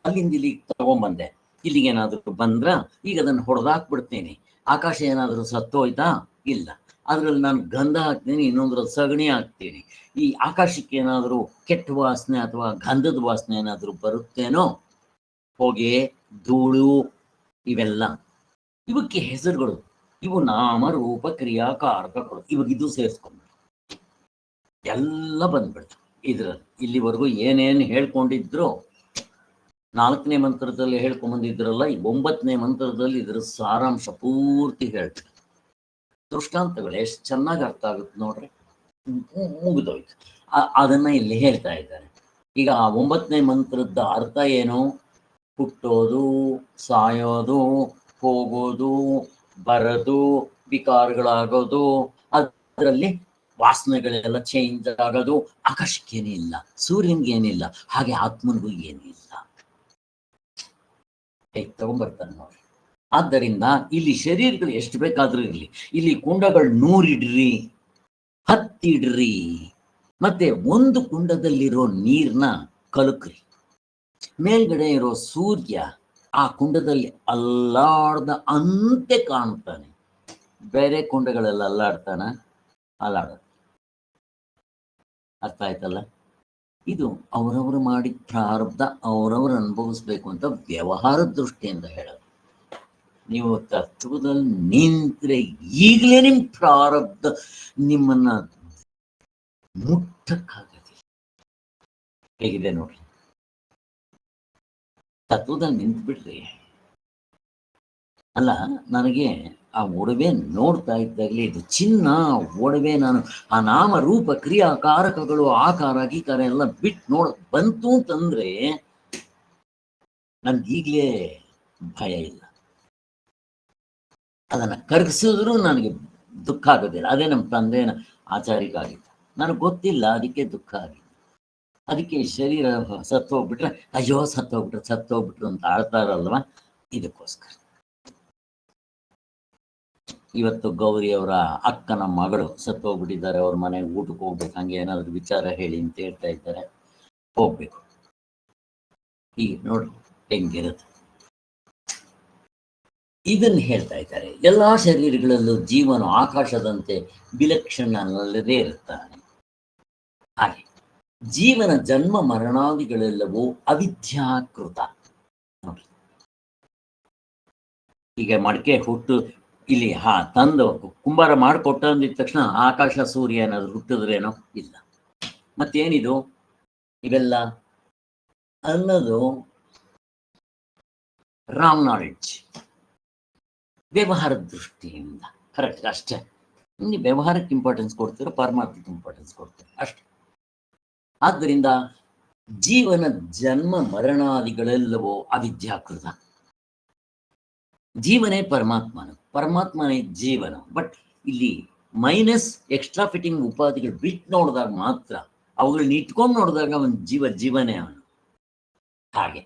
ಅಲ್ಲಿಂದ ಇಲ್ಲಿಗೆ ತಗೊಂಬಂದೆ. ಇಲ್ಲಿಗೆ ಏನಾದ್ರು ಬಂದ್ರ ಈಗ ಅದನ್ನು ಹೊಡೆದಾಕ್ಬಿಡ್ತೀನಿ. ಆಕಾಶ ಏನಾದ್ರು ಸತ್ತೋಯ್ತಾ? ಇಲ್ಲ. ಅದ್ರಲ್ಲಿ ನಾನು ಗಂಧ ಹಾಕ್ತೀನಿ, ಇನ್ನೊಂದ್ರಲ್ಲಿ ಸಗಣಿ ಹಾಕ್ತೀನಿ. ಈ ಆಕಾಶಕ್ಕೆ ಏನಾದ್ರು ಕೆಟ್ಟ ವಾಸನೆ ಅಥವಾ ಗಂಧದ ವಾಸನೆ ಏನಾದ್ರು ಬರುತ್ತೇನೋ? ಹೊಗೆ, ಧೂಳು, ಇವೆಲ್ಲ ಇವಕ್ಕೆ ಹೆಸರುಗಳು. ಇವು ನಾಮ ರೂಪ ಕ್ರಿಯಾಕಾರಕಗಳು. ಇವಾಗ ಇದು ಸೇರಿಸ್ಕೊಂಡು ಎಲ್ಲ ಬಂದ್ಬಿಡ್ತು ಇದ್ರಲ್ಲಿ. ಇಲ್ಲಿವರೆಗೂ ಏನೇನು ಹೇಳ್ಕೊಂಡಿದ್ರು 4ನೇ ಮಂತ್ರದಲ್ಲಿ ಹೇಳ್ಕೊಂಬಂದಿದ್ರಲ್ಲ, ಈ 9ನೇ ಮಂತ್ರದಲ್ಲಿ ಇದ್ರ ಸಾರಾಂಶ ಪೂರ್ತಿ ಹೇಳ್ತಾರೆ. ದೃಷ್ಟಾಂತಗಳು ಎಷ್ಟು ಚೆನ್ನಾಗಿ ಅರ್ಥ ಆಗುತ್ತೆ ನೋಡ್ರಿ. ಮುಗಿದೋಯ್ತು. ಅದನ್ನ ಇಲ್ಲಿ ಹೇಳ್ತಾ ಇದ್ದಾರೆ. ಈಗ ಆ 9ನೇ ಮಂತ್ರದ ಅರ್ಥ ಏನು? ಹುಟ್ಟೋದು, ಸಾಯೋದು, ಹೋಗೋದು, ಬರೋದು, ವಿಕಾರಗಳಾಗೋದು, ಅದರಲ್ಲಿ ವಾಸನೆಗಳೆಲ್ಲ ಚೇಂಜ್ ಆಗೋದು. ಆಕಾಶಕ್ಕೇನಿಲ್ಲ, ಸೂರ್ಯನ್ಗೇನಿಲ್ಲ, ಹಾಗೆ ಆತ್ಮನಿಗೂ ಏನಿಲ್ಲ. ತಗೊಂಡ್ಬರ್ತಾನೆ ನೋಡಿ. ಆದ್ದರಿಂದ ಇಲ್ಲಿ ಶರೀರಗಳು ಎಷ್ಟು ಬೇಕಾದ್ರೂ ಇರಲಿ, ಇಲ್ಲಿ ಕುಂಡಗಳು 100 ಇಡ್ರಿ, 10 ಇಡ್ರಿ, ಮತ್ತೆ ಒಂದು ಕುಂಡದಲ್ಲಿರೋ ನೀರ್ನ ಕಲಕ್ರಿ. ಮೇಲ್ಗಡೆ ಇರೋ ಸೂರ್ಯ ಆ ಕುಂಡದಲ್ಲಿ ಅಲ್ಲಾಡ್ದ ಅಂತೆ ಕಾಣ್ತಾನೆ. ಬೇರೆ ಕುಂಡಗಳೆಲ್ಲ ಅಲ್ಲಾಡ್ತಾನ? ಅಲ್ಲಾಡ. ಅರ್ಥ ಆಯ್ತಲ್ಲ? ಇದು ಅವರವರು ಮಾಡಿದ ಪ್ರಾರಬ್ಧ ಅವರವರು ಅನುಭವಿಸ್ಬೇಕು ಅಂತ ವ್ಯವಹಾರದ ದೃಷ್ಟಿಯಿಂದ ಹೇಳೋದು. ನೀವು ತತ್ವದಲ್ಲಿ ನಿಂತ್ರೆ ಈಗಲೇ ನಿಮ್ ಪ್ರಾರಬ್ಧ ನಿಮ್ಮನ್ನ ಮುಟ್ಟಕ್ಕಾಗತ್ತೆ. ಹೇಗಿದೆ ನೋಡ್ರಿ, ತತ್ವದಲ್ಲಿ ನಿಂತು ಬಿಡ್ರಿ. ಅಲ್ಲ, ನನಗೆ ಆ ಒಡವೆ ನೋಡ್ತಾ ಇದ್ದಾಗಲೇ ಇದು ಚಿನ್ನ ಒಡವೆ, ನಾನು ಆ ನಾಮ ರೂಪ ಕ್ರಿಯಾಕಾರಕಗಳು ಆಕಾರ ಗೀಕಾರ ಎಲ್ಲ ಬಿಟ್ಟು ನೋಡಕ್ ಬಂತು ಅಂತಂದ್ರೆ ನನ್ಗೀಗ್ಲೇ ಭಯ ಇಲ್ಲ. ಅದನ್ನ ಕರಗಿಸಿದ್ರು ನನಗೆ ದುಃಖ ಆಗೋದಿಲ್ಲ. ಅದೇ ನಮ್ಮ ತಂದೆನ ಆಚಾರಿಗಾಗಿತ್ತು, ನನಗೆ ಗೊತ್ತಿಲ್ಲ, ಅದಕ್ಕೆ ದುಃಖ ಆಗಿದೆ. ಅದಕ್ಕೆ ಶರೀರ ಸತ್ತೋಗ್ಬಿಟ್ರೆ ಅಯ್ಯೋ ಸತ್ತೋಗ್ಬಿಟ್ರು ಅಂತ ಆಡ್ತಾರಲ್ವ, ಇದಕ್ಕೋಸ್ಕರ. ಇವತ್ತು ಗೌರಿ ಅವರ ಅಕ್ಕನ ಮಗಳು ಸತ್ತೋಗ್ಬಿಟ್ಟಿದ್ದಾರೆ, ಅವ್ರ ಮನೆಗೆ ಊಟಕ್ಕೆ ಹೋಗ್ಬೇಕು, ಹಂಗೆ ಏನಾದ್ರು ವಿಚಾರ ಹೇಳಿ ಅಂತ ಹೇಳ್ತಾ ಇದ್ದಾರೆ. ಹೋಗ್ಬೇಕು. ಈಗ ನೋಡಿ ಹೆಂಗಿರುತ್ತೆ. ಇದನ್ನು ಹೇಳ್ತಾ ಇದ್ದಾರೆ, ಎಲ್ಲಾ ಶರೀರಗಳಲ್ಲೂ ಜೀವನ ಆಕಾಶದಂತೆ ವಿಲಕ್ಷಣನಲ್ಲದೇ ಇರುತ್ತಾನೆ. ಹಾಗೆ ಜೀವನ ಜನ್ಮ ಮರಣಾದಿಗಳೆಲ್ಲವೂ ಅವಿದ್ಯಾಕೃತ. ನೋಡಿ, ಈಗ ಮಡಿಕೆ ಹುಟ್ಟು ಇಲ್ಲಿ ತಂದು ಕುಂಬಾರ ಮಾಡಿಕೊಟ್ಟ ಅಂದಿದ ತಕ್ಷಣ ಆಕಾಶ ಸೂರ್ಯ ಏನಾದ್ರು ಹುಟ್ಟಿದ್ರೇನೋ ಇಲ್ಲ. ಮತ್ತೇನಿದು ಇವೆಲ್ಲ ಅನ್ನೋದು ರಾಂಗ್ ನಾಲೆಡ್ಜ್, ವ್ಯವಹಾರದ ದೃಷ್ಟಿಯಿಂದ ಕರೆಕ್ಟ್ ಅಷ್ಟೇ. ನಿಮಗೆ ವ್ಯವಹಾರಕ್ಕೆ ಇಂಪಾರ್ಟೆನ್ಸ್ ಕೊಡ್ತೀರೋ ಪರಮಾರ್ಥಕ್ಕೆ ಇಂಪಾರ್ಟೆನ್ಸ್ ಕೊಡ್ತೀರೋ ಅಷ್ಟೇ. ಆದ್ದರಿಂದ ಜೀವನ ಜನ್ಮ ಮರಣಾದಿಗಳೆಲ್ಲವೋ ಅವಿದ್ಯಾಕೃತ. ಜೀವನೇ ಪರಮಾತ್ಮನೇ ಜೀವನ. ಬಟ್ ಇಲ್ಲಿ ಮೈನಸ್ ಎಕ್ಸ್ಟ್ರಾ ಫಿಟ್ಟಿಂಗ್ ಉಪಾಧಿಗಳು ಬಿಟ್ಟು ನೋಡಿದಾಗ ಮಾತ್ರ, ಅವುಗಳನ್ನ ಇಟ್ಕೊಂಡು ನೋಡಿದಾಗ ಒಂದು ಜೀವನೇ ಅವನು. ಹಾಗೆ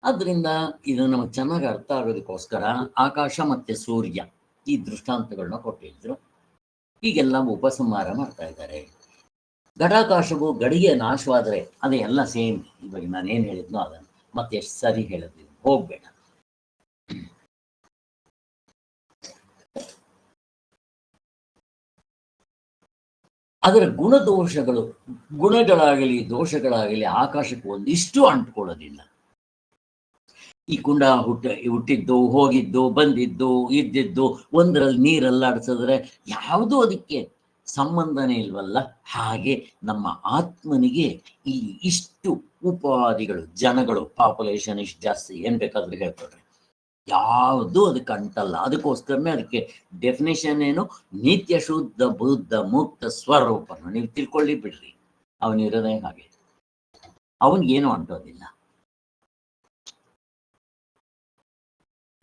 ಆದ್ರಿಂದ ಇದು ನಮಗೆ ಚೆನ್ನಾಗಿ ಅರ್ಥ ಆಗೋದಕ್ಕೋಸ್ಕರ ಆಕಾಶ ಮತ್ತೆ ಸೂರ್ಯ ಈ ದೃಷ್ಟಾಂತಗಳನ್ನ ಕೊಟ್ಟಿದ್ರು. ಈಗೆಲ್ಲ ಉಪಸಂಹಾರ ಮಾಡ್ತಾ ಇದ್ದಾರೆ. ಘಟಾಕಾಶವು ಗಡಿಗೆ ನಾಶವಾದರೆ ಅದೇ ಎಲ್ಲ ಸೇಮ್. ಇವಾಗ ನಾನೇನು ಹೇಳಿದ್ನೋ ಅದನ್ನು ಮತ್ತೆ ಎಷ್ಟು ಸರಿ ಹೇಳಿದ್ವಿ, ಹೋಗ್ಬೇಡ. ಅದರ ಗುಣಗಳಾಗಲಿ ದೋಷಗಳಾಗಲಿ ಆಕಾಶಕ್ಕೆ ಒಂದಿಷ್ಟು ಅಂಟ್ಕೊಳ್ಳೋದಿಲ್ಲ. ಈ ಕುಂಡ ಹುಟ್ಟಿದ್ದು, ಹೋಗಿದ್ದು, ಬಂದಿದ್ದು, ಇದ್ದಿದ್ದು ಒಂದರಲ್ಲಿ ನೀರಲ್ಲಾಡಿಸಿದ್ರೆ ಯಾವುದೂ ಅದಕ್ಕೆ ಸಂಬಂಧನೇ ಇಲ್ವಲ್ಲ. ಹಾಗೆ ನಮ್ಮ ಆತ್ಮನಿಗೆ ಈ ಇಷ್ಟು ಉಪಾಧಿಗಳು, ಜನಗಳು, ಪಾಪ್ಯುಲೇಷನ್ ಇಷ್ಟು ಜಾಸ್ತಿ, ಏನ್ ಬೇಕಾದ್ರೂ ಹೇಳ್ಕೊಡ್ರಿ, ಯಾವುದೂ ಅದಕ್ಕೆ ಅಂಟಲ್ಲ. ಅದಕ್ಕೋಸ್ಕರನೇ ಅದಕ್ಕೆ ಡೆಫಿನೇಷನ್ ಏನು, ನಿತ್ಯ ಶುದ್ಧ ಬುದ್ಧ ಮುಕ್ತ ಸ್ವರೂಪನ ನೀವು ತಿಳ್ಕೊಳ್ಳಿ ಬಿಡ್ರಿ. ಅವನಿರೋದೇ ಹಾಗೆ, ಅವನಿಗೇನು ಅಂಟೋದಿಲ್ಲ.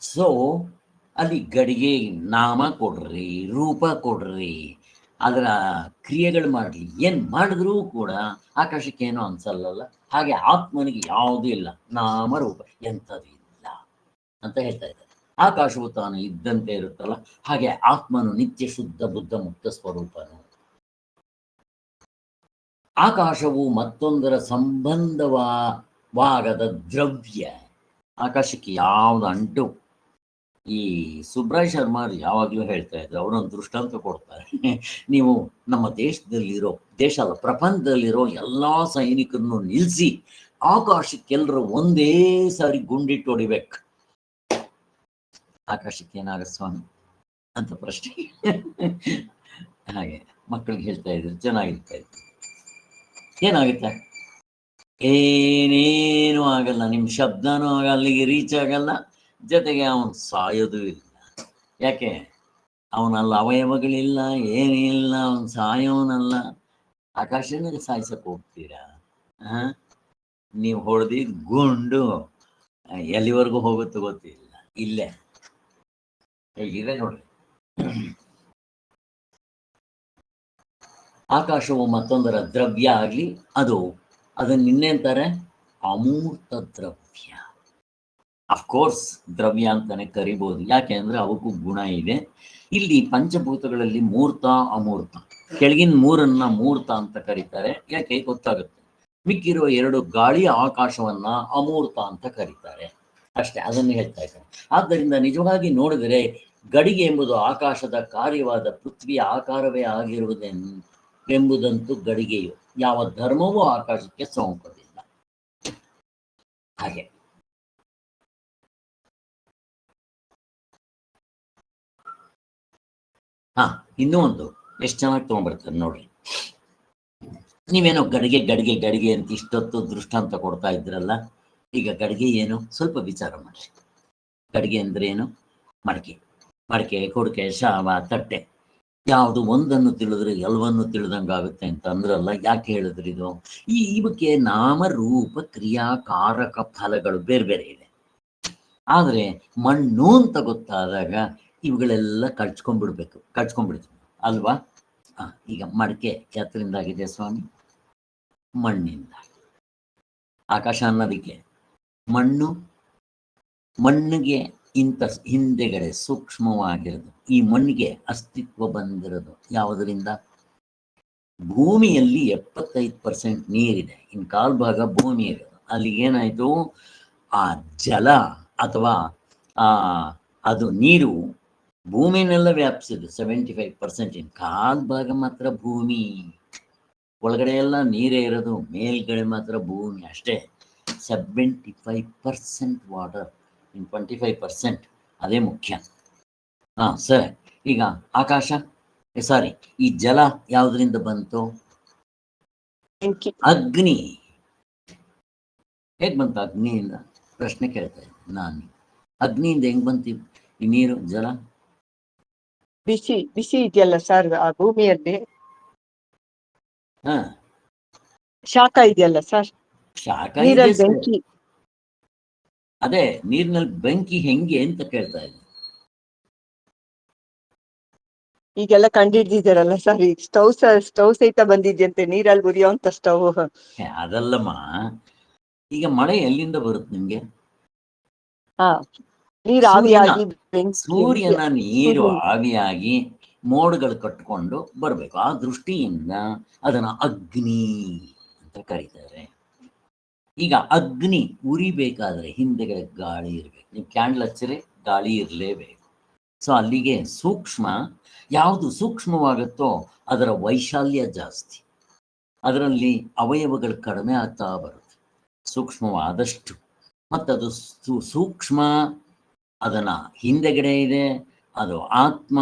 ಸೊ ಅಲ್ಲಿ ಗಡಿಗೆ ನಾಮ ಕೊಡ್ರಿ, ರೂಪ ಕೊಡ್ರಿ, ಅದರ ಕ್ರಿಯೆಗಳು ಮಾಡಲಿ, ಏನು ಮಾಡಿದ್ರೂ ಕೂಡ ಆಕಾಶಕ್ಕೆ ಏನೋ ಅನ್ಸಲ್ಲಲ್ಲ. ಹಾಗೆ ಆತ್ಮನಿಗೆ ಯಾವುದೂ ಇಲ್ಲ, ನಾಮ ರೂಪ ಎಂಥದ್ದು ಇಲ್ಲ ಅಂತ ಹೇಳ್ತಾ ಇದ್ದಾರೆ. ಆಕಾಶವು ತಾನು ಇದ್ದಂತೆ ಇರುತ್ತಲ್ಲ, ಹಾಗೆ ಆತ್ಮನು ನಿತ್ಯ ಶುದ್ಧ ಬುದ್ಧ ಮುಕ್ತ ಸ್ವರೂಪನು. ಆಕಾಶವು ಮತ್ತೊಂದರ ಸಂಬಂಧವಾಗದ ದ್ರವ್ಯ. ಆಕಾಶಕ್ಕೆ ಯಾವ್ದು ಅಂಟು. ಈ ಸುಬ್ರಾಯ್ ಶರ್ಮಾ ಯಾವಾಗಲೂ ಹೇಳ್ತಾ ಇದ್ರು, ಅವರೊಂದು ದೃಷ್ಟಾಂತ ಕೊಡ್ತಾರೆ. ನೀವು ನಮ್ಮ ದೇಶ ಅಲ್ಲ, ಪ್ರಪಂಚದಲ್ಲಿರೋ ಎಲ್ಲಾ ಸೈನಿಕರನ್ನು ನಿಲ್ಲಿಸಿ ಆಕಾಶಕ್ಕೆಲ್ಲರೂ ಒಂದೇ ಸಾರಿ ಗುಂಡಿಟ್ಟು ಹೊಡಿಬೇಕು, ಆಕಾಶಕ್ಕೆ ಏನಾಗತ್ತೆ ಸ್ವಾಮಿ ಅಂತ ಪ್ರಶ್ನೆ. ಹಾಗೆ ಮಕ್ಕಳಿಗೆ ಹೇಳ್ತಾ ಇದ್ರು, ಚೆನ್ನಾಗಿರ್ತಾ ಇತ್ತು. ಏನಾಗುತ್ತೆ? ಏನೇನು ಆಗಲ್ಲ, ನಿಮ್ಮ ಶಬ್ದನೂ ಆಗಲ್ಲ, ಅಲ್ಲಿಗೆ ರೀಚ್ ಆಗಲ್ಲ, ಜೊತೆಗೆ ಅವನು ಸಾಯೋದು ಇಲ್ಲ. ಯಾಕೆ? ಅವನಲ್ಲಿ ಅವಯವಗಳಿಲ್ಲ, ಏನಿಲ್ಲ, ಅವನು ಸಾಯೋನಲ್ಲ. ಆಕಾಶನಿಗೆ ಸಾಯಿಸಕ್ಕೆ ಹೋಗ್ತೀರಾ? ನೀವು ಹೊಡೆದಿದ್ದು ಗುಂಡು ಎಲ್ಲಿವರೆಗೂ ಹೋಗುತ್ತೋ ಗೊತ್ತಿಲ್ಲ, ಇಲ್ಲೇ ಹೇಗಿದೆ ನೋಡ್ರಿ. ಆಕಾಶವು ಮತ್ತೊಂದರ ದ್ರವ್ಯ ಆಗ್ಲಿ, ಅದನ್ನ ಇನ್ನೇಂತಾರೆ, ಅಮೂರ್ತ ದ್ರವ್ಯ. ಅಫ್ಕೋರ್ಸ್ ದ್ರವ್ಯ ಅಂತಾನೆ ಕರಿಬಹುದು, ಯಾಕೆ ಅಂದ್ರೆ ಅವಕ್ಕೂ ಗುಣ ಇದೆ. ಇಲ್ಲಿ ಪಂಚಭೂತಗಳಲ್ಲಿ ಮೂರ್ತ ಅಮೂರ್ತ, ಕೆಳಗಿನ ಮೂರನ್ನ ಮೂರ್ತ ಅಂತ ಕರೀತಾರೆ. ಯಾಕೆ ಗೊತ್ತಾಗುತ್ತೆ. ಮಿಕ್ಕಿರೋ ಎರಡು ಗಾಳಿ ಆಕಾಶವನ್ನ ಅಮೂರ್ತ ಅಂತ ಕರೀತಾರೆ ಅಷ್ಟೇ. ಅದನ್ನು ಹೇಳ್ತಾ ಇದ್ದಾರೆ. ಆದ್ದರಿಂದ ನಿಜವಾಗಿ ನೋಡಿದರೆ ಗಡಿಗೆ ಎಂಬುದು ಆಕಾಶದ ಕಾರ್ಯವಾದ ಪೃಥ್ವಿಯ ಆಕಾರವೇ ಆಗಿರುವುದೆಂಬುದಂತೂ ಗಡಿಗೆಯು ಯಾವ ಧರ್ಮವೂ ಆಕಾಶಕ್ಕೆ ಸೋಂಕೋದಿಲ್ಲ. ಹಾಗೆ ಇನ್ನೂ ಒಂದು ಎಷ್ಟು ಚೆನ್ನಾಗಿ ತಗೊಂಡ್ಬರ್ತಾರೆ ನೋಡ್ರಿ. ನೀವೇನೋ ಗಡಿಗೆ ಗಡಿಗೆ ಗಡಿಗೆ ಅಂತ ಇಷ್ಟೊತ್ತು ದೃಷ್ಟಾಂತ ಕೊಡ್ತಾ ಇದ್ರಲ್ಲ, ಈಗ ಗಡಿಗೆ ಏನು ಸ್ವಲ್ಪ ವಿಚಾರ ಮಾಡ್ರಿ. ಗಡಿಗೆ ಅಂದ್ರೆ ಏನು? ಮಡಕೆ, ಕೊಡಕೆ, ಶಾವ, ತಟ್ಟೆ, ಯಾವುದು ಒಂದನ್ನು ತಿಳಿದ್ರೆ ಎಲ್ಲವನ್ನು ತಿಳಿದಂಗಾಗುತ್ತೆ ಅಂತ ಅಂದ್ರಲ್ಲ. ಯಾಕೆ ಹೇಳಿದ್ರಿ ಇದು? ಇವಕ್ಕೆ ನಾಮ ರೂಪ ಕ್ರಿಯಾಕಾರಕ ಫಲಗಳು ಬೇರೆ ಬೇರೆ ಇದೆ. ಆದ್ರೆ ಮಣ್ಣು ಅಂತ ಗೊತ್ತಾದಾಗ ಇವುಗಳೆಲ್ಲ ಕಳ್ಸ್ಕೊಂಡ್ಬಿಡ್ತೀವಿ ಅಲ್ವಾ? ಈಗ ಮಡಕೆ ಯಾತ್ರಿಂದಾಗಿದೆ ಸ್ವಾಮಿ? ಮಣ್ಣಿಂದ. ಆಕಾಶ ಅನ್ನೋದಕ್ಕೆ ಮಣ್ಣಿಗೆ ಇಂಥ ಹಿಂದೆಗಡೆ ಸೂಕ್ಷ್ಮವಾಗಿರೋದು. ಈ ಮಣ್ಣಿಗೆ ಅಸ್ತಿತ್ವ ಬಂದಿರೋದು ಯಾವುದರಿಂದ? ಭೂಮಿಯಲ್ಲಿ 75% ನೀರಿದೆ, ಇನ್ನು ಕಾಲ್ ಭಾಗ ಭೂಮಿ ಇರೋದು. ಅಲ್ಲಿ ಏನಾಯ್ತು, ಆ ಜಲ ಅಥವಾ ಆ ಅದು ನೀರು ಭೂಮಿನೆಲ್ಲ ವ್ಯಾಪಿಸಿದ್ದು 75%. ಕಾಲ್ ಭಾಗ ಮಾತ್ರ ಭೂಮಿ, ಒಳಗಡೆ ಎಲ್ಲ ನೀರೇ ಇರೋದು, ಮೇಲ್ಗಡೆ ಮಾತ್ರ ಭೂಮಿ ಅಷ್ಟೇ. 75% ವಾಟರ್ ಇನ್ 25%, ಅದೇ ಮುಖ್ಯ. ಸರ್, ಈಗ ಆಕಾಶ, ಸಾರಿ, ಈ ಜಲ ಯಾವುದರಿಂದ ಬಂತು? ಬೆಂಕಿ. ಅಗ್ನಿ. ಹೇಗ್ ಬಂತು ಅಗ್ನಿಯಿಂದ? ಪ್ರಶ್ನೆ ಕೇಳ್ತಾ ಇದ್ದೆ ನಾನು. ಅಗ್ನಿಯಿಂದ ಹೆಂಗ್ ಬಂತು ಈ ನೀರು, ಜಲ? ಬಿಸಿ ಬಿಸಿ ಇದೆಯಲ್ಲ ಸರ್ ಆ ಭೂಮಿಯಲ್ಲಿ, ಹ ಶಾಖ ಇದೆಯಲ್ಲ ಸರ್, ಶಾಖ ಇದೆ ನೀರಲ್ಲಿ ಸರ್. ಬೆಂಕಿ. ಅದೇ ನೀರಿನಲ್ಲಿ ಬೆಂಕಿ ಹೆಂಗೆ ಅಂತ ಕೇಳ್ತಾ ಇದ್ದೆ. ಈಗೆಲ್ಲ ಕಂಡಿಡ್ದಿದ್ದಾರಲ್ಲ ಸರ್, ಈಗ ಸ್ಟವ್ ಸಹಿತ ಬಂದಿದ್ಯಂತೆ, ನೀರಲ್ಲಿ ಉರಿಯೋಂತ ಸ್ಟವ್. ಅದಲ್ಲಮ್ಮ, ಈಗ ಮಳೆ ಎಲ್ಲಿಂದ ಬರುತ್ತೆ ನಿಮ್ಗೆ? ಹಾ, ನೀರ್ ಆವಿಯಾಗಿ ಬೆಂಕಿ ಸೂರ್ಯನ ನೀರು ಸೂರ್ಯನ ಆವಿಯಾಗಿ ಮೋಡಗಳು ಕಟ್ಕೊಂಡು ಬರಬೇಕು. ಆ ದೃಷ್ಟಿಯಿಂದ ಅದನ್ನ ಅಗ್ನಿ ಅಂತ ಕರೀತಾರೆ. ಈಗ ಅಗ್ನಿ ಉರಿಬೇಕಾದ್ರೆ ಹಿಂದೆಗಡೆ ಗಾಳಿ ಇರಬೇಕು. ನೀವು ಕ್ಯಾಂಡಲ್ ಹಚ್ಚಿದ್ರೆ ಗಾಳಿ ಇರಲೇಬೇಕು. ಸೊ ಅಲ್ಲಿಗೆ ಸೂಕ್ಷ್ಮ, ಯಾವುದು ಸೂಕ್ಷ್ಮವಾಗುತ್ತೋ ಅದರ ವೈಶಾಲ್ಯ ಜಾಸ್ತಿ, ಅದರಲ್ಲಿ ಅವಯವಗಳು ಕಡಿಮೆ ಆಗ್ತಾ ಬರುತ್ತೆ ಸೂಕ್ಷ್ಮವಾದಷ್ಟು. ಮತ್ತದು ಸೂಕ್ಷ್ಮ, ಅದನ್ನ ಹಿಂದೆಗಡೆ ಇದೆ, ಅದು ಆತ್ಮ,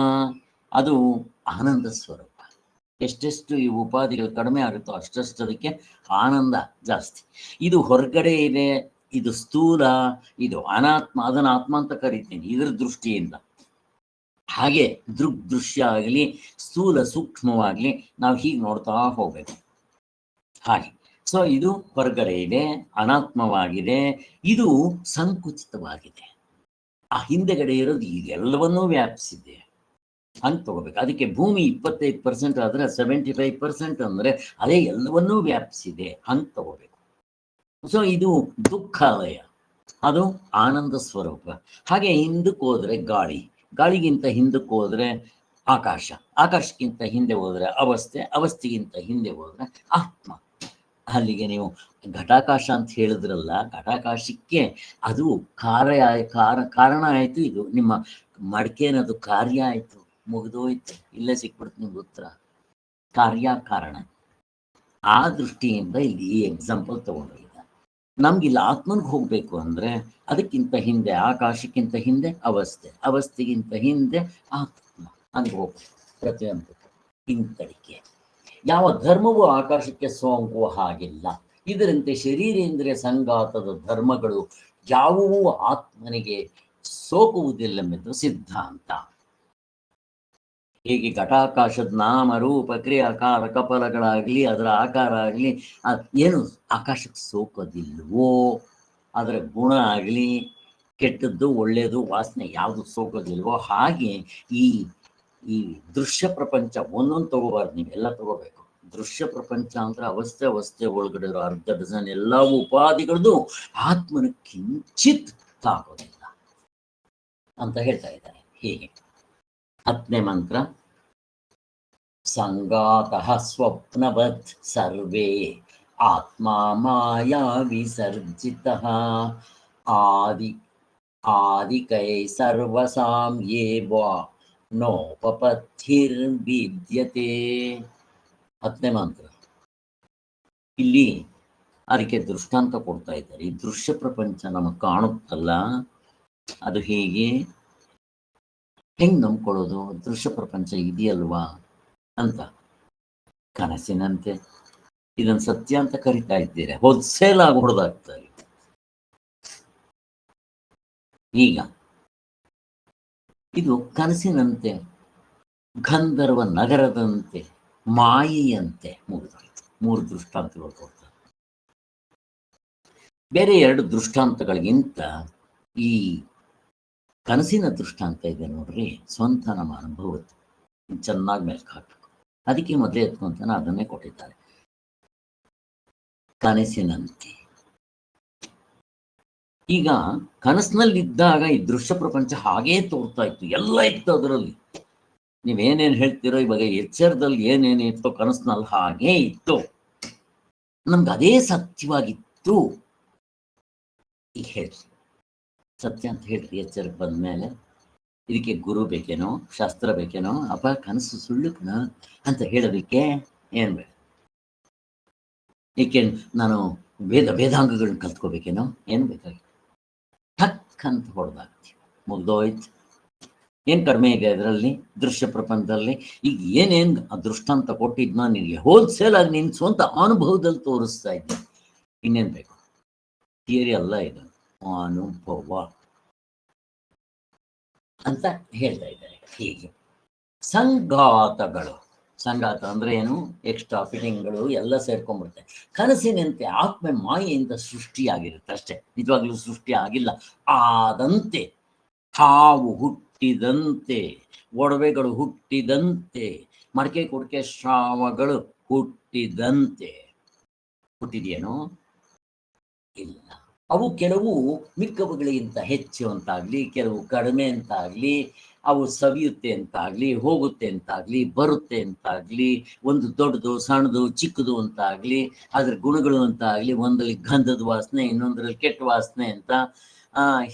ಅದು ಆನಂದ ಸ್ವರೂಪ. ಎಷ್ಟೆಷ್ಟು ಈ ಉಪಾಧಿಗಳು ಕಡಿಮೆ ಆಗುತ್ತೋ ಅಷ್ಟಷ್ಟು ಅದಕ್ಕೆ ಆನಂದ ಜಾಸ್ತಿ. ಇದು ಹೊರಗಡೆ ಇದೆ, ಇದು ಸ್ಥೂಲ, ಇದು ಅನಾತ್ಮ, ಅದನ್ನ ಆತ್ಮ ಅಂತ ಕರಿತೀನಿ ಇದ್ರ ದೃಷ್ಟಿಯಿಂದ. ಹಾಗೆ ದೃಶ್ಯ ಆಗಲಿ, ಸ್ಥೂಲ ಸೂಕ್ಷ್ಮವಾಗಲಿ, ನಾವು ಹೀಗೆ ನೋಡ್ತಾ ಹೋಗ್ಬೇಕು ಹಾಗೆ. ಸೊ ಇದು ಹೊರಗಡೆ ಇದೆ, ಅನಾತ್ಮವಾಗಿದೆ, ಇದು ಸಂಕುಚಿತವಾಗಿದೆ. ಆ ಹಿಂದೆಗಡೆ ಇರೋದು ಇದೆಲ್ಲವನ್ನೂ ವ್ಯಾಪಿಸಿದೆ ಅಂತ ತಗೋಬೇಕು. ಅದಕ್ಕೆ ಭೂಮಿ 25% ಆದರೆ 75% ಅಂದರೆ ಅದೇ ಎಲ್ಲವನ್ನೂ ವ್ಯಾಪಿಸಿದೆ ಅಂತ ತಗೋಬೇಕು. ಸೊ ಇದು ದುಃಖಾಲಯ, ಅದು ಆನಂದ ಸ್ವರೂಪ. ಹಾಗೆ ಹಿಂದಕ್ಕೆ ಹೋದ್ರೆ ಗಾಳಿ, ಗಾಳಿಗಿಂತ ಹಿಂದಕ್ಕೆ ಹೋದ್ರೆ ಆಕಾಶ, ಆಕಾಶಕ್ಕಿಂತ ಹಿಂದೆ ಹೋದ್ರೆ ಅವಸ್ಥೆ, ಅವಸ್ಥೆಗಿಂತ ಹಿಂದೆ ಹೋದ್ರೆ ಆತ್ಮ. ಅಲ್ಲಿಗೆ ನೀವು ಘಟಾಕಾಶ ಅಂತ ಹೇಳಿದ್ರಲ್ಲ, ಘಟಾಕಾಶಕ್ಕೆ ಅದು ಕಾರಣ ಆಯಿತು. ಇದು ನಿಮ್ಮ ಮಡಿಕೆನದು ಕಾರ್ಯ ಆಯಿತು, ಮುಗಿದೋಯ್ತು, ಇಲ್ಲೇ ಸಿಕ್ಬಿಡ್ತು ನಿಮ್ಗೆ ಉತ್ತರ. ಕಾರ್ಯ ಕಾರಣ, ಆ ದೃಷ್ಟಿಯಿಂದ ಇಲ್ಲಿ ಈ ಎಕ್ಸಾಂಪಲ್ ತಗೊಂಡಿದ್ದ. ನಮ್ಗಿಲ್ಲಿ ಆತ್ಮನಿಗೆ ಹೋಗ್ಬೇಕು ಅಂದ್ರೆ ಅದಕ್ಕಿಂತ ಹಿಂದೆ, ಆಕಾಶಕ್ಕಿಂತ ಹಿಂದೆ ಅವಸ್ಥೆ, ಅವಸ್ಥೆಗಿಂತ ಹಿಂದೆ ಆತ್ಮ, ಹಂಗೆ ಹೋಗ್ಬೇಕು ಪ್ರತಿಯೊಂದು ಹಿಂತಡಿಕೆ. ಯಾವ ಧರ್ಮವೂ ಆಕಾಶಕ್ಕೆ ಸೋಂಕುವ ಹಾಗಿಲ್ಲ. ಇದರಂತೆ ಶರೀರೇಂದ್ರಿಯ ಸಂಘಾತದ ಧರ್ಮಗಳು ಯಾವುವೂ ಆತ್ಮನಿಗೆ ಸೋಕುವುದಿಲ್ಲವೆಂದು ಸಿದ್ಧಾಂತ. ಹೀಗೆ ಘಟಾಕಾಶದ ನಾಮ ರೂಪ ಕ್ರಿಯಾಕಾರ ಕಪಲಗಳಾಗ್ಲಿ, ಅದರ ಆಕಾರ ಆಗಲಿ, ಏನು ಆಕಾಶಕ್ಕೆ ಸೋಕೋದಿಲ್ವೋ, ಅದರ ಗುಣ ಆಗಲಿ, ಕೆಟ್ಟದ್ದು ಒಳ್ಳೆಯದು ವಾಸನೆ ಯಾವುದು ಸೋಕೋದಿಲ್ವೋ, ಹಾಗೆ ಈ ದೃಶ್ಯ ಪ್ರಪಂಚ ಒಂದೊಂದು ತಗೋಬಾರ್ದು, ನೀವೆಲ್ಲ ತಗೋಬೇಕು. ದೃಶ್ಯ ಪ್ರಪಂಚ ಅಂದ್ರೆ ಅವಸ್ಥೆ ಒಳಗಡೆ ಇರೋ 1/2 ಡಜನ್ ಎಲ್ಲ ಉಪಾಧಿಗಳದ್ದು ಆತ್ಮನ ಕಿಂಚಿತ್ ತಾಗೋದಿಲ್ಲ ಅಂತ ಹೇಳ್ತಾ ಇದ್ದಾರೆ. ಹೀಗೆ 10ನೇ ಮಂತ್ರ, ಸಂಗಾತಃ ಸ್ವಪ್ನವತ್ ಸರ್ವೇ ಆತ್ಮ ಮಾಯಾ ವಿಸರ್ಜಿತಃ ಆದಿಕೈ ಸರ್ವಸಾಂ ಯೇವಾ ನೋಪಪಥಿರ್ವಿದ್ಯತೆ. 10ನೇ ಮಂತ್ರ. ಇಲ್ಲಿ ಅದಕ್ಕೆ ದೃಷ್ಟಾಂತ ಕೊಡ್ತಾ ಇದ್ದಾರೆ. ಈ ದೃಶ್ಯ ಪ್ರಪಂಚ ನಮಗೆ ಕಾಣುತ್ತಲ್ಲ, ಅದು ಹೇಗೆ, ಹೆಂಗ್ ನಂಬ್ಕೊಳ್ಳೋದು? ದೃಶ್ಯ ಪ್ರಪಂಚ ಇದೆಯಲ್ವಾ ಅಂತ. ಕನಸಿನಂತೆ ಇದನ್ನು ಸತ್ಯ ಅಂತ ಕರಿತಾ ಇದ್ದೀರಾ, ಹೋಲ್ಸೇಲ್ ಆಗಿ ಹೊಡೆದಾಗ್ತಾರೆ. ಈಗ ಇದು ಕನಸಿನಂತೆ, ಗಂಧರ್ವ ನಗರದಂತೆ, ಮಾಯೆಯಂತೆ ಮುಗಿದೋಯ್ತು. 3 ದೃಷ್ಟಾಂತಗಳು ಕೊಡ್ತಾರೆ. ಬೇರೆ 2 ದೃಷ್ಟಾಂತಗಳಿಗಿಂತ ಈ ಕನಸಿನ ದೃಷ್ಟಾಂತ ಇದೆ ನೋಡ್ರಿ, ಸ್ವಂತ ನಮ್ಮ ಅನುಭವದ್ದು ಚೆನ್ನಾಗಿ ಮೆಲ್ಕು ಹಾಕಬೇಕು. ಅದಕ್ಕೆ ಮೊದಲೇ ಎತ್ಕೊಂತಾನೆ ಅದನ್ನೇ ಕೊಟ್ಟಿದ್ದಾರೆ. ಕನಸಿನಂತೆ, ಈಗ ಕನಸಿನಲ್ಲಿದ್ದಾಗ ಈ ದೃಶ್ಯ ಪ್ರಪಂಚ ಹಾಗೇ ತೋರ್ತಾ ಇತ್ತು, ಎಲ್ಲ ಇತ್ತು ಅದರಲ್ಲಿ. ನೀವೇನೇನು ಹೇಳ್ತೀರೋ ಇವಾಗ ಎಚ್ಚರದಲ್ಲಿ ಏನೇನಿತ್ತು ಕನಸಿನಲ್ಲಿ ಹಾಗೇ ಇತ್ತು, ನಮ್ಗೆ ಅದೇ ಸತ್ಯವಾಗಿತ್ತು ಈಗ ಹೇಳ್ರಿ, ಸತ್ಯ ಅಂತ ಹೇಳ್ರಿ. ಎಚ್ಚರಕ್ಕೆ ಬಂದ್ಮೇಲೆ ಇದಕ್ಕೆ ಗುರು ಬೇಕೇನೋ, ಶಾಸ್ತ್ರ ಬೇಕೇನೋ, ಅಪ್ಪ ಕನಸು ಸುಳ್ಳು ಕಣ ಅಂತ ಹೇಳೋದಕ್ಕೆ ಏನು ಬೇಡ. ಏಕೆ ನಾನು ವೇದಾಂಗಗಳನ್ನ ಕಲ್ತ್ಕೋಬೇಕೇನೋ, ಏನು ಬೇಕಾಗಿ ಠಕ್ ಅಂತ ಹೊಡೆದಾಗ್ತೀವಿ, ಮುಗ್ದೋಯ್ತು. ಏನು ಕಡಿಮೆ ಇದೆ ಅದರಲ್ಲಿ, ದೃಶ್ಯ ಪ್ರಪಂಚದಲ್ಲಿ. ಈಗ ಏನೇನು ದೃಷ್ಟಾಂತ ಕೊಟ್ಟಿದ್ನ ನಿನಗೆ ಹೋಲ್ಸೇಲ್ ಆಗಿ ನಿನ್ನ ಸ್ವಂತ ಅನುಭವದಲ್ಲಿ ತೋರಿಸ್ತಾ ಇದ್ದೀನಿ. ಇನ್ನೇನು ಬೇಕು? ಥಿಯರಿ ಅಲ್ಲ ಇದು, ಅನುಭವ ಅಂತ ಹೇಳ್ತಾ ಇದ್ದಾರೆ. ಹೀಗೆ ಸಂಘಾತಗಳು, ಸಂಘಾತ ಅಂದ್ರೆ ಏನು? ಎಕ್ಸ್ಟ್ರಾ ಫಿಟಿಂಗ್ಗಳು ಎಲ್ಲ ಸೇರ್ಕೊಂಡ್ಬಿಡುತ್ತೆ. ಕನಸಿನಂತೆ ಆತ್ಮ ಮಾಯೆಯಿಂದ ಸೃಷ್ಟಿಯಾಗಿರುತ್ತೆ ಅಷ್ಟೇ, ನಿಜವಾಗ್ಲೂ ಸೃಷ್ಟಿ ಆಗಿಲ್ಲ. ಆದಂತೆ ಹಾವು ಹುಟ್ಟಿದಂತೆ, ಒಡವೆಗಳು ಹುಟ್ಟಿದಂತೆ, ಮಡಕೆ ಕುಡಿಕೆ ಶ್ರಾವಗಳು ಹುಟ್ಟಿದಂತೆ. ಹುಟ್ಟಿದೆಯೇನೋ? ಇಲ್ಲ. ಅವು ಕೆಲವು ಮಿಕ್ಕವುಗಳಿಗಿಂತ ಹೆಚ್ಚು ಅಂತಾಗ್ಲಿ, ಕೆಲವು ಕಡಿಮೆ ಅಂತಾಗ್ಲಿ, ಅವು ಸವಿಯುತ್ತೆ ಅಂತಾಗ್ಲಿ, ಹೋಗುತ್ತೆ ಅಂತಾಗ್ಲಿ, ಬರುತ್ತೆ ಅಂತಾಗ್ಲಿ, ಒಂದು ದೊಡ್ಡದು ಸಣ್ಣದು ಚಿಕ್ಕದು ಅಂತಾಗ್ಲಿ, ಅದ್ರ ಗುಣಗಳು ಅಂತಾಗ್ಲಿ, ಒಂದರಲ್ಲಿ ಗಂಧದ ವಾಸನೆ, ಇನ್ನೊಂದರಲ್ಲಿ ಕೆಟ್ಟ ವಾಸನೆ ಅಂತ,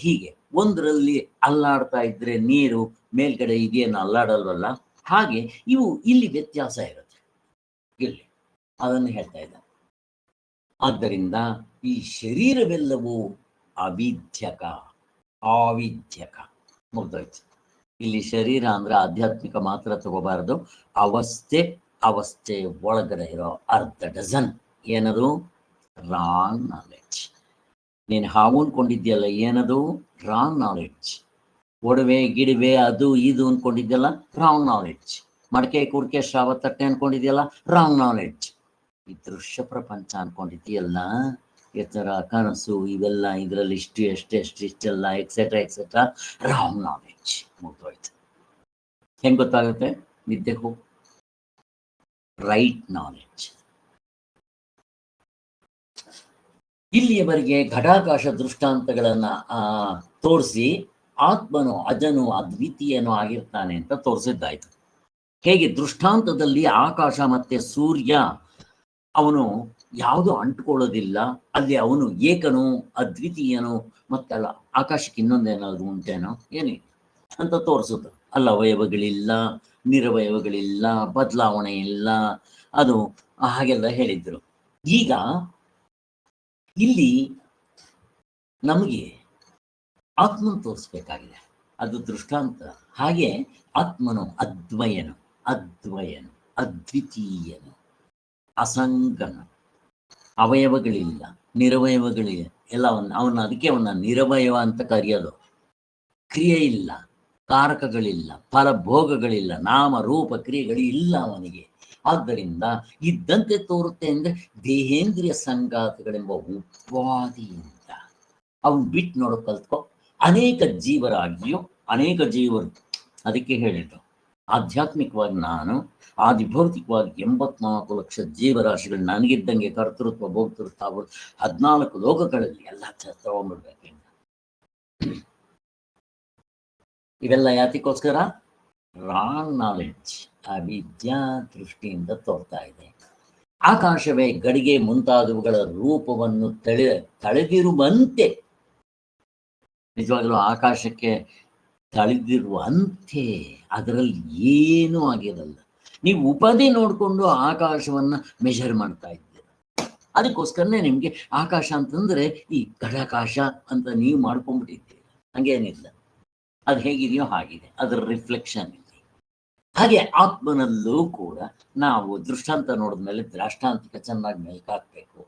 ಹೀಗೆ ಒಂದರಲ್ಲಿ ಅಲ್ಲಾಡ್ತಾ ಇದ್ರೆ ನೀರು ಮೇಲ್ಗಡೆ ಇದೆಯನ್ನು ಅಲ್ಲಾಡಲ್ವಲ್ಲ, ಹಾಗೆ ಇವು ಇಲ್ಲಿ ವ್ಯತ್ಯಾಸ ಇರುತ್ತೆ. ಇಲ್ಲಿ ಅದನ್ನು ಹೇಳ್ತಾ ಇದ್ದ. ಆದ್ದರಿಂದ ಈ ಶರೀರವೆಲ್ಲವೂ ಅವಿದ್ಯಕ, ಆವಿದ್ಯಕ. ಮುಗ್ದೋಯ್ತು. ಇಲ್ಲಿ ಶರೀರ ಅಂದ್ರೆ ಆಧ್ಯಾತ್ಮಿಕ ಮಾತ್ರ ತಗೋಬಾರದು, ಅವಸ್ಥೆ, ಅವಸ್ಥೆ ಒಳಗಡೆ ಇರೋ ಅರ್ಧ ಡಜನ್ ಏನದು? Wrong knowledge. ನೀನು ಹಾವು ಅನ್ಕೊಂಡಿದ್ಯಲ್ಲ, ಏನದು? Wrong knowledge. ಒಡವೆ ಗಿಡವೆ ಅದು ಇದು ಅನ್ಕೊಂಡಿದ್ಯಲ್ಲ, ರಾಂಗ್ ನಾಲೆಡ್ಜ್. ಮಡಕೆ ಕುಡಿಕೆ ಶ್ರಾವ ತಟ್ಟೆ ಅನ್ಕೊಂಡಿದ್ಯಲ್ಲ, ರಾಂಗ್ ನಾಲೆಡ್ಜ್. ಈ ದೃಶ್ಯ ಪ್ರಪಂಚ ಅನ್ಕೊಂಡಿದ್ದೀಯಲ್ಲ, ಎತ್ತರ ಕನಸು ಇವೆಲ್ಲ, ಇದರಲ್ಲಿ ಇಷ್ಟೆಲ್ಲ ಎಕ್ಸೆಟ್ರಾ ಎಕ್ಸೆಟ್ರಾ, ರಾಂಗ್ ನಾಲೆಡ್ಜ್. ಮುಗ್ದೋಯ್ತು. ಹೆಂಗ್ ಗೊತ್ತಾಗುತ್ತೆ? ನಿದ್ದೆ ಹೋಗಿ ರೈಟ್ ನಾಲೆಡ್ಜ್. ಇಲ್ಲಿಯವರೆಗೆ ಘಟಾಕಾಶ ದೃಷ್ಟಾಂತಗಳನ್ನ ತೋರಿಸಿ ಆತ್ಮನು ಅಜನು ಅದ್ವಿತೀಯನು ಆಗಿರ್ತಾನೆ ಅಂತ ತೋರಿಸಿದ್ದಾಯ್ತು. ಹೇಗೆ ದೃಷ್ಟಾಂತದಲ್ಲಿ ಆಕಾಶ ಮತ್ತೆ ಸೂರ್ಯ ಅವನು ಯಾವುದು ಅಂಟ್ಕೊಳ್ಳೋದಿಲ್ಲ, ಅಲ್ಲಿ ಅವನು ಏಕನು ಅದ್ವಿತೀಯನು, ಮತ್ತಲ್ಲ ಆಕಾಶಕ್ಕೆ ಇನ್ನೊಂದೇನಾದ್ರು ಉಂಟೇನೋ ಏನಿಲ್ಲ ಅಂತ ತೋರಿಸುತ್ತೆ. ಅಲ್ಲಿ ಅವಯವಗಳಿಲ್ಲ, ನಿರವಯವಗಳಿಲ್ಲ, ಬದಲಾವಣೆ ಇಲ್ಲ, ಅದು ಹಾಗೆಲ್ಲ ಹೇಳಿದ್ರು. ಈಗ ಇಲ್ಲಿ ನಮಗೆ ಆತ್ಮನ ತೋರಿಸ್ಬೇಕಾಗಿದೆ, ಅದು ದೃಷ್ಟಾಂತ. ಹಾಗೆ ಆತ್ಮನು ಅದ್ವಯನು, ಅದ್ವಯನು, ಅದ್ವಿತೀಯನು, ಅಸಂಗನ, ಅವಯವಗಳಿಲ್ಲ, ನಿರವಯವಗಳಿಲ್ಲ, ಎಲ್ಲವನ್ನ ಅವನ್ನ ಅದಕ್ಕೆ ಅವನ್ನ ನಿರವಯವ ಅಂತ ಕರೆಯೋದು. ಕ್ರಿಯೆ ಇಲ್ಲ, ಕಾರಕಗಳಿಲ್ಲ, ಫಲಭೋಗಗಳಿಲ್ಲ, ನಾಮ ರೂಪ ಕ್ರಿಯೆಗಳು ಇಲ್ಲ ಅವನಿಗೆ. ಆದ್ದರಿಂದ ಇದ್ದಂತೆ ತೋರುತ್ತೆ ಅಂದ್ರೆ ದೇಹೇಂದ್ರಿಯ ಸಂಘಾತಗಳೆಂಬ ಉಪಾದಿಯಿಂದ ಅವನು ಬಿಟ್ಟು ನೋಡೋ ಕಲ್ತ್ಕೊ. ಅನೇಕ ಜೀವರಾಗಿಯೋ ಅನೇಕ ಜೀವರು, ಅದಕ್ಕೆ ಹೇಳಿದ್ದು ಆಧ್ಯಾತ್ಮಿಕವಾಗಿ ನಾನು, ಆದಿಭೌತಿಕವಾಗಿ 84 ಲಕ್ಷ ಜೀವರಾಶಿಗಳು ನನಗಿದ್ದಂಗೆ ಕರ್ತೃತ್ವ ಭೋಕ್ತೃತ್ವ 14 ಲೋಕಗಳಲ್ಲಿ ಎಲ್ಲ ತಗೊಂಡ್ಬಿಡ್ಬೇಕು. ಇವೆಲ್ಲ ಯಾತಿಗೋಸ್ಕರ? ರಾಂಗ್ ನಾಲೆಡ್ಜ್, ಅವಿದ್ಯಾ ದೃಷ್ಟಿಯಿಂದ ತೋರ್ತಾ ಇದೆ. ಆಕಾಶವೇ ಗಡಿಗೆ ಮುಂತಾದವುಗಳ ರೂಪವನ್ನು ತಳೆದಿರುವಂತೆ, ನಿಜವಾಗಲೂ ಆಕಾಶಕ್ಕೆ ತಳೆದಿರುವಂತೆ, ಅದರಲ್ಲಿ ಏನೂ ಆಗಿರಲ್ಲ. ನೀವು ಉಪಾಧಿ ನೋಡಿಕೊಂಡು ಆಕಾಶವನ್ನ ಮೆಷರ್ ಮಾಡ್ತಾ ಇದ್ದೀರ. ಅದಕ್ಕೋಸ್ಕರನೇ ನಿಮ್ಗೆ ಆಕಾಶ ಅಂತಂದ್ರೆ ಈ ಘಟಾಕಾಶ ಅಂತ ನೀವು ಮಾಡ್ಕೊಂಡ್ಬಿಟ್ಟಿದ್ದೀರಿ. ಹಂಗೇನಿಲ್ಲ, ಅದು ಹೇಗಿದೆಯೋ ಹಾಗಿದೆ, ಅದರ ರಿಫ್ಲೆಕ್ಷನ್ ಇದೆ. ಹಾಗೆ ಆತ್ಮನಲ್ಲೂ ಕೂಡ ನಾವು ದೃಷ್ಟಾಂತ ನೋಡಿದ್ಮೇಲೆ ದ್ರಾಷ್ಟಾಂತಿಕ ಚೆನ್ನಾಗಿ ಮೆಲ್ಕಾಕ್ಬೇಕು.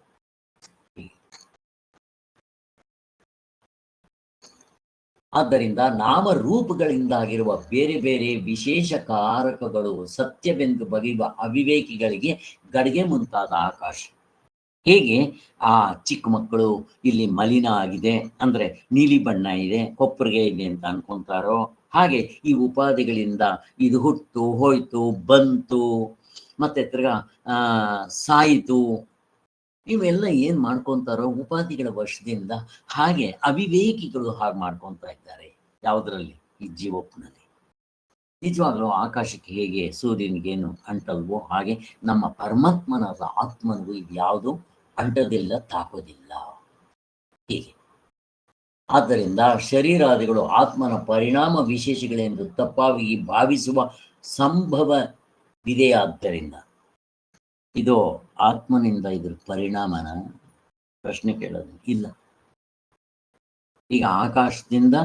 ಆದ್ದರಿಂದ ನಾಮರೂಪಗಳಿಂದಾಗಿರುವ ಬೇರೆ ಬೇರೆ ವಿಶೇಷ ಕಾರಕಗಳು ಸತ್ಯವೆಂದು ಬಗೆಯುವ ಅವಿವೇಕಿಗಳಿಗೆ ಗಡಿಗೆ ಮುಂತಾದ ಆಕಾಶ. ಹೇಗೆ ಆ ಚಿಕ್ಕ ಮಕ್ಕಳು ಇಲ್ಲಿ ಮಲಿನ ಆಗಿದೆ ಅಂದ್ರೆ ನೀಲಿ ಬಣ್ಣ ಇದೆ, ಕೊಪ್ಪರಿಗೆ ಇದೆ ಅಂತ ಅನ್ಕೊಂತಾರೋ, ಹಾಗೆ ಈ ಉಪಾಧಿಗಳಿಂದ ಇದು ಹುಟ್ಟು ಹೋಯ್ತು ಬಂತು ಮತ್ತೆ ತಿರ್ಗಾ ಸಾಯಿತು, ಇವೆಲ್ಲ ಏನ್ ಮಾಡ್ಕೊಂತಾರೋ ಉಪಾಧಿಗಳ ವಶದಿಂದ, ಹಾಗೆ ಅವಿವೇಕಿಗಳು ಹಾಗೆ ಮಾಡ್ಕೊತಾ ಇದ್ದಾರೆ. ಯಾವುದರಲ್ಲಿ? ಈ ಜೀವೋಪ್ನಲ್ಲಿ. ನಿಜವಾಗ್ಲೂ ಆಕಾಶಕ್ಕೆ ಹೇಗೆ ಸೂರ್ಯನಿಗೇನು ಅಂಟಲ್ವೋ ಹಾಗೆ ನಮ್ಮ ಪರಮಾತ್ಮನಾದ ಆತ್ಮನಿಗೂ ಇದು ಯಾವುದು ಅಂಟೋದಿಲ್ಲ, ತಾಕೋದಿಲ್ಲ. ಹೀಗೆ ಆದ್ದರಿಂದ ಶರೀರಾದಿಗಳು ಆತ್ಮನ ಪರಿಣಾಮ ವಿಶೇಷಗಳೆಂದು ತಪ್ಪಾಗಿ ಭಾವಿಸುವ ಸಂಭವವಿದೆಯಾದ್ದರಿಂದ ಇದು ಆತ್ಮನಿಂದ ಇದ್ರ ಪರಿಣಾಮನ ಪ್ರಶ್ನೆ ಕೇಳೋದು ಇಲ್ಲ. ಈಗ ಆಕಾಶದಿಂದ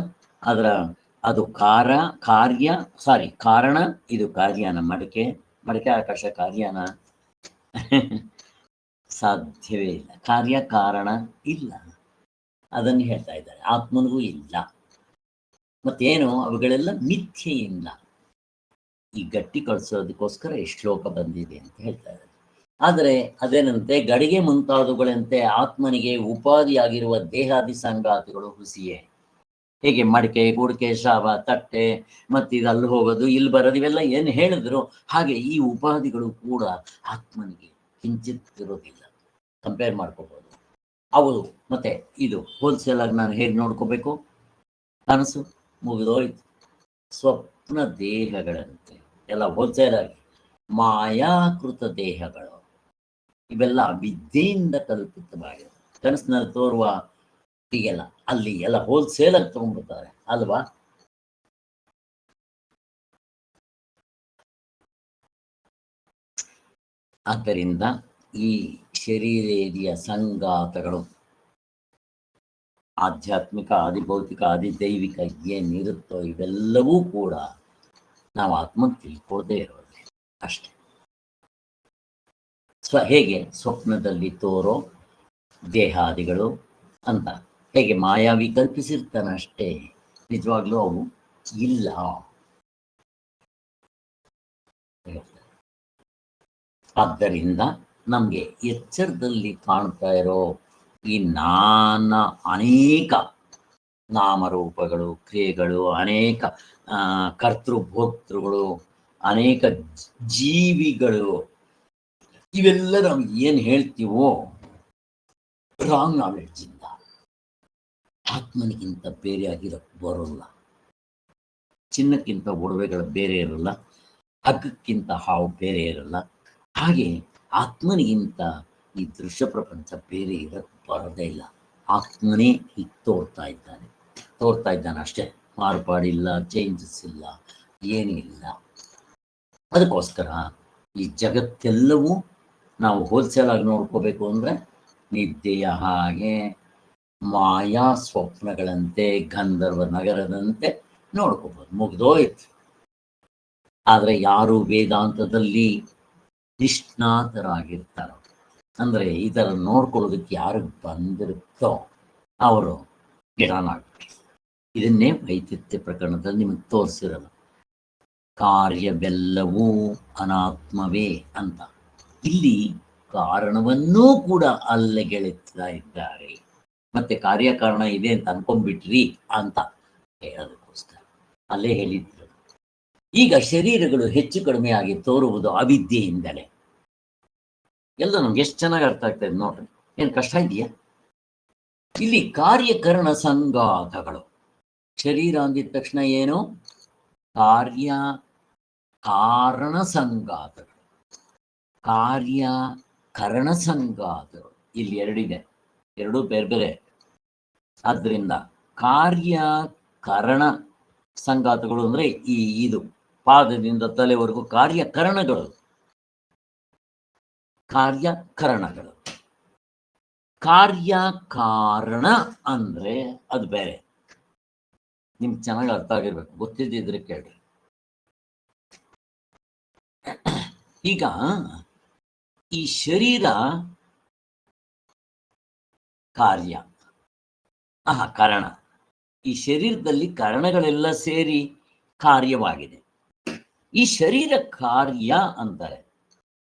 ಅದು ಕಾರಣ, ಇದು ಕಾರ್ಯನ. ಮಡಕೆ ಆಕಾಶ ಕಾರ್ಯನ? ಸಾಧ್ಯವೇ ಇಲ್ಲ. ಕಾರ್ಯ ಕಾರಣ ಇಲ್ಲ, ಅದನ್ನು ಹೇಳ್ತಾ ಇದ್ದಾರೆ. ಆತ್ಮನಿಗೂ ಇಲ್ಲ. ಮತ್ತೇನು? ಅವುಗಳೆಲ್ಲ ಮಿಥ್ಯೆಯಿಂದ ಈ ಗಟ್ಟಿ ಕಳಿಸೋದಕ್ಕೋಸ್ಕರ ಈ ಶ್ಲೋಕ ಬಂದಿದೆ ಅಂತ ಹೇಳ್ತಾ ಇದ್ದಾರೆ. ಆದರೆ ಅದೇನಂತೆ, ಗಡಿಗೆ ಮುಂತಾದವುಗಳಂತೆ ಆತ್ಮನಿಗೆ ಉಪಾಧಿಯಾಗಿರುವ ದೇಹಾದಿ ಸಂಗಾತಿಗಳು ಹುಸಿಯೇ. ಹೇಗೆ ಮಡಿಕೆ, ಗುಡಿಕೆ, ಶಾವ, ತಟ್ಟೆ, ಮತ್ತು ಇದು ಅಲ್ಲಿ ಹೋಗೋದು ಇಲ್ಲಿ ಬರೋದು, ಇವೆಲ್ಲ ಏನು ಹೇಳಿದ್ರು ಹಾಗೆ ಈ ಉಪಾಧಿಗಳು ಕೂಡ ಆತ್ಮನಿಗೆ ಕಿಂಚಿತ್ ಇರೋದಿಲ್ಲ. ಕಂಪೇರ್ ಮಾಡ್ಕೋಬಹುದು ಅವು. ಮತ್ತೆ ಇದು ಹೋಲ್ಸೇಲ್ ಆಗಿ ನಾನು ಹೇಗೆ ನೋಡ್ಕೋಬೇಕು? ಕನಸು ಮುಗಿದೋಯ್ತು. ಸ್ವಪ್ನ ದೇಹಗಳಂತೆ ಎಲ್ಲ ಹೋಲ್ಸೇಲ್ ಆಗಿ ಮಾಯಾಕೃತ ದೇಹಗಳು, ಇವೆಲ್ಲ ವಿದ್ಯೆಯಿಂದ ಕಲ್ಪಿತವಾಗಿದೆ. ಕನಸಿನಲ್ಲಿ ತೋರುವ ಹೀಗೆಲ್ಲ ಅಲ್ಲಿ ಎಲ್ಲ ಹೋಲ್ಸೇಲ್ ಆಗಿ ತಗೊಂಡ್ಬಿಡ್ತಾರೆ ಅಲ್ವಾ? ಆದ್ದರಿಂದ ಈ ಶರೀರೇರಿಯ ಸಂಗಾತಗಳು ಆಧ್ಯಾತ್ಮಿಕ, ಆದಿಭೌತಿಕ, ಆದಿದೈವಿಕ ಏನಿರುತ್ತೋ ಇವೆಲ್ಲವೂ ಕೂಡ ನಾವು ಆತ್ಮ ತಿಳ್ಕೊಳ್ಳದೆ ಇರೋದು ಅಷ್ಟೆ. ಹೇಗೆ ಸ್ವಪ್ನದಲ್ಲಿ ತೋರೋ ದೇಹಾದಿಗಳು ಅಂತ ಹೇಗೆ ಮಾಯಾವಿ ಕಲ್ಪಿಸಿರ್ತಾನಷ್ಟೇ, ನಿಜವಾಗ್ಲೂ ಅವು ಇಲ್ಲ. ಆದ್ದರಿಂದ ನಮ್ಗೆ ಎಚ್ಚರದಲ್ಲಿ ಕಾಣ್ತಾ ಇರೋ ಈ ಅನೇಕ ನಾಮರೂಪಗಳು, ಕ್ರಿಯೆಗಳು, ಅನೇಕ ಕರ್ತೃಭೋಕ್ತೃಗಳು, ಅನೇಕ ಜೀವಿಗಳು, ಇವೆಲ್ಲ ನಾವು ಏನು ಹೇಳ್ತೀವೋ ರಾಂಗ್ ನಾಲೆಡ್ಜ್ ಇಂದ ಆತ್ಮನಿಗಿಂತ ಬೇರೆ ಆಗಿರಕ್ಕೆ ಬರೋಲ್ಲ. ಚಿನ್ನಕ್ಕಿಂತ ಒಡವೆಗಳು ಬೇರೆ ಇರಲ್ಲ, ಹಗ್ಗಕ್ಕಿಂತ ಹಾವು ಬೇರೆ ಇರಲ್ಲ. ಹಾಗೆ ಆತ್ಮನಿಗಿಂತ ಈ ದೃಶ್ಯ ಪ್ರಪಂಚ ಬೇರೆ ಇರಕ್ಕೆ ಬರೋದೇ ಇಲ್ಲ. ಆತ್ಮನೇ ಹೀಗೆ ತೋರ್ತಾ ಇದ್ದಾನೆ ಅಷ್ಟೇ. ಮಾರ್ಪಾಡಿಲ್ಲ, ಚೇಂಜಸ್ ಇಲ್ಲ, ಏನೂ ಇಲ್ಲ. ಅದಕ್ಕೋಸ್ಕರ ಈ ಜಗತ್ತೆಲ್ಲವೂ ನಾವು ಹೋಲ್ಸೇಲ್ ಆಗಿ ನೋಡ್ಕೋಬೇಕು ಅಂದರೆ ನಿದ್ದೆಯ ಹಾಗೆ ಮಾಯಾ ಸ್ವಪ್ನಗಳಂತೆ, ಗಂಧರ್ವ ನಗರದಂತೆ ನೋಡ್ಕೋಬೋದು. ಮುಗ್ದೋಯ್ತು. ಆದರೆ ಯಾರು ವೇದಾಂತದಲ್ಲಿ ನಿಷ್ಣಾತರಾಗಿರ್ತಾರೋ, ಅಂದರೆ ಈ ಥರ ನೋಡ್ಕೊಳ್ಳೋದಕ್ಕೆ ಯಾರು ಬಂದಿರುತ್ತೋ ಅವರು ಗಿಡನಾಗ್ತಾರೆ. ಇದನ್ನೇ ವೈಚಿತ್ಯ ಪ್ರಕರಣದಲ್ಲಿ ನಿಮಗೆ ತೋರಿಸಿರಲ್ಲ. ಕಾರ್ಯವೆಲ್ಲವೂ ಅನಾತ್ಮವೇ ಅಂತ. ಇಲ್ಲಿ ಕಾರಣವನ್ನೂ ಕೂಡ ಅಲ್ಲಗೆಳೆತ್ತಾ ಇದ್ದಾರೆ. ಮತ್ತೆ ಕಾರ್ಯಕಾರಣ ಇದೆ ಅಂತ ಅನ್ಕೊಂಡ್ಬಿಟ್ರಿ ಅಂತ ಹೇಳೋದಕ್ಕೋಸ್ಕರ ಅಲ್ಲೇ ಹೇಳಿದ್ರು. ಈಗ ಶರೀರಗಳು ಹೆಚ್ಚು ಕಡಿಮೆ ಆಗಿ ತೋರುವುದು ಅವಿದ್ಯೆಯಿಂದಲೇ. ಎಲ್ಲ ನಮ್ಗೆ ಎಷ್ಟು ಚೆನ್ನಾಗಿ ಅರ್ಥ ಆಗ್ತಾ ಇದೆ ನೋಡ್ರಿ. ಏನು ಕಷ್ಟ ಇದೆಯಾ? ಇಲ್ಲಿ ಕಾರ್ಯಕರಣ ಸಂಘಾತಗಳು. ಶರೀರ ಅಂದಿದ ತಕ್ಷಣ ಏನು? ಕಾರಣ ಸಂಘಾತಗಳು, ಕಾರ್ಯಕರಣ ಸಂಘಾತಗಳು. ಇಲ್ಲಿ ಎರಡಿದೆ, ಎರಡೂ ಬೇರೆ ಬೇರೆ. ಆದ್ದರಿಂದ ಕಾರ್ಯಕರಣ ಸಂಘಾತಗಳು ಅಂದ್ರೆ ಇದು ಪಾದದಿಂದ ತಲೆವರೆಗೂ ಕಾರ್ಯಕರಣಗಳು. ಕಾರ್ಯಕಾರಣ ಅಂದ್ರೆ ಅದು ಬೇರೆ. ನಿಮ್ಗೆ ಚೆನ್ನಾಗಿ ಅರ್ಥ ಆಗಿರ್ಬೇಕು, ಗೊತ್ತಿದ್ದಿದ್ರೆ ಕೇಳ್ರಿ. ಈಗ ಈ ಶರೀರ ಕಾರಣ. ಈ ಶರೀರದಲ್ಲಿ ಕಾರಣಗಳೆಲ್ಲ ಸೇರಿ ಕಾರ್ಯವಾಗಿದೆ. ಈ ಶರೀರ ಕಾರ್ಯ ಅಂತಾರೆ.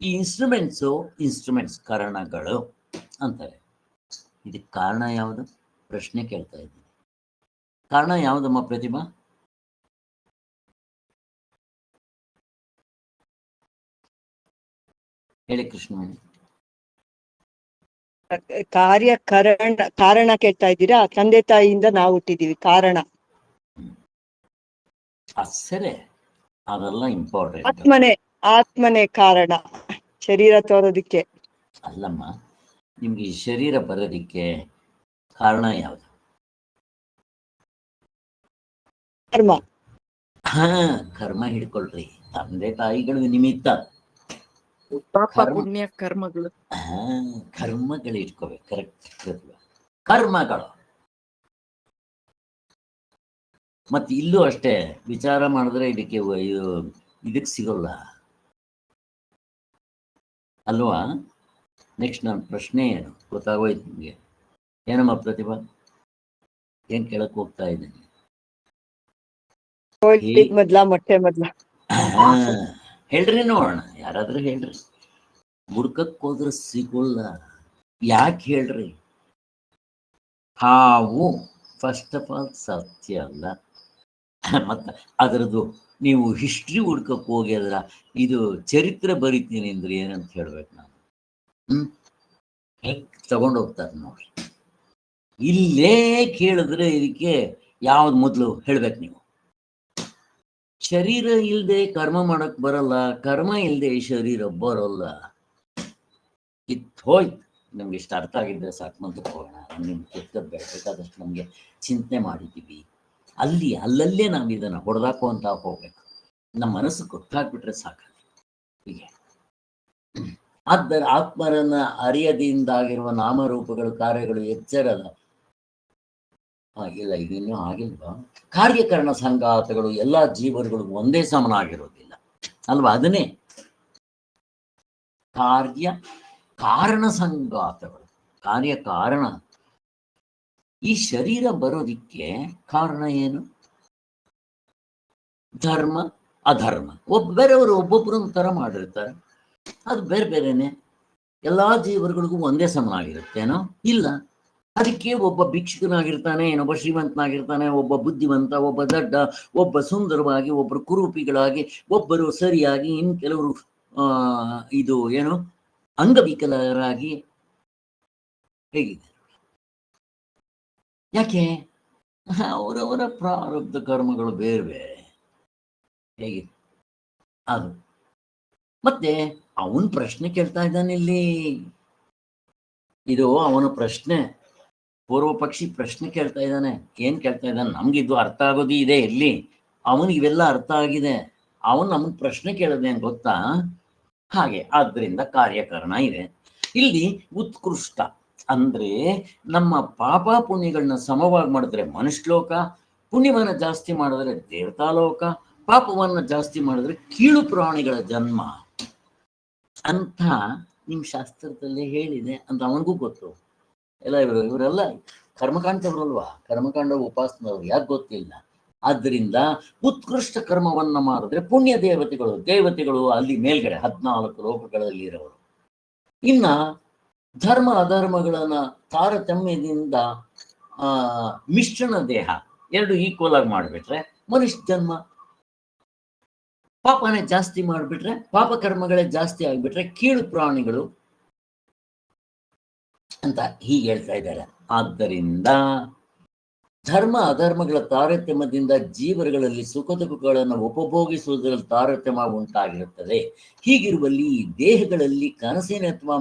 ಈ ಇನ್ಸ್ಟ್ರೂಮೆಂಟ್ಸ್ ಕಾರಣಗಳು ಅಂತಾರೆ. ಇದಕ್ಕೆ ಕಾರಣ ಯಾವುದು? ಪ್ರಶ್ನೆ ಕೇಳ್ತಾ ಇದ್ದೀನಿ. ಕಾರಣ ಯಾವುದಮ್ಮ ಪ್ರತಿಭಾ? ಹೇಳಿ ಕೃಷ್ಣವೇಣಿ. ಕಾರಣ ಕೇಳ್ತಾ ಇದ್ದೀರಾ? ತಂದೆ ತಾಯಿಯಿಂದ ನಾವು ಹುಟ್ಟಿದೀವಿ. ಕಾರಣ ಅಸಲೇ ಅದೆಲ್ಲ ಇಂಪಾರ್ಟೆಂಟ್. ಆತ್ಮನೇ ಕಾರಣ ಶರೀರ ತೋರೋದಿಕ್ಕೆ. ಅಲ್ಲಮ್ಮ, ನಿಮ್ಗೆ ಈ ಶರೀರ ಬರೋದಿಕ್ಕೆ ಕಾರಣ ಯಾವುದು? ಕರ್ಮ. ಹಾ, ಕರ್ಮ ಹಿಡ್ಕೊಳ್ರಿ. ತಂದೆ ತಾಯಿಗಳು ನಿಮಿತ್ತ, ಪಾಪ ಕರ್ಮ ಪುಣ್ಯ ಕರ್ಮಗಳು. ಹಾ ಕರ್ಮಗಳು ಇಟ್ಕೋಬೇಕು. ಕರೆಕ್ಟ್. ಕರ್ಮಗಳು. ಮತ್ತೆ ಇಲ್ಲೂ ಅಷ್ಟೇ ವಿಚಾರ ಮಾಡಿದ್ರೆ ಇದಕ್ಕೆ ಸಿಗೋಲ್ಲ ಅಲ್ವಾ? ನೆಕ್ಸ್ಟ್ ನನ್ನ ಪ್ರಶ್ನೆ ಏನು ಗೊತ್ತಾಗೋಯ್ತು ನಿಮಗೆ? ಏನಮ್ಮ ಪ್ರತಿಭಾ, ಏನ್ ಕೇಳಕ್ ಹೋಗ್ತಾ ಇದ್ದೀನಿ? ಮೊದ್ಲ ಮೊಟ್ಟೆ ಮೊದ್ಲ ಹೇಳ್ರಿ ನೋಡೋಣ, ಯಾರಾದ್ರೂ ಹೇಳ್ರಿ. ಹುಡ್ಕಕ್ ಹೋದ್ರೆ ಸಿಗೋಲ್ಲ. ಯಾಕೆ ಹೇಳ್ರಿ? ಹಾವು ಫಸ್ಟ್ ಆಫ್ ಆಲ್ ಸತ್ಯ ಅಲ್ಲ. ಮತ್ತೆ ಅದರದ್ದು ನೀವು ಹಿಸ್ಟ್ರಿ ಹುಡ್ಕಕ್ ಹೋಗಿ ಅದ್ರ ಇದು ಚರಿತ್ರೆ ಬರಿತೀನಿ ಅಂದ್ರೆ ಏನಂತ ಹೇಳ್ಬೇಕು ನಾನು? ಹೇಗ್ ತಗೊಂಡೋಗ್ತಾರೆ ನೋಡ್ರಿ. ಇಲ್ಲೇ ಕೇಳಿದ್ರೆ ಇದಕ್ಕೆ ಯಾವ್ದು ಮೊದಲು ಹೇಳ್ಬೇಕು ನೀವು? ಶರೀರ ಇಲ್ಲದೆ ಕರ್ಮ ಮಾಡಕ್ ಬರಲ್ಲ, ಕರ್ಮ ಇಲ್ಲದೆ ಶರೀರ ಬರೋಲ್ಲ. ಹೋಯ್ತು. ನಮ್ಗೆ ಇಷ್ಟ ಅರ್ಥ ಆಗಿದ್ರೆ ಸಾಕು, ಮುಂದಕ್ಕೆ ಹೋಗೋಣ. ನಿಮ್ಗೆ ಕೆಟ್ಟದ್ದು ಬೇಕಾದಷ್ಟು ನಮ್ಗೆ ಚಿಂತನೆ ಮಾಡಿದ್ದೀವಿ. ಅಲ್ಲಲ್ಲೇ ನಾವು ಇದನ್ನ ಹೊಡೆದಾಕುವಂತ ಹೋಗ್ಬೇಕು. ನಮ್ಮ ಮನಸ್ಸು ಗೊತ್ತಾಗ್ಬಿಟ್ರೆ ಸಾಕು. ಹೀಗೆ ಆತ್ಮರನ್ನ ಅರಿಯದಿಂದಾಗಿರುವ ನಾಮರೂಪಗಳು, ಕಾರ್ಯಗಳು, ಎಚ್ಚರದ ಇಲ್ಲ ಇದಿನ್ನೂ ಆಗಿಲ್ವಾ? ಕಾರ್ಯಕರಣ ಸಂಘಾತಗಳು ಎಲ್ಲ ಜೀವರುಗಳಿಗೂ ಒಂದೇ ಸಮನಾಗಿರೋದಿಲ್ಲ ಅಲ್ವಾ? ಅದನ್ನೇ ಕಾರ್ಯ ಕಾರಣ ಸಂಘಾತಗಳು. ಕಾರ್ಯ ಕಾರಣ. ಈ ಶರೀರ ಬರೋದಿಕ್ಕೆ ಕಾರಣ ಏನು? ಧರ್ಮ ಅಧರ್ಮ. ಬೇರೆಯವರು ಒಬ್ಬೊಬ್ರು ಒಂಥರ ಮಾಡಿರ್ತಾರೆ, ಅದು ಬೇರೆ ಬೇರೆನೆ. ಎಲ್ಲಾ ಜೀವರುಗಳಿಗೂ ಒಂದೇ ಸಮನಾಗಿರುತ್ತೇನೋ? ಇಲ್ಲ. ಅದಕ್ಕೆ ಒಬ್ಬ ಭಿಕ್ಷುಕನಾಗಿರ್ತಾನೆ, ಇನ್ನೊಬ್ಬ ಶ್ರೀಮಂತನಾಗಿರ್ತಾನೆ, ಒಬ್ಬ ಬುದ್ಧಿವಂತ, ಒಬ್ಬ ದಡ್ಡ, ಒಬ್ಬ ಸುಂದರವಾಗಿ, ಒಬ್ಬರು ಕುರೂಪಿಗಳಾಗಿ, ಒಬ್ಬರು ಸರಿಯಾಗಿ, ಇನ್ ಕೆಲವರು ಇದು ಏನು ಅಂಗವಿಕಲರಾಗಿ ಹೇಗಿದೆ? ಯಾಕೆ? ಅವರವರ ಪ್ರಾರಬ್ಧ ಕರ್ಮಗಳು ಬೇರೆ ಬೇರೆ. ಹೇಗೆ ಅದು? ಮತ್ತೆ ಅವನ್ ಪ್ರಶ್ನೆ ಕೇಳ್ತಾ ಇದ್ದಾನೆ ಇಲ್ಲಿ. ಇದು ಅವನ ಪ್ರಶ್ನೆ. ಪೂರ್ವ ಪಕ್ಷಿ ಪ್ರಶ್ನೆ ಕೇಳ್ತಾ ಇದ್ದಾನೆ. ಏನ್ ಕೇಳ್ತಾ ಇದ್ದಾನೆ? ನಮ್ಗಿದು ಅರ್ಥ ಆಗೋದು ಇದೆ ಇಲ್ಲಿ, ಅವನಿಗೆ ಇವೆಲ್ಲ ಅರ್ಥ ಆಗಿದೆ. ಅವನು ನಮಗ್ ಪ್ರಶ್ನೆ ಕೇಳೋದೇನ್ ಗೊತ್ತಾ? ಹಾಗೆ. ಆದ್ರಿಂದ ಕಾರ್ಯಕಾರಣ ಇದೆ ಇಲ್ಲಿ. ಉತ್ಕೃಷ್ಟ ಅಂದ್ರೆ ನಮ್ಮ ಪಾಪ ಪುಣ್ಯಗಳನ್ನ ಸಮವಾಗಿ ಮಾಡಿದ್ರೆ ಮನುಷ್ಯಲೋಕ, ಪುಣ್ಯವನ್ನ ಜಾಸ್ತಿ ಮಾಡಿದ್ರೆ ದೇವತಾಲೋಕ, ಪಾಪವನ್ನ ಜಾಸ್ತಿ ಮಾಡಿದ್ರೆ ಕೀಳು ಪ್ರಾಣಿಗಳ ಜನ್ಮ ಅಂತ ನಿಮ್ ಶಾಸ್ತ್ರದಲ್ಲಿ ಹೇಳಿದೆ ಅಂತ ಅವನಿಗೂ ಗೊತ್ತು. ಎಲ್ಲ ಇವರೆಲ್ಲ ಕರ್ಮಕಾಂಡದವ್ರಲ್ವಾ? ಕರ್ಮಕಾಂಡ ಉಪಾಸನವ್ರು ಯಾಕೆ ಗೊತ್ತಿಲ್ಲ? ಆದ್ದರಿಂದ ಉತ್ಕೃಷ್ಟ ಕರ್ಮವನ್ನ ಮಾಡಿದ್ರೆ ಪುಣ್ಯ ದೇವತೆಗಳು ಅಲ್ಲಿ ಮೇಲ್ಗಡೆ 14 ಲೋಕಗಳಲ್ಲಿ ಇರೋರು. ಇನ್ನ ಧರ್ಮ ಅಧರ್ಮಗಳನ್ನ ತಾರತಮ್ಯದಿಂದ ಮಿಶ್ರಣ ದೇಹ ಎರಡು ಈಕ್ವಲ್ ಆಗಿ ಮಾಡ್ಬಿಟ್ರೆ ಮನುಷ್ಯ ಜನ್ಮ. ಪಾಪನೇ ಜಾಸ್ತಿ ಮಾಡ್ಬಿಟ್ರೆ, ಪಾಪ ಕರ್ಮಗಳೇ ಜಾಸ್ತಿ ಆಗ್ಬಿಟ್ರೆ ಕೀಳು ಪ್ರಾಣಿಗಳು ಅಂತ ಹೀಗೆ ಹೇಳ್ತಾ ಇದ್ದಾರೆ. ಆದ್ದರಿಂದ ಧರ್ಮ ಅಧರ್ಮಗಳ ತಾರತಮ್ಯದಿಂದ ಜೀವರುಗಳಲ್ಲಿ ಸುಖ ದುಃಖಗಳನ್ನು ಉಪಭೋಗಿಸುವುದರಲ್ಲಿ ತಾರತಮ್ಯ ಉಂಟಾಗಿರುತ್ತದೆ. ಹೀಗಿರುವಲ್ಲಿ ಈ ದೇಹಗಳಲ್ಲಿ ಕನಸಿನ ಅಥವಾ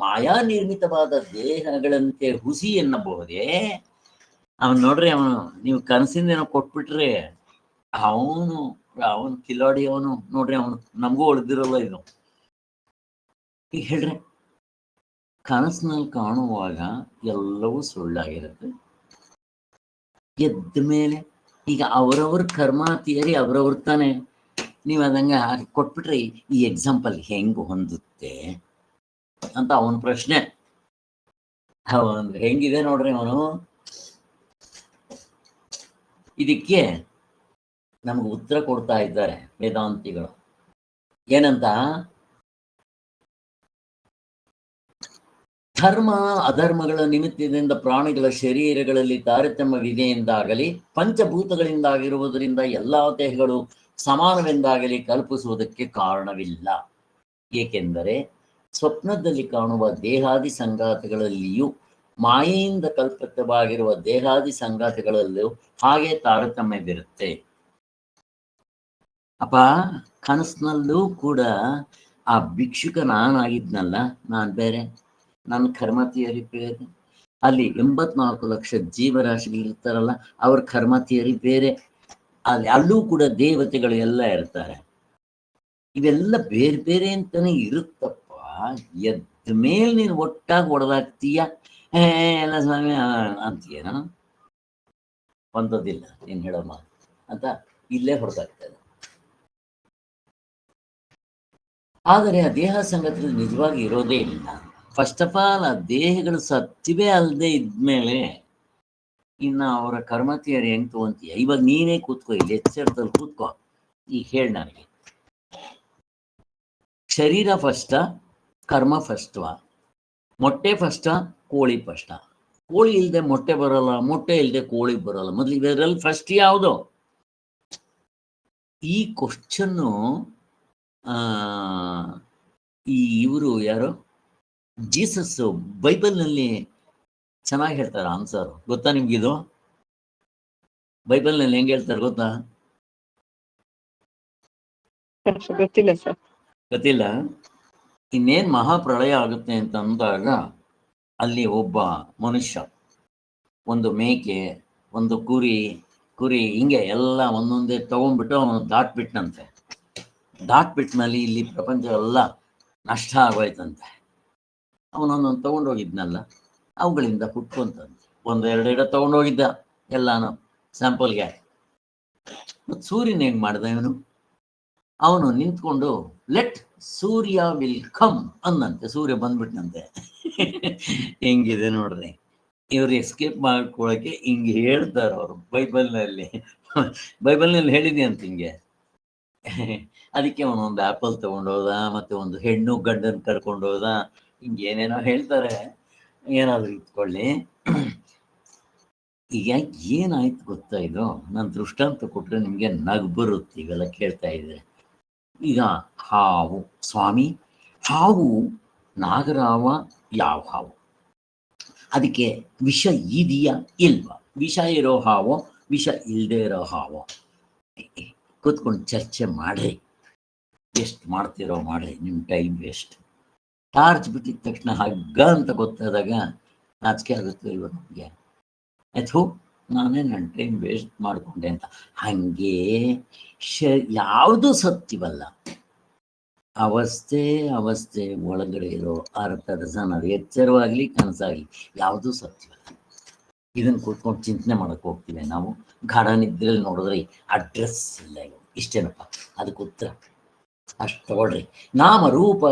ಮಾಯಾ ನಿರ್ಮಿತವಾದ ದೇಹಗಳಂತೆ ಹುಸಿ ಎನ್ನಬಹುದೇ? ಅವನು ನೋಡ್ರಿ, ನೀವು ಕನಸಿಂದ ಏನೋ ಕೊಟ್ಬಿಟ್ರೆ ಅವನು ಕಿಲಾಡಿ. ಅವನು ನೋಡ್ರಿ, ಅವನು ನಮಗೂ ಉಳಿದಿರಲ್ಲ ಇದು. ಈಗ ಹೇಳ್ರಿ, ಕನಸಿನಲ್ಲಿ ಕಾಣುವಾಗ ಎಲ್ಲವೂ ಸುಳ್ಳಾಗಿರುತ್ತೆ. ಎದ್ದ ಮೇಲೆ ಈಗ ಅವರವ್ರ ಕರ್ಮ ಥಿಯರಿ ಅವರವ್ರ ತಾನೆ. ನೀವು ಅದಂಗೆ ಕೊಟ್ಬಿಟ್ರೆ ಈ ಎಕ್ಸಾಂಪಲ್ ಹೆಂಗ್ ಹೊಂದುತ್ತೆ ಅಂತ ಅವನ ಪ್ರಶ್ನೆ. ಹೆಂಗಿದೆ ನೋಡ್ರಿ ಅವನು. ಇದಕ್ಕೆ ನಮ್ಗೆ ಉತ್ತರ ಕೊಡ್ತಾ ಇದ್ದಾರೆ ವೇದಾಂತಿಗಳು. ಏನಂತ? ಧರ್ಮ ಅಧರ್ಮಗಳ ನಿಮಿತ್ತದಿಂದ ಪ್ರಾಣಿಗಳ ಶರೀರಗಳಲ್ಲಿ ತಾರತಮ್ಯವಿದೆ ಎಂದಾಗಲಿ, ಪಂಚಭೂತಗಳಿಂದಾಗಿರುವುದರಿಂದ ಎಲ್ಲಾ ದೇಹಗಳು ಸಮಾನವೆಂದಾಗಲಿ ಕಲ್ಪಿಸುವುದಕ್ಕೆ ಕಾರಣವಿಲ್ಲ. ಏಕೆಂದರೆ ಸ್ವಪ್ನದಲ್ಲಿ ಕಾಣುವ ದೇಹಾದಿ ಸಂಗಾತಿಗಳಲ್ಲಿಯೂ ಮಾಯೆಯಿಂದ ಕಲ್ಪಿತವಾಗಿರುವ ದೇಹಾದಿ ಸಂಗಾತಿಗಳಲ್ಲೂ ಹಾಗೆ ತಾರತಮ್ಯವಿರುತ್ತೆ. ಅಪ್ಪ, ಕನಸಿನಲ್ಲೂ ಕೂಡ ಆ ಭಿಕ್ಷುಕ ನಾನಾಗಿದ್ನಲ್ಲ, ನಾನು ಬೇರೆ, ನನ್ನ ಕರ್ಮ ಥಿಯರಿ ಬೇರೆ. ಅಲ್ಲಿ 84 ಲಕ್ಷ ಜೀವರಾಶಿಗಳಿರ್ತಾರಲ್ಲ, ಅವ್ರ ಕರ್ಮ ಥಿಯರಿ ಬೇರೆ. ಅಲ್ಲೂ ಕೂಡ ದೇವತೆಗಳು ಎಲ್ಲ ಇರ್ತಾರೆ. ಇವೆಲ್ಲ ಬೇರೆ ಬೇರೆ ಅಂತಾನೆ ಇರುತ್ತಪ್ಪ. ಎದ್ದ ಮೇಲೆ ನೀನು ಒಟ್ಟಾಗಿ ಹೊಡೆದಾಕ್ತೀಯ, ಎಲ್ಲ ಸ್ವಾಮಿ ಅಂತೀಯನ, ಹೊಂದೋದಿಲ್ಲ ನೀನು ಹೇಳೋ ಮಾತು ಅಂತ ಇಲ್ಲೇ ಹೊಡೆದಾಗ್ತದೆ. ಆದರೆ ಆ ದೇಹ ಸಂಗತಿ ನಿಜವಾಗಿ ಇರೋದೇ ಇಲ್ಲ. ಫಸ್ಟ್ ಆಫ್ ಆಲ್ ಆ ದೇಹಗಳು ಸತ್ತಿವೆ ಅಲ್ಲದೆ ಇದ್ಮೇಲೆ ಇನ್ನು ಅವರ ಕರ್ಮತಿಯರು ಹೆಂಗ್ ತಗೊಂತೀಯ? ಇವಾಗ ನೀನೇ ಕೂತ್ಕೋ, ಇಲ್ಲಿ ಎಚ್ಚರದಲ್ಲಿ ಕೂತ್ಕೋ, ಈಗ ಹೇಳಿ ನನಗೆ, ಶರೀರ ಫಸ್ಟ, ಕರ್ಮ ಫಸ್ಟ್ವಾ, ಮೊಟ್ಟೆ ಫಸ್ಟ, ಕೋಳಿ ಫಸ್ಟ? ಕೋಳಿ ಇಲ್ಲದೆ ಮೊಟ್ಟೆ ಬರೋಲ್ಲ, ಮೊಟ್ಟೆ ಇಲ್ಲದೆ ಕೋಳಿ ಬರೋಲ್ಲ. ಮೊದಲು ಇದರಲ್ಲಿ ಫಸ್ಟ್ ಯಾವುದು? ಈ ಕ್ವಶನ್ನು ಈ ಇವರು ಯಾರು, ಜೀಸಸ್ ಬೈಬಲ್ನಲ್ಲಿ ಚೆನ್ನಾಗಿ ಹೇಳ್ತಾರೆ ಆನ್ಸರ್. ಗೊತ್ತಾ ನಿಮ್ಗಿದು? ಬೈಬಲ್ನಲ್ಲಿ ಹೆಂಗೆ ಹೇಳ್ತಾರೆ ಗೊತ್ತಾ? ಗೊತ್ತಿಲ್ಲ ಸರ್. ಗೊತ್ತಿಲ್ಲ? ಇನ್ನೇನು ಮಹಾಪ್ರಳಯ ಆಗುತ್ತೆ ಅಂತ ಅಂದಾಗ ಅಲ್ಲಿ ಒಬ್ಬ ಮನುಷ್ಯ ಒಂದು ಮೇಕೆ, ಒಂದು ಕುರಿ ಹಿಂಗೆ ಎಲ್ಲ ಒಂದೊಂದೇ ತಗೊಂಡ್ಬಿಟ್ಟು ಅವನು ದಾಟ್ಬಿಟ್ನಂತೆ. ದಾಟ್ಬಿಟ್ನಲ್ಲಿ ಇಲ್ಲಿ ಪ್ರಪಂಚ ಎಲ್ಲ ನಷ್ಟ ಆಗೋಯ್ತಂತೆ. ಅವನೊಂದೊಂದು ತಗೊಂಡೋಗಿದ್ನಲ್ಲ, ಅವುಗಳಿಂದ ಹುಟ್ಕೊಂತಂತೆ. ಒಂದೆರಡೆರಡು ತಗೊಂಡೋಗಿದ್ದ ಎಲ್ಲಾನು ಸ್ಯಾಂಪಲ್ಗೆ. ಮತ್ತು ಸೂರ್ಯನ ಹೆಂಗೆ ಮಾಡ್ದ ಇವನು? ಅವನು ನಿಂತ್ಕೊಂಡು ಲೆಟ್ ಸೂರ್ಯ ವಿಲ್ ಕಮ್ ಅಂದಂತೆ. ಸೂರ್ಯ ಬಂದ್ಬಿಟ್ನಂತೆ. ಹೆಂಗಿದೆ ನೋಡ್ರಿ, ಇವ್ರು ಎಸ್ಕೇಪ್ ಮಾಡ್ಕೊಳಕ್ಕೆ ಹಿಂಗೆ ಹೇಳ್ತಾರೆ ಅವರು ಬೈಬಲ್ನಲ್ಲಿ. ಬೈಬಲ್ನಲ್ಲಿ ಹೇಳಿದೆ ಅಂತ ಹಿಂಗೆ. ಅದಕ್ಕೆ ಅವನೊಂದು ಆ್ಯಪಲ್ ತಗೊಂಡೋದ, ಮತ್ತೆ ಒಂದು ಹೆಣ್ಣು ಗಂಡನ ಕರ್ಕೊಂಡೋದ, ಹಿಂಗೆ ಏನೇನೋ ಹೇಳ್ತಾರೆ. ಏನಾದರೂ ಇಟ್ಕೊಳ್ಳಿ. ಈಗ ಏನಾಯ್ತು ಗೊತ್ತಾ? ಇದು ನಾನು ದೃಷ್ಟಾಂತ ಕೊಟ್ಟರೆ ನಿಮಗೆ ನಗು ಬರುತ್ತೆ ಇವೆಲ್ಲ ಕೇಳ್ತಾ ಇದ್ರೆ. ಈಗ ಹಾವು, ಸ್ವಾಮಿ ಹಾವು ನಾಗರಾವ, ಯಾವ ಹಾವು? ಅದಕ್ಕೆ ವಿಷ ಇದೆಯಾ ಇಲ್ವಾ? ವಿಷ ಇರೋ ಹಾವೋ, ವಿಷ ಇಲ್ಲದೆ ಇರೋ ಹಾವೋ? ಕೂತ್ಕೊಂಡು ಚರ್ಚೆ ಮಾಡ್ರಿ. ಎಷ್ಟು ಮಾಡ್ತಿರೋ ಮಾಡ್ರಿ, ನಿಮ್ಮ ಟೈಮ್ ವೇಸ್ಟ್. ಟಾರ್ಚ್ ಬಿಟ್ಟಿದ ತಕ್ಷಣ ಹಗ್ಗ ಅಂತ ಗೊತ್ತಾದಾಗ ನಾಚಿಕೆ ಆಗುತ್ತೆ ಇವಾಗ ನಮಗೆ. ಆಯ್ತು, ನಾನೇ ನನ್ನ ಟೈಮ್ ವೇಸ್ಟ್ ಮಾಡಿಕೊಂಡೆ ಅಂತ. ಹಾಗೆ ಯಾವುದು ಸತ್ಯವಲ್ಲ. ಅವಸ್ಥೆ ಒಳಗಡೆ ಇರೋ ಅರ್ಥದ ಅದು ಎಚ್ಚರವಾಗಲಿ ಕನಸಾಗಲಿ ಯಾವುದೂ ಸತ್ಯವಲ್ಲ. ಇದನ್ನು ಕೂತ್ಕೊಂಡು ಚಿಂತನೆ ಮಾಡಕ್ಕೆ ಹೋಗ್ತೀವಿ ನಾವು. ಗಾಢ ನಿದ್ರೆಯಲ್ಲಿ ನೋಡಿದ್ರೆ ಅಡ್ರೆಸ್ ಇಲ್ಲ. ಇಷ್ಟೇನಪ್ಪ ಅದಕ್ಕೆ ಉತ್ತರ. ಅಷ್ಟು ತಗೊಳ್ರಿ. ನಾಮ ರೂಪ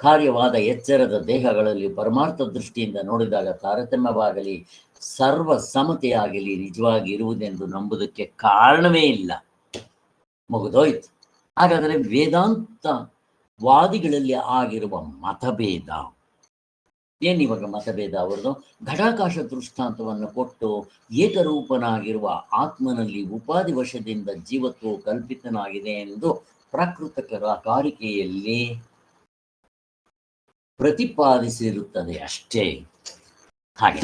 ಕಾರ್ಯವಾದ ಎಚ್ಚರದ ದೇಹಗಳಲ್ಲಿ ಪರಮಾರ್ಥ ದೃಷ್ಟಿಯಿಂದ ನೋಡಿದಾಗ ತಾರತಮ್ಯವಾಗಲಿ ಸರ್ವ ಸಮತೆಯಾಗಲಿ ನಿಜವಾಗಿ ಇರುವುದೆಂದು ನಂಬುದಕ್ಕೆ ಕಾರಣವೇ ಇಲ್ಲ. ಮುಗಿದೋಯ್ತು. ಹಾಗಾದರೆ ವೇದಾಂತ ವಾದಿಗಳಲ್ಲಿ ಆಗಿರುವ ಮತಭೇದ ಏನಿವಾಗ ಮತಭೇದ? ಅವರದು ಘಟಾಕಾಶ ದೃಷ್ಟಾಂತವನ್ನು ಕೊಟ್ಟು ಏಕರೂಪನಾಗಿರುವ ಆತ್ಮನಲ್ಲಿ ಉಪಾಧಿ ವಶದಿಂದ ಜೀವತ್ವವು ಕಲ್ಪಿತನಾಗಿದೆ ಎಂದು ಪ್ರಾಕೃತಿಕರ ಕಾರಿಕೆಯಲ್ಲಿ ಪ್ರತಿಪಾದಿಸಿರುತ್ತದೆ ಅಷ್ಟೇ. ಹಾಗೆ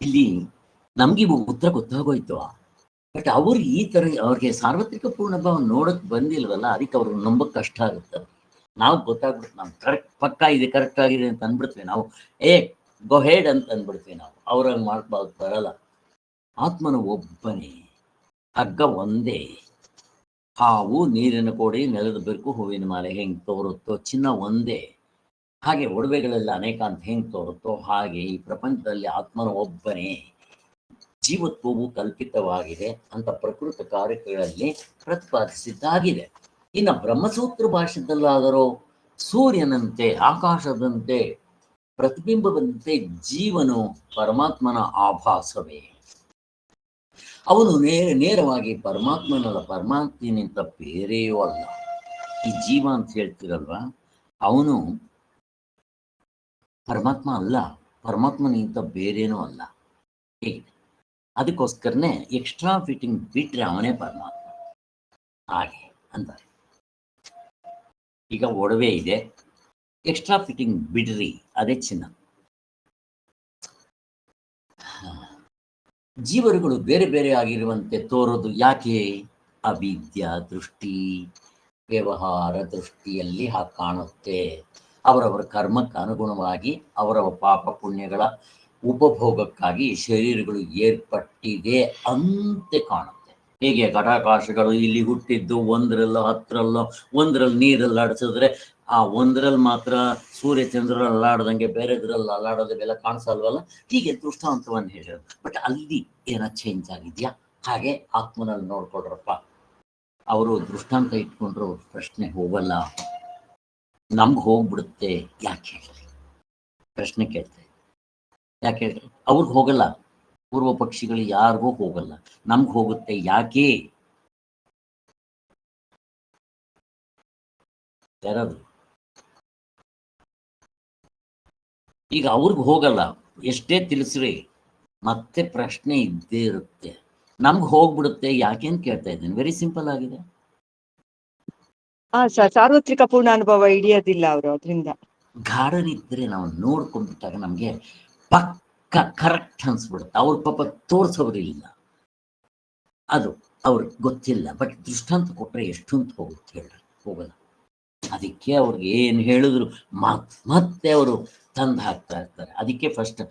ಇಲ್ಲಿ ನಮ್ಗಿವು ಉತ್ತರ ಗೊತ್ತಾಗೋಯ್ತು. ಬಟ್ ಅವರು ಈ ಥರ ಅವ್ರಿಗೆ ಸಾರ್ವತ್ರಿಕ ಪೂರ್ಣಭಾವ ನೋಡಕ್ ಬಂದಿಲ್ವಲ್ಲ, ಅದಕ್ಕೆ ಅವ್ರಿಗೆ ನಂಬಕ್ ಕಷ್ಟ ಆಗುತ್ತೆ. ನಾವು ಗೊತ್ತಾಗ್ಬಿಡ್ತು, ನಾವು ಕರೆಕ್ಟ್ ಕರೆಕ್ಟ್ ಆಗಿದೆ ಅಂತ ಅಂದ್ಬಿಡ್ತೀವಿ ನಾವು. ಗೋ ಹೆಡ್ ಅಂತ ಅಂದ್ಬಿಡ್ತೀವಿ ನಾವು. ಅವ್ರಂಗೆ ಮಾಡ್ಬಾರ್ದು, ಬರಲ್ಲ. ಆತ್ಮನ ಒಬ್ಬನೇ, ಹಗ್ಗ ಒಂದೇ. ಹಾವು, ನೀರಿನ ಕೋಡಿ, ನೆಲದ ಬೆರಕು, ಹೂವಿನ ಮಾಲೆ ಹೆಂಗೆ ತೋರುತ್ತೋ, ಚಿನ್ನ ಒಂದೇ. ಹಾಗೆ ಒಡವೆಗಳೆಲ್ಲ ಅನೇಕ ಅಂತ ಹೆಂಗೆ ತೋರುತ್ತೋ ಹಾಗೆ ಈ ಪ್ರಪಂಚದಲ್ಲಿ ಆತ್ಮನ ಒಬ್ಬನೇ, ಜೀವತ್ವವು ಕಲ್ಪಿತವಾಗಿದೆ ಅಂತ ಪ್ರಕೃತ ಕಾರ್ಯಗಳಲ್ಲಿ ಪ್ರತಿಪಾದಿಸಿದ್ದಾಗಿದೆ. ಇನ್ನು ಬ್ರಹ್ಮಸೂತ್ರ ಭಾಷೆಯಲ್ಲಾದರೂ ಸೂರ್ಯನಂತೆ, ಆಕಾಶದಂತೆ, ಪ್ರತಿಬಿಂಬದಂತೆ ಜೀವನು ಪರಮಾತ್ಮನ ಆಭಾಸವೇ. ಅವನು ನೇರವಾಗಿ ಪರಮಾತ್ಮನಲ್ಲ, ಪರಮಾತ್ಮನಿಂದ ಬೇರೆಯೂ ಅಲ್ಲ. ಈ ಜೀವ ಅಂತ ಹೇಳ್ತಿರಲ್ವಾ, ಅವನು ಪರಮಾತ್ಮ ಅಲ್ಲ, ಪರಮಾತ್ಮನಿಂದ ಬೇರೇನೂ ಅಲ್ಲ. ಹೇಗೆ? ಅದಕ್ಕೋಸ್ಕರನೇ ಎಕ್ಸ್ಟ್ರಾ ಫಿಟ್ಟಿಂಗ್ ಬಿಟ್ರೆ ಅವನೇ ಪರಮಾತ್ಮ ಹಾಗೆ ಅಂತಾರೆ. ಈಗ ಒಡವೆ ಇದೆ, ಎಕ್ಸ್ಟ್ರಾ ಫಿಟ್ಟಿಂಗ್ ಬಿಡ್ರಿ, ಅದೇ ಚಿನ್ನ. ಜೀವರುಗಳು ಬೇರೆ ಬೇರೆ ಆಗಿರುವಂತೆ ತೋರೋದು ಯಾಕೆ? ಅವಿದ್ಯಾ ದೃಷ್ಟಿ, ವ್ಯವಹಾರ ದೃಷ್ಟಿಯಲ್ಲಿ ಹಾಗೆ ಕಾಣುತ್ತೆ. ಅವರವರ ಕರ್ಮಕ್ಕೆ ಅನುಗುಣವಾಗಿ ಅವರವರ ಪಾಪ ಪುಣ್ಯಗಳ ಉಪಭೋಗಕ್ಕಾಗಿ ಶರೀರಗಳು ಏರ್ಪಟ್ಟಿದೆ ಅಂತೆ ಕಾಣುತ್ತೆ. ಹೇಗೆ ಘಟಾಕಾಶಗಳು ಇಲ್ಲಿ ಹುಟ್ಟಿದ್ದು ಒಂದರಲ್ಲೋ ಹತ್ತರಲ್ಲೋ ಒಂದರಲ್ಲಿ ನೀರಲ್ಲಿ ಆಡಿಸಿದ್ರೆ ಆ ಒಂದರಲ್ಲಿ ಮಾತ್ರ ಸೂರ್ಯ ಚಂದ್ರಲ್ಲಿ ಅಲ್ಲಾಡ್ದಂಗೆ ಬೇರೆದ್ರಲ್ಲಿ ಅಲ್ಲಾಡೋದೆಲ್ಲ ಕಾಣಿಸಲ್ವಲ್ಲ, ಹೀಗೆ ದೃಷ್ಟಾಂತವನ್ನು ಹೇಳಿದ್ರು. ಬಟ್ ಅಲ್ಲಿ ಏನೋ ಚೇಂಜ್ ಆಗಿದ್ಯಾ? ಹಾಗೆ ಆತ್ಮನಲ್ಲಿ ನೋಡ್ಕೊಡ್ರಪ್ಪ. ಅವರು ದೃಷ್ಟಾಂತ ಇಟ್ಕೊಂಡ್ರು ಪ್ರಶ್ನೆ ಹೋಗಲ್ಲ, ನಮ್ಗೆ ಹೋಗ್ಬಿಡುತ್ತೆ. ಯಾಕೆ ಹೇಳ್ರಿ? ಪ್ರಶ್ನೆ ಕೇಳ್ತಾ ಇದ್ದೆ, ಯಾಕೆ ಹೇಳ್ರಿ? ಅವ್ರಿಗೆ ಹೋಗಲ್ಲ, ಪೂರ್ವ ಪಕ್ಷಿಗಳು ಯಾರಿಗೂ ಹೋಗಲ್ಲ, ನಮ್ಗೆ ಹೋಗುತ್ತೆ. ಯಾಕೆ? ಯಾರಾದ್ರು ಈಗ ಅವ್ರಿಗೆ ಹೋಗಲ್ಲ, ಎಷ್ಟೇ ತಿಳಿಸ್ರಿ ಮತ್ತೆ ಪ್ರಶ್ನೆ ಇದ್ದೇ ಇರುತ್ತೆ. ನಮ್ಗೆ ಹೋಗ್ಬಿಡುತ್ತೆ ಯಾಕೆ ಅಂತ ಕೇಳ್ತಾ ಇದ್ದೇನೆ. ವೆರಿ ಸಿಂಪಲ್ ಆಗಿದೆ. ಹಾ ಸರ್, ಸಾರ್ವತ್ರಿಕ ಪೂರ್ಣ ಅನುಭವ ಹಿಡಿಯೋದಿಲ್ಲ ಅವರು ಅದರಿಂದ. ಗಾರ್ಡನ್ ಇದ್ರೆ ನಾವು ನೋಡ್ಕೊಂಡ್ಬಿಟ್ಟಾಗ ನಮ್ಗೆ ಪಕ್ಕ ಕರೆಕ್ಟ್ ಅನ್ಸ್ಬಿಡುತ್ತೆ. ಅವ್ರ ಪಾಪ ತೋರ್ಸೋರಿಲ್ಲ, ಅದು ಅವ್ರಿಗೆ ಗೊತ್ತಿಲ್ಲ. ಬಟ್ ದೃಷ್ಟಾಂತ ಕೊಟ್ರೆ ಎಷ್ಟೊಂದು ಹೋಗುತ್ತೆ ಹೇಳ್ರಿ? ಹೋಗಲ್ಲ. ಅದಕ್ಕೆ ಅವ್ರಿಗೆ ಏನು ಹೇಳಿದ್ರು ಮತ್ತೆ ಅವರು ತಂದು ಹಾಕ್ತಾ ಇರ್ತಾರೆ. ಅದಕ್ಕೆ ಫಸ್ಟ್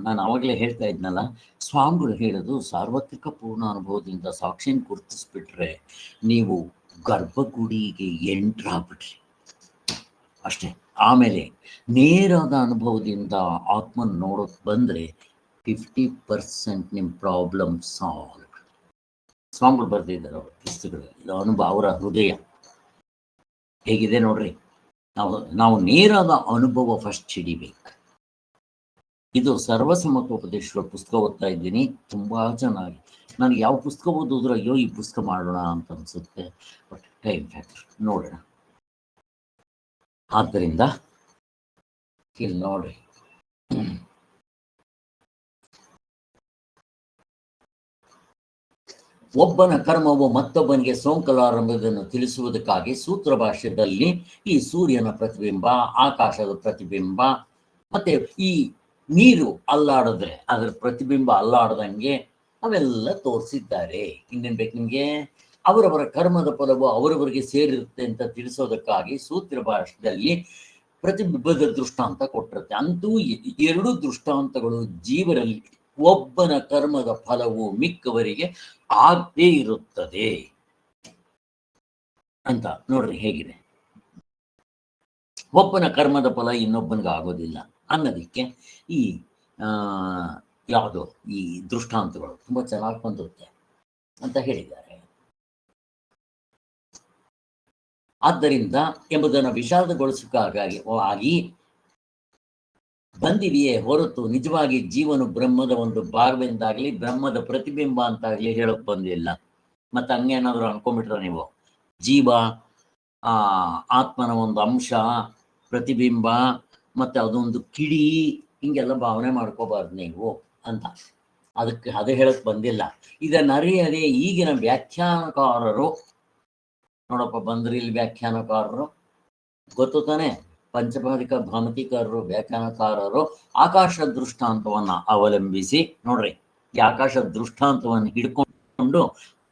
ನಾನು ಅವಾಗಲೇ ಹೇಳ್ತಾ ಇದ್ನಲ್ಲ, ಸ್ವಾಮಿಗಳು ಹೇಳೋದು ಸಾರ್ವತ್ರಿಕ ಪೂರ್ಣ ಅನುಭವದಿಂದ ಸಾಕ್ಷಿನ ಗುರುತಿಸ್ಬಿಟ್ರೆ ನೀವು ಗರ್ಭಗುಡಿಗೆ ಎಂಟ್ರಾಗ್ಬಿಟ್ರಿ ಅಷ್ಟೇ. ಆಮೇಲೆ ನೇರಾದ ಅನುಭವದಿಂದ ಆತ್ಮನ ನೋಡೋಕೆ ಬಂದರೆ 50% ನಿಮ್ಮ ಪ್ರಾಬ್ಲಮ್ ಸಾಲ್ವ್. ಸ್ವಾಮಿಗಳು ಬರೆದಿದ್ದಾರೆ ಅವ್ರ ಪುಸ್ತಕಗಳಲ್ಲಿ. ಇದು ಅನುಭವ, ಅವರ ಹೃದಯ ಹೇಗಿದೆ ನೋಡ್ರಿ. ನಾವು ನೇರಾದ ಅನುಭವ ಫಸ್ಟ್ ಹಿಡಿಬೇಕು. ಇದು ಸರ್ವಸಮ್ಮತೋಪದೇಶಗಳ ಪುಸ್ತಕ ಓದ್ತಾ ಇದ್ದೀನಿ, ತುಂಬಾ ಚೆನ್ನಾಗಿ. ನನಗೆ ಯಾವ ಪುಸ್ತಕ ಓದಿದ್ರು ಅಯ್ಯೋ ಈ ಪುಸ್ತಕ ಮಾಡೋಣ ಅಂತ ಅನ್ಸುತ್ತೆ. ಬಟ್ ಟೈಮ್ ಫ್ಯಾಕ್ಟರ್ ನೋಡೋಣ. ಆದ್ದರಿಂದ ಇಲ್ಲಿ ನೋಡ್ರಿ, ಒಬ್ಬನ ಕರ್ಮವು ಮತ್ತೊಬ್ಬನಿಗೆ ಸೋಂಕಲಾರಂಭವನ್ನು ತಿಳಿಸುವುದಕ್ಕಾಗಿ ಸೂತ್ರ ಭಾಷ್ಯದಲ್ಲಿ ಈ ಸೂರ್ಯನ ಪ್ರತಿಬಿಂಬ, ಆಕಾಶದ ಪ್ರತಿಬಿಂಬ, ಮತ್ತೆ ಈ ನೀರು ಅಲ್ಲಾಡಿದ್ರೆ ಅದರ ಪ್ರತಿಬಿಂಬ ಅಲ್ಲಾಡದಂಗೆ ಅವೆಲ್ಲ ತೋರಿಸಿದ್ದಾರೆ. ಇನ್ನೇನ್ ಬೇಕು ನಿಮ್ಗೆ? ಅವರವರ ಕರ್ಮದ ಫಲವು ಅವರವರಿಗೆ ಸೇರಿರುತ್ತೆ ಅಂತ ತಿಳಿಸೋದಕ್ಕಾಗಿ ಸೂತ್ರ ಭಾಷೆಯಲ್ಲಿ ಪ್ರತಿಬಿಂಬದ ದೃಷ್ಟಾಂತ ಕೊಟ್ಟಿರುತ್ತೆ. ಅಂತೂ ಎರಡು ದೃಷ್ಟಾಂತಗಳು ಜೀವರಲ್ಲಿ ಒಬ್ಬನ ಕರ್ಮದ ಫಲವು ಮಿಕ್ಕವರಿಗೆ ಆಗದೇ ಇರುತ್ತದೆ ಅಂತ ನೋಡ್ರಿ ಹೇಗಿದೆ. ಒಬ್ಬನ ಕರ್ಮದ ಫಲ ಇನ್ನೊಬ್ಬನಿಗೆ ಆಗೋದಿಲ್ಲ ಅನ್ನೋದಕ್ಕೆ ಈ ಯಾವುದು ಈ ದೃಷ್ಟಾಂತಗಳು ತುಂಬಾ ಚೆನ್ನಾಗಿ ಹೊಂದುತ್ತೆ ಅಂತ ಹೇಳಿದ್ದಾರೆ. ಆದ್ದರಿಂದ ಎಂಬುದನ್ನು ವಿಷಾದಗೊಳಿಸಕ್ಕಾಗಿ ಬಂದಿದೆಯೇ ಹೊರತು ನಿಜವಾಗಿ ಜೀವನು ಬ್ರಹ್ಮದ ಒಂದು ಭಾಗವೆಂದಾಗ್ಲಿ ಬ್ರಹ್ಮದ ಪ್ರತಿಬಿಂಬ ಅಂತಾಗ್ಲಿ ಹೇಳಕ್ ಬಂದಿಲ್ಲ. ಮತ್ತೆ ಹಂಗೇನಾದ್ರು ಅನ್ಕೊಂಡ್ಬಿಟ್ರೆ ನೀವು ಜೀವ ಆತ್ಮನ ಒಂದು ಅಂಶ, ಪ್ರತಿಬಿಂಬ, ಮತ್ತೆ ಅದೊಂದು ಕಿಡಿ, ಹಿಂಗೆಲ್ಲ ಭಾವನೆ ಮಾಡ್ಕೋಬಾರ್ದು ನೀವು ಅಂತ. ಅದಕ್ಕೆ ಅದು ಹೇಳಕ್ ಬಂದಿಲ್ಲ. ಇದನ್ನ ಅರಿಯದೆ ಈಗಿನ ವ್ಯಾಖ್ಯಾನಕಾರರು ನೋಡಪ್ಪ ಬಂದ್ರಿ, ಇಲ್ಲಿ ವ್ಯಾಖ್ಯಾನಕಾರರು ಗೊತ್ತು ತಾನೆ, ಪಂಚಪಾದಿಕ ಭಾಮತಿಕಾರರು ವ್ಯಾಖ್ಯಾನಕಾರರು ಆಕಾಶ ದೃಷ್ಟಾಂತವನ್ನ ಅವಲಂಬಿಸಿ ನೋಡ್ರಿ, ಈ ಆಕಾಶ ದೃಷ್ಟಾಂತವನ್ನು ಹಿಡ್ಕೊಂಡು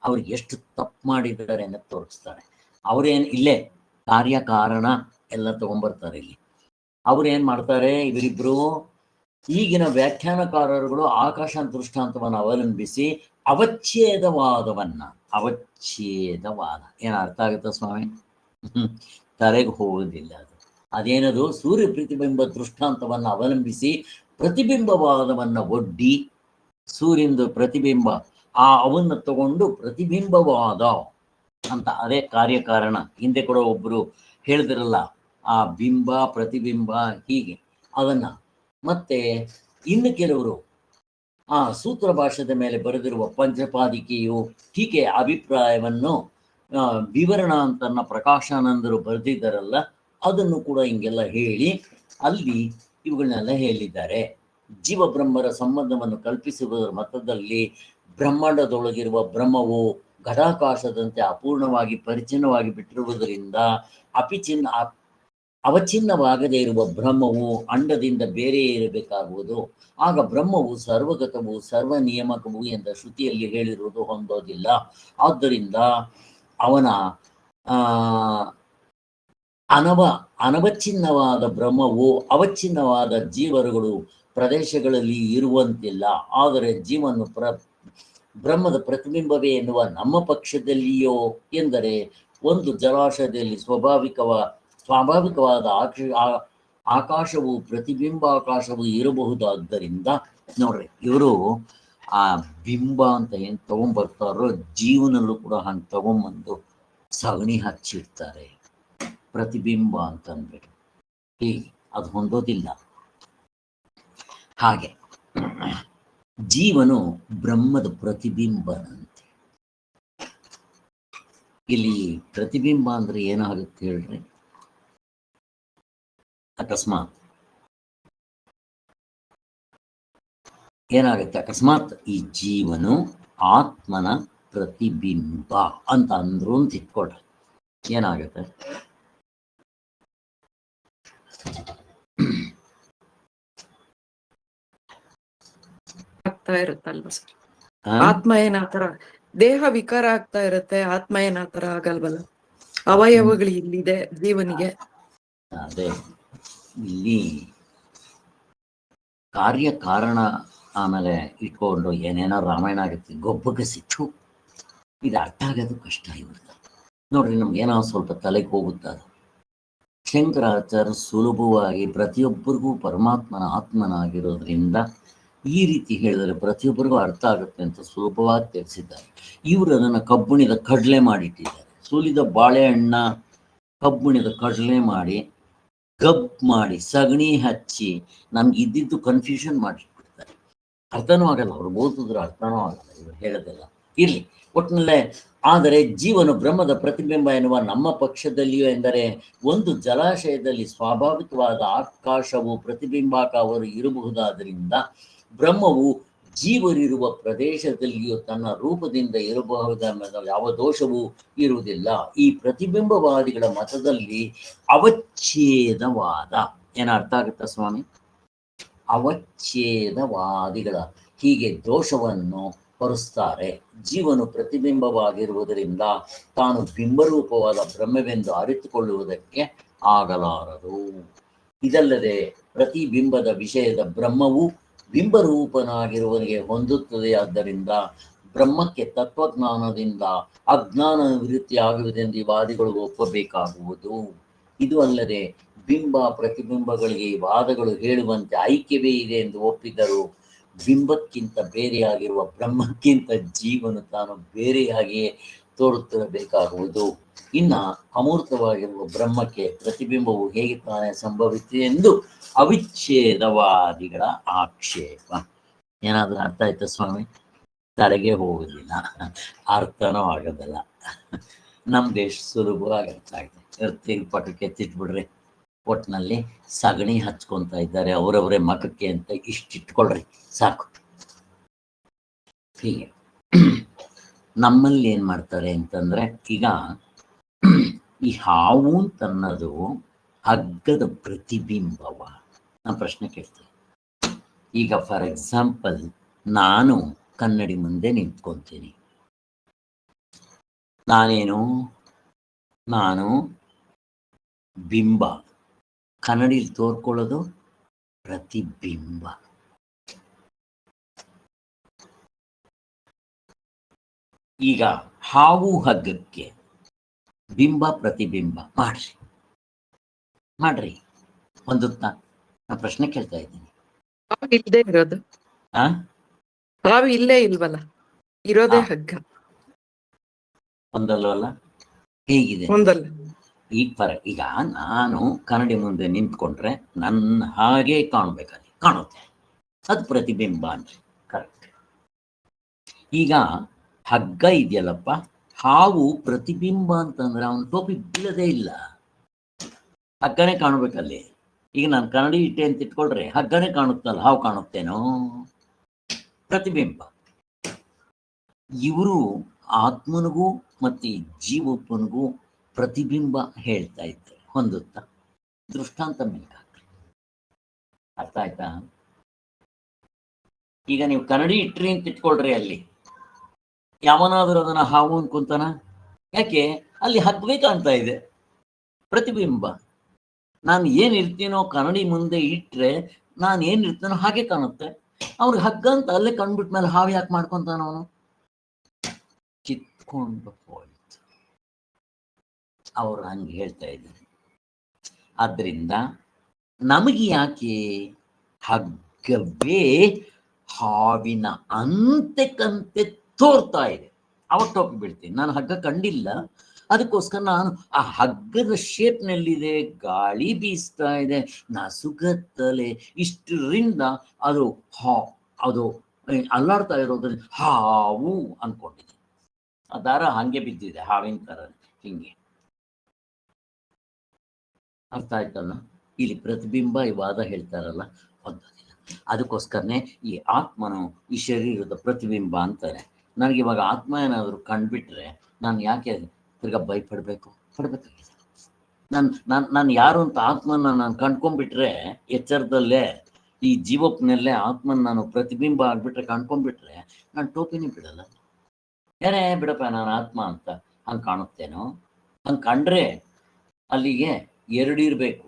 ಅವ್ರಿಗೆ ಎಷ್ಟು ತಪ್ಪು ಮಾಡಿದ್ದಾರೆ ಅಂತ ತೋರಿಸ್ತಾರೆ. ಅವ್ರೇನ್ ಇಲ್ಲೇ ಕಾರ್ಯಕಾರಣ ಎಲ್ಲ ತಗೊಂಡ್ಬರ್ತಾರೆ. ಇಲ್ಲಿ ಅವ್ರೇನ್ ಮಾಡ್ತಾರೆ ಇವರಿಬ್ರು, ಈಗಿನ ವ್ಯಾಖ್ಯಾನಕಾರರುಗಳು ಆಕಾಶ ದೃಷ್ಟಾಂತವನ್ನು ಅವಲಂಬಿಸಿ ಅವಚ್ಛೇದವಾದ ಏನ್ ಅರ್ಥ ಆಗುತ್ತಾ ಸ್ವಾಮಿ? ತಲೆಗೆ ಹೋಗುವುದಿಲ್ಲ ಅದು. ಅದೇನದು? ಸೂರ್ಯ ಪ್ರತಿಬಿಂಬ ದೃಷ್ಟಾಂತವನ್ನು ಅವಲಂಬಿಸಿ ಪ್ರತಿಬಿಂಬವಾದವನ್ನ ಒಡ್ಡಿ ಸೂರ್ಯಂದು ಪ್ರತಿಬಿಂಬ ಅವನ್ನ ತಗೊಂಡು ಪ್ರತಿಬಿಂಬವಾದ ಅಂತ, ಅದೇ ಕಾರ್ಯಕಾರಣ. ಹಿಂದೆ ಕೂಡ ಒಬ್ರು ಹೇಳಿದ್ರಲ್ಲ, ಆ ಬಿಂಬ ಪ್ರತಿಬಿಂಬ ಹೀಗೆ ಅದನ್ನ. ಮತ್ತೆ ಇನ್ನು ಕೆಲವರು ಆ ಸೂತ್ರ ಭಾಷೆದ ಮೇಲೆ ಬರೆದಿರುವ ಪಂಚಪಾದಿಕೆಯು ಟೀಕೆ ಅಭಿಪ್ರಾಯವನ್ನು ವಿವರಣ ಅಂತನ್ನ ಪ್ರಕಾಶಾನಂದರು ಬರೆದಿದ್ದಾರಲ್ಲ, ಅದನ್ನು ಕೂಡ ಹಿಂಗೆಲ್ಲ ಹೇಳಿ ಅಲ್ಲಿ ಇವುಗಳನ್ನೆಲ್ಲ ಹೇಳಿದ್ದಾರೆ. ಜೀವ ಬ್ರಹ್ಮರ ಸಂಬಂಧವನ್ನು ಕಲ್ಪಿಸುವುದರ ಮತದಲ್ಲಿ ಬ್ರಹ್ಮಾಂಡದೊಳಗಿರುವ ಬ್ರಹ್ಮವು ಘಟಾಕಾಶದಂತೆ ಅಪೂರ್ಣವಾಗಿ ಪರಿಚಿನ್ನವಾಗಿ ಬಿಟ್ಟಿರುವುದರಿಂದ ಅವಚಿನ್ನವಾಗದೇ ಇರುವ ಬ್ರಹ್ಮವು ಅಂಡದಿಂದ ಬೇರೆಯೇ ಇರಬೇಕಾಗುವುದು. ಆಗ ಬ್ರಹ್ಮವು ಸರ್ವಗತವು ಸರ್ವ ನಿಯಮಕವು ಎಂದ ಶ್ರುತಿಯಲ್ಲಿ ಹೇಳಿರುವುದು ಹೊಂದೋದಿಲ್ಲ. ಆದ್ದರಿಂದ ಅವನ ಅನವಚ್ಛಿನ್ನವಾದ ಬ್ರಹ್ಮವು ಅವಚ್ಛಿನ್ನವಾದ ಜೀವರುಗಳು ಪ್ರದೇಶಗಳಲ್ಲಿ ಇರುವಂತಿಲ್ಲ. ಆದರೆ ಜೀವನು ಬ್ರಹ್ಮದ ಪ್ರತಿಬಿಂಬವೇ ಎನ್ನುವ ನಮ್ಮ ಪಕ್ಷದಲ್ಲಿಯೋ ಎಂದರೆ ಒಂದು ಜಲಾಶಯದಲ್ಲಿ ಸ್ವಾಭಾವಿಕವಾದ ಆಕಾಶವು ಪ್ರತಿಬಿಂಬಾಕಾಶವು ಇರಬಹುದಾದ್ದರಿಂದ ನೋಡ್ರಿ ಇವರು ಆ ಬಿಂಬ ಅಂತ ಏನ್ ತಗೊಂಡ್ಬರ್ತಾರೋ ಜೀವನಲ್ಲೂ ಕೂಡ ಹಂಗೆ ತಗೊಂಬಂದು ಸಗಣಿ ಹಚ್ಚಿರ್ತಾರೆ ಪ್ರತಿಬಿಂಬ ಅಂತ ಅಂದ್ಬಿಟ್ಟು ಹೀಗೆ ಅದು ಹೊಂದೋದಿಲ್ಲ. ಹಾಗೆ ಜೀವನು ಬ್ರಹ್ಮದ ಪ್ರತಿಬಿಂಬನಂತೆ. ಇಲ್ಲಿ ಪ್ರತಿಬಿಂಬ ಅಂದ್ರೆ ಏನಾಗುತ್ತೆ ಹೇಳ್ರಿ? ಅಕಸ್ಮಾತ್ ಏನಾಗುತ್ತೆ? ಅಕಸ್ಮಾತ್ ಈ ಜೀವನು ಆತ್ಮನ ಪ್ರತಿಬಿಂಬ ಅಂತ ಅಂದ್ರು ಅಂತ ಇಟ್ಕೊಳ್ರಿ, ಏನಾಗುತ್ತೆ? ಆಗ್ತಾ ಇರುತ್ತಲ್ವ ಸರ್? ಆತ್ಮ ಏನಾತರ ದೇಹ ವಿಕಾರ ಆಗ್ತಾ ಇರುತ್ತೆ, ಆತ್ಮ ಏನಾತರ ಆಗಲ್ವಲ್ಲ? ಅವಯವಗಳು ಇಲ್ಲಿದೆ ಜೀವನಿಗೆ. ಅದೇ ಇಲ್ಲಿ ಕಾರ್ಯ ಕಾರಣ ಆಮೇಲೆ ಇಟ್ಕೊಂಡು ಏನೇನೋ ರಾಮಾಯಣ ಆಗುತ್ತೆ, ಗೊಬ್ಬಗೆ ಸಿಟ್ಟು. ಇದು ಅರ್ಥ ಆಗೋದು ಕಷ್ಟ ಇರುತ್ತೆ ನೋಡ್ರಿ. ನಮ್ಗೆ ಏನೋ ಸ್ವಲ್ಪ ತಲೆಗೆ ಹೋಗುತ್ತೆ ಅದು. ಶಂಕರಾಚಾರ್ಯ ಸುಲಭವಾಗಿ ಪ್ರತಿಯೊಬ್ಬರಿಗೂ ಪರಮಾತ್ಮನ ಆತ್ಮನಾಗಿರೋದ್ರಿಂದ ಈ ರೀತಿ ಹೇಳಿದರೆ ಪ್ರತಿಯೊಬ್ಬರಿಗೂ ಅರ್ಥ ಆಗುತ್ತೆ ಅಂತ ಸುಲಭವಾಗಿ ತಿಳಿಸಿದ್ದಾರೆ. ಇವರು ಅದನ್ನು ಕಬ್ಬುಣಿದ ಕಡಲೆ ಮಾಡಿಟ್ಟಿದ್ದಾರೆ. ಸುಲಿದ ಬಾಳೆಹಣ್ಣ ಕಬ್ಬುಣಿದ ಕಡಲೆ ಮಾಡಿ ಗಬ್ ಮಾಡಿ ಸಗಣಿ ಹಚ್ಚಿ ನಮ್ಗೆ ಇದ್ದಿದ್ದು ಕನ್ಫ್ಯೂಷನ್ ಮಾಡಿಟ್ಬಿಡ್ತಾರೆ. ಅರ್ಥನೂ ಆಗಲ್ಲ, ಅವ್ರು ಓದಿದ್ರು ಅರ್ಥನೂ ಆಗಲ್ಲ ಇವರು ಹೇಳೋದೆಲ್ಲ. ಇರಲಿ, ಒಟ್ಟಿನಲ್ಲೇ ಆದರೆ ಜೀವನು ಬ್ರಹ್ಮದ ಪ್ರತಿಬಿಂಬ ಎನ್ನುವ ನಮ್ಮ ಪಕ್ಷದಲ್ಲಿಯೋ ಎಂದರೆ ಒಂದು ಜಲಾಶಯದಲ್ಲಿ ಸ್ವಾಭಾವಿಕವಾದ ಆಕಾಶವು ಪ್ರತಿಬಿಂಬಾಕಾರವು ಇರಬಹುದಾದ್ದರಿಂದ ಬ್ರಹ್ಮವು ಜೀವರಿರುವ ಪ್ರದೇಶದಲ್ಲಿಯೂ ತನ್ನ ರೂಪದಿಂದ ಇರಬಹುದಾದ ಯಾವ ದೋಷವೂ ಇರುವುದಿಲ್ಲ. ಈ ಪ್ರತಿಬಿಂಬವಾದಿಗಳ ಮತದಲ್ಲಿ ಅವಚ್ಛೇದವಾದ ಏನ ಅರ್ಥ ಆಗುತ್ತಾ ಸ್ವಾಮಿ? ಅವಚ್ಛೇದವಾದಿಗಳ ಹೀಗೆ ದೋಷವನ್ನು ಹೊರಿಸ್ತಾರೆ. ಜೀವನು ಪ್ರತಿಬಿಂಬವಾಗಿರುವುದರಿಂದ ತಾನು ಬಿಂಬರೂಪವಾದ ಬ್ರಹ್ಮವೆಂದು ಅರಿತುಕೊಳ್ಳುವುದಕ್ಕೆ ಆಗಲಾರದು. ಇದಲ್ಲದೆ ಪ್ರತಿಬಿಂಬದ ವಿಷಯದ ಬ್ರಹ್ಮವು ಬಿಂಬರೂಪನಾಗಿರುವನಿಗೆ ಹೊಂದುತ್ತದೆ. ಆದ್ದರಿಂದ ಬ್ರಹ್ಮಕ್ಕೆ ತತ್ವಜ್ಞಾನದಿಂದ ಅಜ್ಞಾನ ನಿವೃತ್ತಿ ಆಗುವುದೆಂದು ಈ ವಾದಿಗಳು ಒಪ್ಪಬೇಕಾಗುವುದು. ಇದು ಅಲ್ಲದೆ ಬಿಂಬ ಪ್ರತಿಬಿಂಬಗಳಿಗೆ ಈ ವಾದಗಳು ಹೇಳುವಂತೆ ಐಕ್ಯವೇ ಇದೆ ಎಂದು ಒಪ್ಪಿದ್ದರು. ಬಿಂಬಕ್ಕಿಂತ ಬೇರೆಯಾಗಿರುವ ಬ್ರಹ್ಮಕ್ಕಿಂತ ಜೀವನು ತಾನು ಬೇರೆಯಾಗಿಯೇ ತೋರುತ್ತಿರಬೇಕಾಗುವುದು. ಇನ್ನು ಅಮೂರ್ತವಾಗಿರುವ ಬ್ರಹ್ಮಕ್ಕೆ ಪ್ರತಿಬಿಂಬವು ಹೇಗೆ ತಾನೇ ಸಂಭವಿಸಿದೆ ಎಂದು ಅವಿಚ್ಛೇದವಾದಿಗಳ ಆಕ್ಷೇಪ. ಏನಾದರೂ ಅರ್ಥ ಆಯ್ತಾ ಸ್ವಾಮಿ? ತಲೆಗೆ ಹೋಗುದಿಲ್ಲ, ಅರ್ಥನೂ ಆಗೋದಿಲ್ಲ. ನಮ್ದು ಎಷ್ಟು ಸುಲಭವಾಗಿ ಅರ್ಥ ಆಗಿದೆ. ತಿರುಗಿ ಪಟಕ್ಕೆ ಎತ್ತಿಟ್ಬಿಡ್ರಿ. ಒಟ್ಟಿನಲ್ಲಿ ಸಗಣಿ ಹಚ್ಕೊಂತ ಇದ್ದಾರೆ ಅವರವರೇ ಮಖಕ್ಕೆ ಅಂತ ಇಷ್ಟಿಟ್ಕೊಳ್ರಿ ಸಾಕು. ಹೀಗೆ ನಮ್ಮಲ್ಲಿ ಏನ್ ಮಾಡ್ತಾರೆ ಅಂತಂದ್ರೆ, ಈಗ ಈ ಹಾವು ಅಂತನ್ನೋದು ಹಗ್ಗದ ಪ್ರತಿಬಿಂಬವ? ನಾನು ಪ್ರಶ್ನೆ ಕೇಳ್ತೀನಿ. ಈಗ ಫಾರ್ ಎಕ್ಸಾಂಪಲ್ ನಾನು ಕನ್ನಡಿ ಮುಂದೆ ನಿಂತ್ಕೊಂತೀನಿ. ನಾನು ಬಿಂಬ, ಕನ್ನಡಿಲಿ ತೋರ್ಕೊಳ್ಳೋದು ಪ್ರತಿಬಿಂಬ. ಈಗ ಹಾವು ಹಗ್ಗಕ್ಕೆ ಬಿಂಬ ಪ್ರತಿಬಿಂಬ ಮಾಡ್ರಿ ಹೊಂದುತ್ತಾ? ನಾನು ಪ್ರಶ್ನೆ ಕೇಳ್ತಾ ಇದ್ದೀನಿ. ಇಲ್ಲದೆ ಇರೋದು ಹಾವು ಇಲ್ಲೇ ಇಲ್ವಲ್ಲ, ಇರೋದೇ ಹಗ್ಗ. ಹೊಂದಲ್ವಲ್ಲ? ಹೇಗಿದೆ ಒಂದಲ್ಲ. ಈಗ ನಾನು ಕನ್ನಡಿ ಮುಂದೆ ನಿಂತ್ಕೊಂಡ್ರೆ ನನ್ನ ಹಾಗೆ ಕಾಣ್ಬೇಕಾದ್ರೆ ಕಾಣುತ್ತೆ, ಅದು ಪ್ರತಿಬಿಂಬ ಅಂದ್ರೆ ಕರೆಕ್ಟ್. ಈಗ ಹಗ್ಗ ಇದೆಯಲ್ಲಪ್ಪ, ಹಾವು ಪ್ರತಿಬಿಂಬ ಅಂತಂದ್ರೆ ಅವನ ಟೋಪಿ ಬೀಳದೇ ಇಲ್ಲ, ಹಗ್ಗನೇ ಕಾಣ್ಬೇಕಲ್ಲಿ. ಈಗ ನಾನು ಕನ್ನಡಿ ಇಟ್ಟೆ ಅಂತ ಇಟ್ಕೊಳ್ರಿ, ಹಗ್ಗನೇ ಕಾಣುತ್ತಲ್ಲ, ಹಾವು ಕಾಣುತ್ತೇನೋ? ಪ್ರತಿಬಿಂಬ. ಇವರು ಆತ್ಮನಿಗೂ ಮತ್ತೆ ಜೀವಪ್ಪನಿಗೂ ಪ್ರತಿಬಿಂಬ ಹೇಳ್ತಾ ಇದ್ದಾರೆ. ಹೊಂದುತ್ತಾ? ದೃಷ್ಟಾಂತ ಮೇಲೆ ಅರ್ಥ ಆಯ್ತಾ? ಈಗ ನೀವು ಕನ್ನಡಿ ಇಟ್ರಿ ಅಂತ ಇಟ್ಕೊಳ್ರಿ, ಅಲ್ಲಿ ಯಾವನಾದರೂ ಅದನ್ನ ಹಾವು ಅನ್ಕೊಂತಾನ? ಯಾಕೆ? ಅಲ್ಲಿ ಹಗ್ಗವೇ ಕಾಣ್ತಾ ಇದೆ, ಪ್ರತಿಬಿಂಬ. ನಾನು ಏನಿರ್ತೀನೋ ಕನ್ನಡಿ ಮುಂದೆ ಇಟ್ರೆ ನಾನು ಏನಿರ್ತೀನೋ ಹಾಗೆ ಕಾಣುತ್ತೆ. ಅವ್ರಿಗೆ ಹಗ್ಗ ಅಂತ ಅಲ್ಲೇ ಕಂಡ್ಬಿಟ್ಮೇಲೆ ಹಾವು ಯಾಕೆ ಮಾಡ್ಕೊಂತಾನ ಅವನು? ಕೊಂಡು ಹೋಯ್ತು. ಅವರು ಹಂಗೆ ಹೇಳ್ತಾ ಇದ್ದಾರೆ. ಆದ್ರಿಂದ ನಮಗೆ ಯಾಕೆ ಹಗ್ಗವೇ ಹಾವಿನ ಅಂತೆಕಂತೆ ತೋರ್ತಾ ಇದೆ. ಅವಾಗ ಟೋಪಿ ಬಿಡ್ತೀನಿ, ನಾನು ಹಗ್ಗ ಕಂಡಿಲ್ಲ, ಅದಕ್ಕೋಸ್ಕರ ನಾನು ಆ ಹಗ್ಗದ ಶೇಪ್ನಲ್ಲಿದೆ, ಗಾಳಿ ಬೀಸ್ತಾ ಇದೆ, ನಸುಗತ್ತಲೆ, ಇಷ್ಟರಿಂದ ಅದು ಅದು ಅಲ್ಲಾಡ್ತಾ ಇರೋದ್ರಿಂದ ಹಾವು ಅನ್ಕೊಂಡಿದೆ. ಆ ದಾರ ಹಂಗೆ ಬಿದ್ದಿದೆ ಹಾವಿನ ತರ ಹಿಂಗೆ. ಅರ್ಥ ಆಯ್ತಲ್ಲ? ಇಲ್ಲಿ ಪ್ರತಿಬಿಂಬ ಈ ವಾದ ಹೇಳ್ತಾರಲ್ಲ, ಹೊಂದೋದಿಲ್ಲ. ಅದಕ್ಕೋಸ್ಕರನೇ ಈ ಆತ್ಮನು ಈ ಶರೀರದ ಪ್ರತಿಬಿಂಬ ಅಂತಾರೆ. ನನಗೆ ಇವಾಗ ಆತ್ಮ ಏನಾದರೂ ಕಂಡ್ಬಿಟ್ರೆ ನಾನು ಯಾಕೆ ತಿರ್ಗಾ ಭಯಪಡಬೇಕು? ಪಡ್ಬೇಕಾಗಿದೆ. ನಾನು ಯಾರು ಅಂತ ಆತ್ಮನ ನಾನು ಕಂಡ್ಕೊಂಡ್ಬಿಟ್ರೆ, ಎಚ್ಚರದಲ್ಲೇ ಈ ಜೀವಪ್ನಲ್ಲೇ ಆತ್ಮನ ನಾನು ಪ್ರತಿಬಿಂಬ ಆಗ್ಬಿಟ್ರೆ, ಕಂಡ್ಕೊಂಡ್ಬಿಟ್ರೆ, ನಾನು ಟೋಪಿನೇ ಬಿಡಲ್ಲ. ಏನೇ ಬಿಡಪ್ಪ ನಾನು ಆತ್ಮ ಅಂತ ಹಂಗೆ ಕಾಣುತ್ತೇನೋ? ಹಂಗೆ ಕಂಡ್ರೆ ಅಲ್ಲಿಗೆ ಎರಡು ಇರಬೇಕು,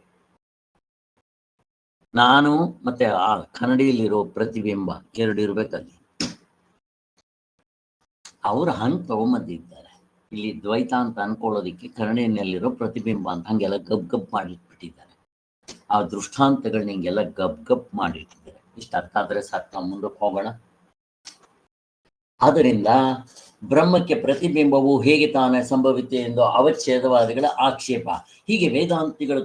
ನಾನು ಮತ್ತೆ ಆ ಕನ್ನಡಿಯಲ್ಲಿರೋ ಪ್ರತಿಬಿಂಬ ಎರಡು ಇರ್ಬೇಕಲ್ಲಿ. ಅವ್ರು ಹಂಗೆ ತಗೊಂಬಂದಿದ್ದಾರೆ. ಇಲ್ಲಿ ದ್ವೈತ ಅಂತ ಅನ್ಕೊಳ್ಳೋದಿಕ್ಕೆ ಕನ್ನಡಿಯಲ್ಲಿರೋ ಪ್ರತಿಬಿಂಬ ಅಂತ ಹಂಗೆಲ್ಲ ಗಪ್ ಮಾಡಿಟ್ಬಿಟ್ಟಿದ್ದಾರೆ. ಆ ದೃಷ್ಟಾಂತಗಳನ್ನ ಹಿಂಗೆಲ್ಲ ಗಪ್ ಮಾಡಿಟ್ಟಿದ್ದಾರೆ. ಇಷ್ಟ ಅರ್ಥ ಆದ್ರೆ ಸಾಕು, ಮುಂದಕ್ಕೆ ಹೋಗೋಣ. ಆದ್ದರಿಂದ ಬ್ರಹ್ಮಕ್ಕೆ ಪ್ರತಿಬಿಂಬವು ಹೇಗೆ ತಾನೇ ಸಂಭವಿತೆ ಎಂದು ಅವಚ್ಛೇದವಾದಿಗಳ ಆಕ್ಷೇಪ. ಹೀಗೆ ವೇದಾಂತಿಗಳು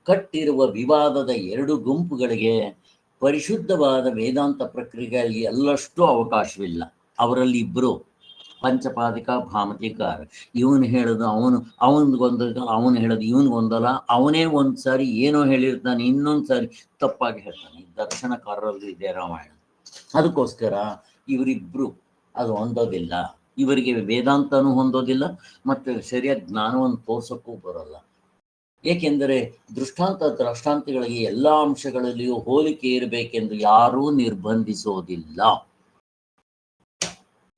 ಕಟ್ಟಿರುವ ವಿವಾದದ ಎರಡು ಗುಂಪುಗಳಿಗೆ ಪರಿಶುದ್ಧವಾದ ವೇದಾಂತ ಪ್ರಕ್ರಿಯೆಯಲ್ಲಿ ಎಲ್ಲಷ್ಟು ಅವಕಾಶವಿಲ್ಲ. ಅವರಲ್ಲಿ ಇಬ್ಬರು ಪಂಚಪಾದಿಕ ಭಾಮತಿಕಾರ. ಇವನು ಹೇಳೋದು ಅವನಿಗೊಂದಲ್ಲ, ಅವನು ಹೇಳೋದು ಇವನಿಗೊಂದಲ್ಲ, ಅವನೇ ಒಂದ್ಸಾರಿ ಏನೋ ಹೇಳಿರ್ತಾನೆ, ಇನ್ನೊಂದು ಸಾರಿ ತಪ್ಪಾಗಿ ಹೇಳ್ತಾನೆ. ದರ್ಶನಕಾರರಲ್ಲಿ ಇದೆ ರಾಮಾಯಣ. ಅದಕ್ಕೋಸ್ಕರ ಇವರಿಬ್ರು ಅದು ಹೊಂದೋದಿಲ್ಲ. ಇವರಿಗೆ ವೇದಾಂತನೂ ಹೊಂದೋದಿಲ್ಲ, ಮತ್ತು ಸರಿಯಾದ ಜ್ಞಾನವನ್ನು ತೋರ್ಸೋಕ್ಕೂ ಬರೋಲ್ಲ. ಏಕೆಂದರೆ ದೃಷ್ಟಾಂತಗಳಿಗೆ ಎಲ್ಲ ಅಂಶಗಳಲ್ಲಿಯೂ ಹೋಲಿಕೆ ಇರಬೇಕೆಂದು ಯಾರೂ ನಿರ್ಬಂಧಿಸೋದಿಲ್ಲ.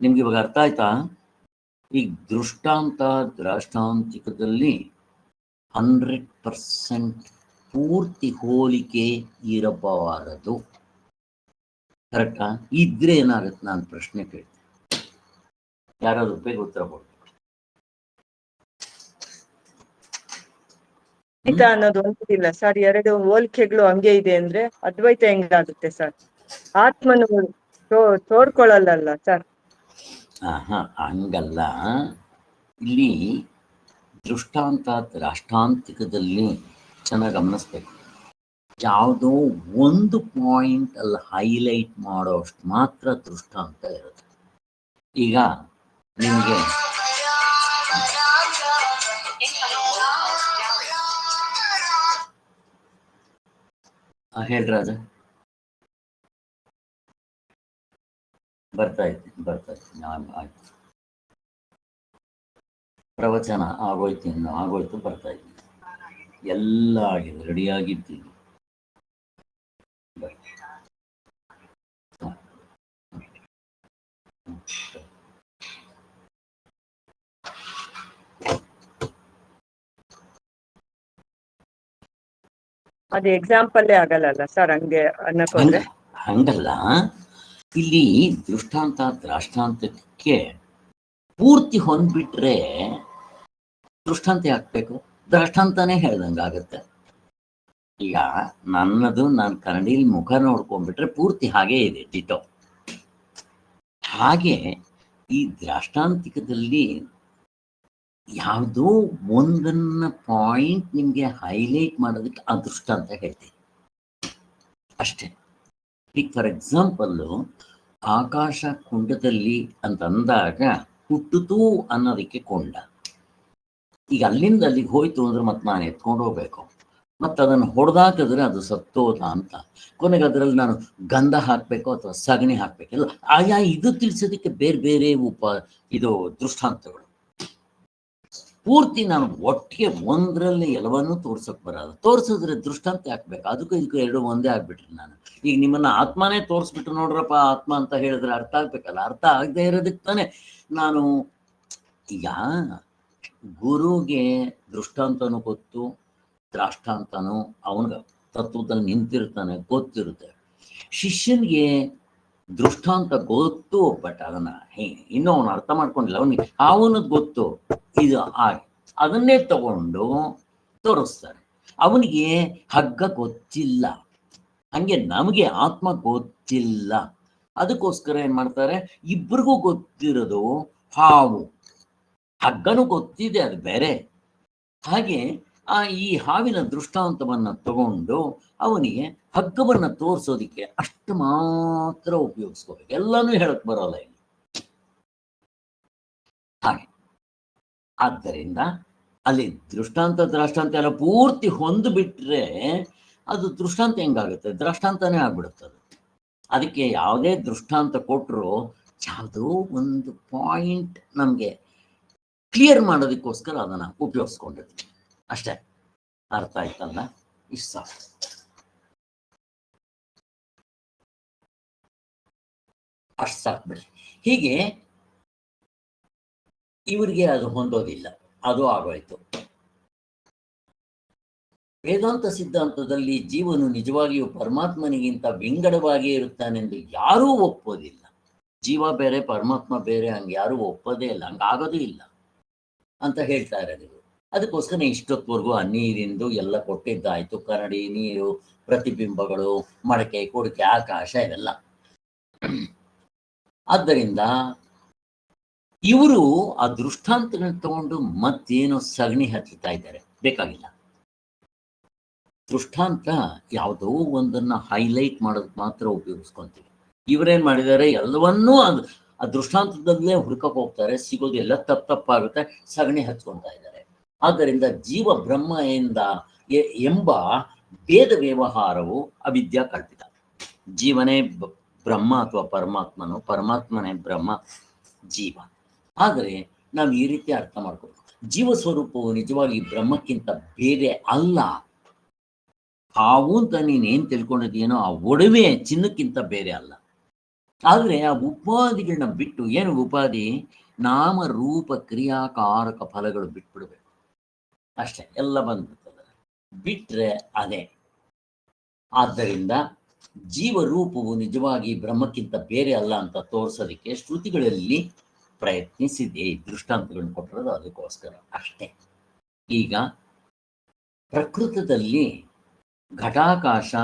ನಿಮ್ಗೆ ಇವಾಗ ಅರ್ಥ ಆಯ್ತಾ? ಈ ದೃಷ್ಟಾಂತಿಕದಲ್ಲಿ 100% ಪೂರ್ತಿ ಹೋಲಿಕೆ ಇರಬಾರದು. ಕರೆಕ್ಟಾ? ಇದ್ರೆ ಏನಾಗುತ್ತೆ? ನಾನು ಪ್ರಶ್ನೆ ಕೇಳ್ತೀನಿ, ಯಾರಾದ್ರೂ ಬೇಗ ಉತ್ತರ ಕೊಡ್ಬೇಕು. ಅನ್ನೋದು ಒಂದಿಲ್ಲ ಸರ್, ಎರಡು ಹೋಲಿಕೆಗಳು ಹಂಗೆ ಇದೆ ಅಂದ್ರೆ ಅದ್ವೈತ ಹೆಂಗಾಗುತ್ತೆ ಸರ್? ಆತ್ಮನು ತೋರ್ಕೊಳ್ಳಲ್ಲ ಸರ್. ಹಂಗಲ್ಲ. ಇಲ್ಲಿ ದೃಷ್ಟಾಂತಿಕದಲ್ಲಿ ಚೆನ್ನಾಗಿ ಗಮನಿಸ್ಬೇಕು. ಯಾವುದೋ ಒಂದು ಪಾಯಿಂಟ್ ಅಲ್ಲಿ ಹೈಲೈಟ್ ಮಾಡೋಷ್ಟು ಮಾತ್ರ ದೃಷ್ಟಾಂತ ಇರುತ್ತೆ. ಈಗ ನಿಮಗೆ ಹೇಳ್ರಾಜ ಬರ್ತಾ ಇದ್ದೀನಿ. ಆಯ್ತು, ಪ್ರವಚನ ಆಗೋಯ್ತು, ಬರ್ತಾ ಇದ್ದೀನಿ. ಎಲ್ಲ ಆಗಿದೆ, ರೆಡಿಯಾಗಿದ್ದೀನಿ. ಅದು ಎಕ್ಸಾಂಪಲ್ಲೇ ಆಗಲ್ಲ ಸರ್, ಹಂಗೆ ಅನ್ನಕೋದ್ರೆ. ಹಂಗಲ್ಲ. ಇಲ್ಲಿ ದೃಷ್ಟಾಂತಕ್ಕೆ ಪೂರ್ತಿ ಹೊಂದ್ಬಿಟ್ರೆ ದೃಷ್ಟಾಂತ ಹಾಕ್ಬೇಕು, ದೃಷ್ಟಾಂತನೇ ಹೇಳ್ದಂಗಾಗತ್ತೆ. ಈಗ ನಾನು ಕನ್ನಡಿಯಲ್ಲಿ ಮುಖ ನೋಡ್ಕೊಂಡ್ಬಿಟ್ರೆ ಪೂರ್ತಿ ಹಾಗೇ ಇದೆ, ಡಿಟೋ. ಹಾಗೆ ಈ ದೃಷ್ಟಾಂತಿಕದಲ್ಲಿ ಯಾವುದೋ ಒಂದನ್ನ ಪಾಯಿಂಟ್ ನಿಮ್ಗೆ ಹೈಲೈಟ್ ಮಾಡೋದಕ್ಕೆ ಆ ದೃಷ್ಟಾಂತ ಹೇಳ್ತೀನಿ ಅಷ್ಟೇ. ಈಗ ಫಾರ್ ಎಕ್ಸಾಂಪಲ್ಲು ಆಕಾಶ ಕುಂಡದಲ್ಲಿ ಅಂತಂದಾಗ ಹುಟ್ಟಿತು ಅನ್ನೋದಕ್ಕೆ ಕೊಂಡ. ಈಗ ಅಲ್ಲಿಂದ ಅಲ್ಲಿಗೆ ಹೋಯ್ತು ಅಂದ್ರೆ ಮತ್ತೆ ನಾನು ಎತ್ಕೊಂಡು ಹೋಗ್ಬೇಕು, ಮತ್ತು ಅದನ್ನು ಹೊಡೆದಾಕಿದ್ರೆ ಅದು ಸತ್ತೋದ ಅಂತ. ಕೊನೆಗೆ ಅದರಲ್ಲಿ ನಾನು ಗಂಧ ಹಾಕಬೇಕು ಅಥವಾ ಸಗಣಿ ಹಾಕಬೇಕಲ್ಲ, ಆಯಾ ಇದು ತಿಳಿಸೋದಕ್ಕೆ ಬೇರೆ ಬೇರೆ ಇದು ದೃಷ್ಟಾಂತಗಳು. ಪೂರ್ತಿ ನಾನು ಒಟ್ಟಿಗೆ ಒಂದರಲ್ಲಿ ಎಲ್ಲವನ್ನೂ ತೋರ್ಸೋಕೆ ಬರೋದು. ತೋರಿಸಿದ್ರೆ ದೃಷ್ಟಾಂತ ಹಾಕ್ಬೇಕು, ಅದಕ್ಕೂ ಇದಕ್ಕೂ ಎರಡು ಒಂದೇ ಆಗ್ಬಿಟ್ರಿ. ನಾನು ಈಗ ನಿಮ್ಮನ್ನ ಆತ್ಮನೇ ತೋರಿಸ್ಬಿಟ್ಟು ನೋಡ್ರಪ್ಪ ಆತ್ಮ ಅಂತ ಹೇಳಿದ್ರೆ ಅರ್ಥ ಆಗ್ಬೇಕಲ್ಲ. ಅರ್ಥ ಆಗದೆ ಇರೋದಕ್ಕೆ ತಾನೆ ನಾನು ಈಗ ಗುರುಗೆ ದೃಷ್ಟಾಂತನೂ ಗೊತ್ತು, ದ್ರಾಷ್ಟಾಂತನೂ ಅವನಿಗೆ ತತ್ವದಲ್ಲಿ ನಿಂತಿರ್ತಾನೆ, ಗೊತ್ತಿರುತ್ತೆ. ಶಿಷ್ಯನಿಗೆ ದೃಷ್ಟಾಂತ ಗೊತ್ತು, ಬಟ್ ಅದನ್ನ ಇನ್ನೂ ಅವನು ಅರ್ಥ ಮಾಡ್ಕೊಂಡಿಲ್ಲ. ಅವನಿಗೆ ಅವನದ್ ಗೊತ್ತು ಇದು ಹಾಗೆ, ಅದನ್ನೇ ತಗೊಂಡು ತೋರಿಸ್ತಾರೆ. ಅವನಿಗೆ ಹಗ್ಗ ಗೊತ್ತಿಲ್ಲ, ಹಂಗೆ ನಮಗೆ ಆತ್ಮ ಗೊತ್ತಿಲ್ಲ. ಅದಕ್ಕೋಸ್ಕರ ಏನ್ ಮಾಡ್ತಾರೆ, ಇಬ್ರಿಗೂ ಗೊತ್ತಿರೋದು ಹಾವು, ಹಗ್ಗನೂ ಗೊತ್ತಿದೆ, ಅದು ಬೇರೆ. ಹಾಗೆ ಈ ಹಾವಿನ ದೃಷ್ಟಾಂತವನ್ನ ತಗೊಂಡು ಅವನಿಗೆ ಹಗ್ಗವನ್ನ ತೋರಿಸೋದಿಕ್ಕೆ ಅಷ್ಟು ಮಾತ್ರ ಉಪಯೋಗಿಸ್ಕೋಬೇಕು, ಎಲ್ಲಾನು ಹೇಳಕ್ ಬರೋಲ್ಲ ಇಲ್ಲಿ. ಹಾಗೆ ಆದ್ದರಿಂದ ಅಲ್ಲಿ ದೃಷ್ಟಾಂತ ಎಲ್ಲ ಪೂರ್ತಿ ಹೊಂದ್ಬಿಟ್ರೆ ಅದು ದೃಷ್ಟಾಂತ ಹೆಂಗಾಗುತ್ತೆ, ದೃಷ್ಟಾಂತನೇ ಆಗ್ಬಿಡುತ್ತದೆ. ಅದಕ್ಕೆ ಯಾವುದೇ ದೃಷ್ಟಾಂತ ಕೊಟ್ಟರು ಯಾವುದೋ ಒಂದು ಪಾಯಿಂಟ್ ನಮಗೆ ಕ್ಲಿಯರ್ ಮಾಡೋದಕ್ಕೋಸ್ಕರ ಅದನ್ನ ಉಪಯೋಗಿಸ್ಕೊಂಡಿರ್ತೀವಿ ಅಷ್ಟೇ. ಅರ್ಥ ಆಯ್ತಲ್ಲ, ಇಷ್ಟ ಸಾಕು. ಅಷ್ಟು ಸಾಕ್ಬಿಡಿ. ಹೀಗೆ ಇವರಿಗೆ ಅದು ಹೊಂದೋದಿಲ್ಲ, ಅದು ಆಗೋಯ್ತು. ವೇದಾಂತ ಸಿದ್ಧಾಂತದಲ್ಲಿ ಜೀವನು ನಿಜವಾಗಿಯೂ ಪರಮಾತ್ಮನಿಗಿಂತ ವಿಂಗಡವಾಗಿ ಇರುತ್ತಾನೆಂದು ಯಾರೂ ಒಪ್ಪೋದಿಲ್ಲ. ಜೀವ ಬೇರೆ ಪರಮಾತ್ಮ ಬೇರೆ, ಹಂಗೆ ಯಾರೂ ಒಪ್ಪೋದೇ ಇಲ್ಲ, ಹಂಗಾಗೋದೇ ಇಲ್ಲ ಅಂತ ಹೇಳ್ತಾ ಇರೋದು. ಅದಕ್ಕೋಸ್ಕರ ಇಷ್ಟೊತ್ತವರೆಗೂ ಆ ನೀರಿಂದು ಎಲ್ಲ ಕೊಟ್ಟಿದ್ದಾಯ್ತು, ಕರಡಿ, ನೀರು, ಪ್ರತಿಬಿಂಬಗಳು, ಮಡಕೆ, ಕುಡಿಕೆ, ಆಕಾಶ ಇವೆಲ್ಲ. ಆದ್ದರಿಂದ ಇವರು ಆ ದೃಷ್ಟಾಂತಗಳನ್ನ ತಗೊಂಡು ಮತ್ತೇನೋ ಸಗಣಿ ಹಚ್ಚುತ್ತಾ ಇದ್ದಾರೆ, ಬೇಕಾಗಿಲ್ಲ. ದೃಷ್ಟಾಂತ ಯಾವುದೋ ಒಂದನ್ನ ಹೈಲೈಟ್ ಮಾಡೋದಕ್ಕೆ ಮಾತ್ರ ಉಪಯೋಗಿಸ್ಕೊಂತೀವಿ. ಇವರೇನ್ ಮಾಡಿದ್ದಾರೆ, ಎಲ್ಲವನ್ನೂ ಆ ದೃಷ್ಟಾಂತದಲ್ಲೇ ಹುಡುಕಕ್ಕೆ ಹೋಗ್ತಾರೆ, ಸಿಗೋದೆಲ್ಲ ತಪ್ಪಾಗುತ್ತೆ, ಸಗಣಿ ಹಚ್ಕೊತಾ ಇದ್ದಾರೆ. ಆದ್ದರಿಂದ ಜೀವ ಬ್ರಹ್ಮ ಎಂಬ ಭೇದ ವ್ಯವಹಾರವು ಅವಿದ್ಯಾ ಕಲ್ಪಿತ. ಜೀವನೇ ಬ್ರಹ್ಮ ಅಥವಾ ಪರಮಾತ್ಮನು, ಪರಮಾತ್ಮನೇ ಬ್ರಹ್ಮ, ಜೀವ. ಆದರೆ ನಾವು ಈ ರೀತಿ ಅರ್ಥ ಮಾಡ್ಕೋಬೇಕು, ಜೀವ ಸ್ವರೂಪವು ನಿಜವಾಗಿ ಬ್ರಹ್ಮಕ್ಕಿಂತ ಬೇರೆ ಅಲ್ಲ. ಹಾವು ಅಂತ ನೀನೇನ್ ತಿಳ್ಕೊಂಡಿದ್ದೀನೋ ಆ ಒಡವೆ ಚಿನ್ನಕ್ಕಿಂತ ಬೇರೆ ಅಲ್ಲ. ಆದ್ರೆ ಆ ಉಪಾಧಿಗಳನ್ನ ಬಿಟ್ಟು, ಏನು ಉಪಾಧಿ, ನಾಮ ರೂಪ ಕ್ರಿಯಾಕಾರಕ ಫಲಗಳು ಬಿಟ್ಬಿಡ್ಬೇಕು ಅಷ್ಟೇ, ಎಲ್ಲ ಬಂದ್ಬಿಡ್ತದೆ, ಬಿಟ್ರೆ ಅದೇ. ಆದ್ದರಿಂದ ಜೀವರೂಪವು ನಿಜವಾಗಿ ಬ್ರಹ್ಮಕ್ಕಿಂತ ಬೇರೆ ಅಲ್ಲ ಅಂತ ತೋರ್ಸೋದಕ್ಕೆ ಶ್ರುತಿಗಳಲ್ಲಿ ಪ್ರಯತ್ನಿಸಿದೆ, ದೃಷ್ಟಾಂತಗಳನ್ನ ಕೊಟ್ಟಿರೋದು ಅದಕ್ಕೋಸ್ಕರ ಅಷ್ಟೇ. ಈಗ ಪ್ರಕೃತದಲ್ಲಿ ಘಟಾಕಾಶ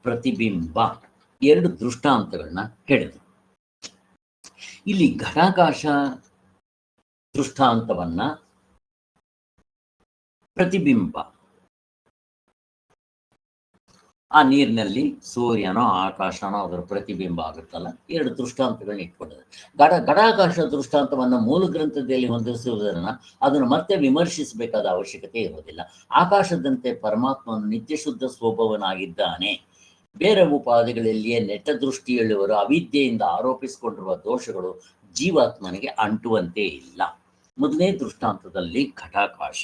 ಪ್ರತಿಬಿಂಬ ಎರಡು ದೃಷ್ಟಾಂತಗಳನ್ನ ಹೇಳಿದ್ರು. ಇಲ್ಲಿ ಘಟಾಕಾಶ ದೃಷ್ಟಾಂತವನ್ನ ಪ್ರತಿಬಿಂಬ, ಆ ನೀರಿನಲ್ಲಿ ಸೂರ್ಯನೋ ಆಕಾಶನೋ ಅದರ ಪ್ರತಿಬಿಂಬ ಆಗುತ್ತಲ್ಲ, ಎರಡು ದೃಷ್ಟಾಂತಗಳನ್ನ ಇಟ್ಕೊಂಡಿದೆ. ಘಟಾಕಾಶ ದೃಷ್ಟಾಂತವನ್ನ ಮೂಲ ಗ್ರಂಥದಲ್ಲಿ ಹೊಂದಿಸುವುದನ್ನ ಅದನ್ನು ಮತ್ತೆ ವಿಮರ್ಶಿಸಬೇಕಾದ ಅವಶ್ಯಕತೆ ಇರುವುದಿಲ್ಲ. ಆಕಾಶದಂತೆ ಪರಮಾತ್ಮನು ನಿತ್ಯ ಶುದ್ಧ ಸ್ವಭಾವನಾಗಿದ್ದಾನೆ. ಬೇರೆ ಉಪಾಧಿಗಳಲ್ಲಿಯೇ ನೆಟ್ಟ ದೃಷ್ಟಿಯುಳ್ಳವರು ಅವಿದ್ಯೆಯಿಂದ ಆರೋಪಿಸಿಕೊಂಡಿರುವ ದೋಷಗಳು ಜೀವಾತ್ಮನಿಗೆ ಅಂಟುವಂತೆ ಇಲ್ಲ. ಮೊದಲನೇ ದೃಷ್ಟಾಂತದಲ್ಲಿ ಘಟಾಕಾಶ,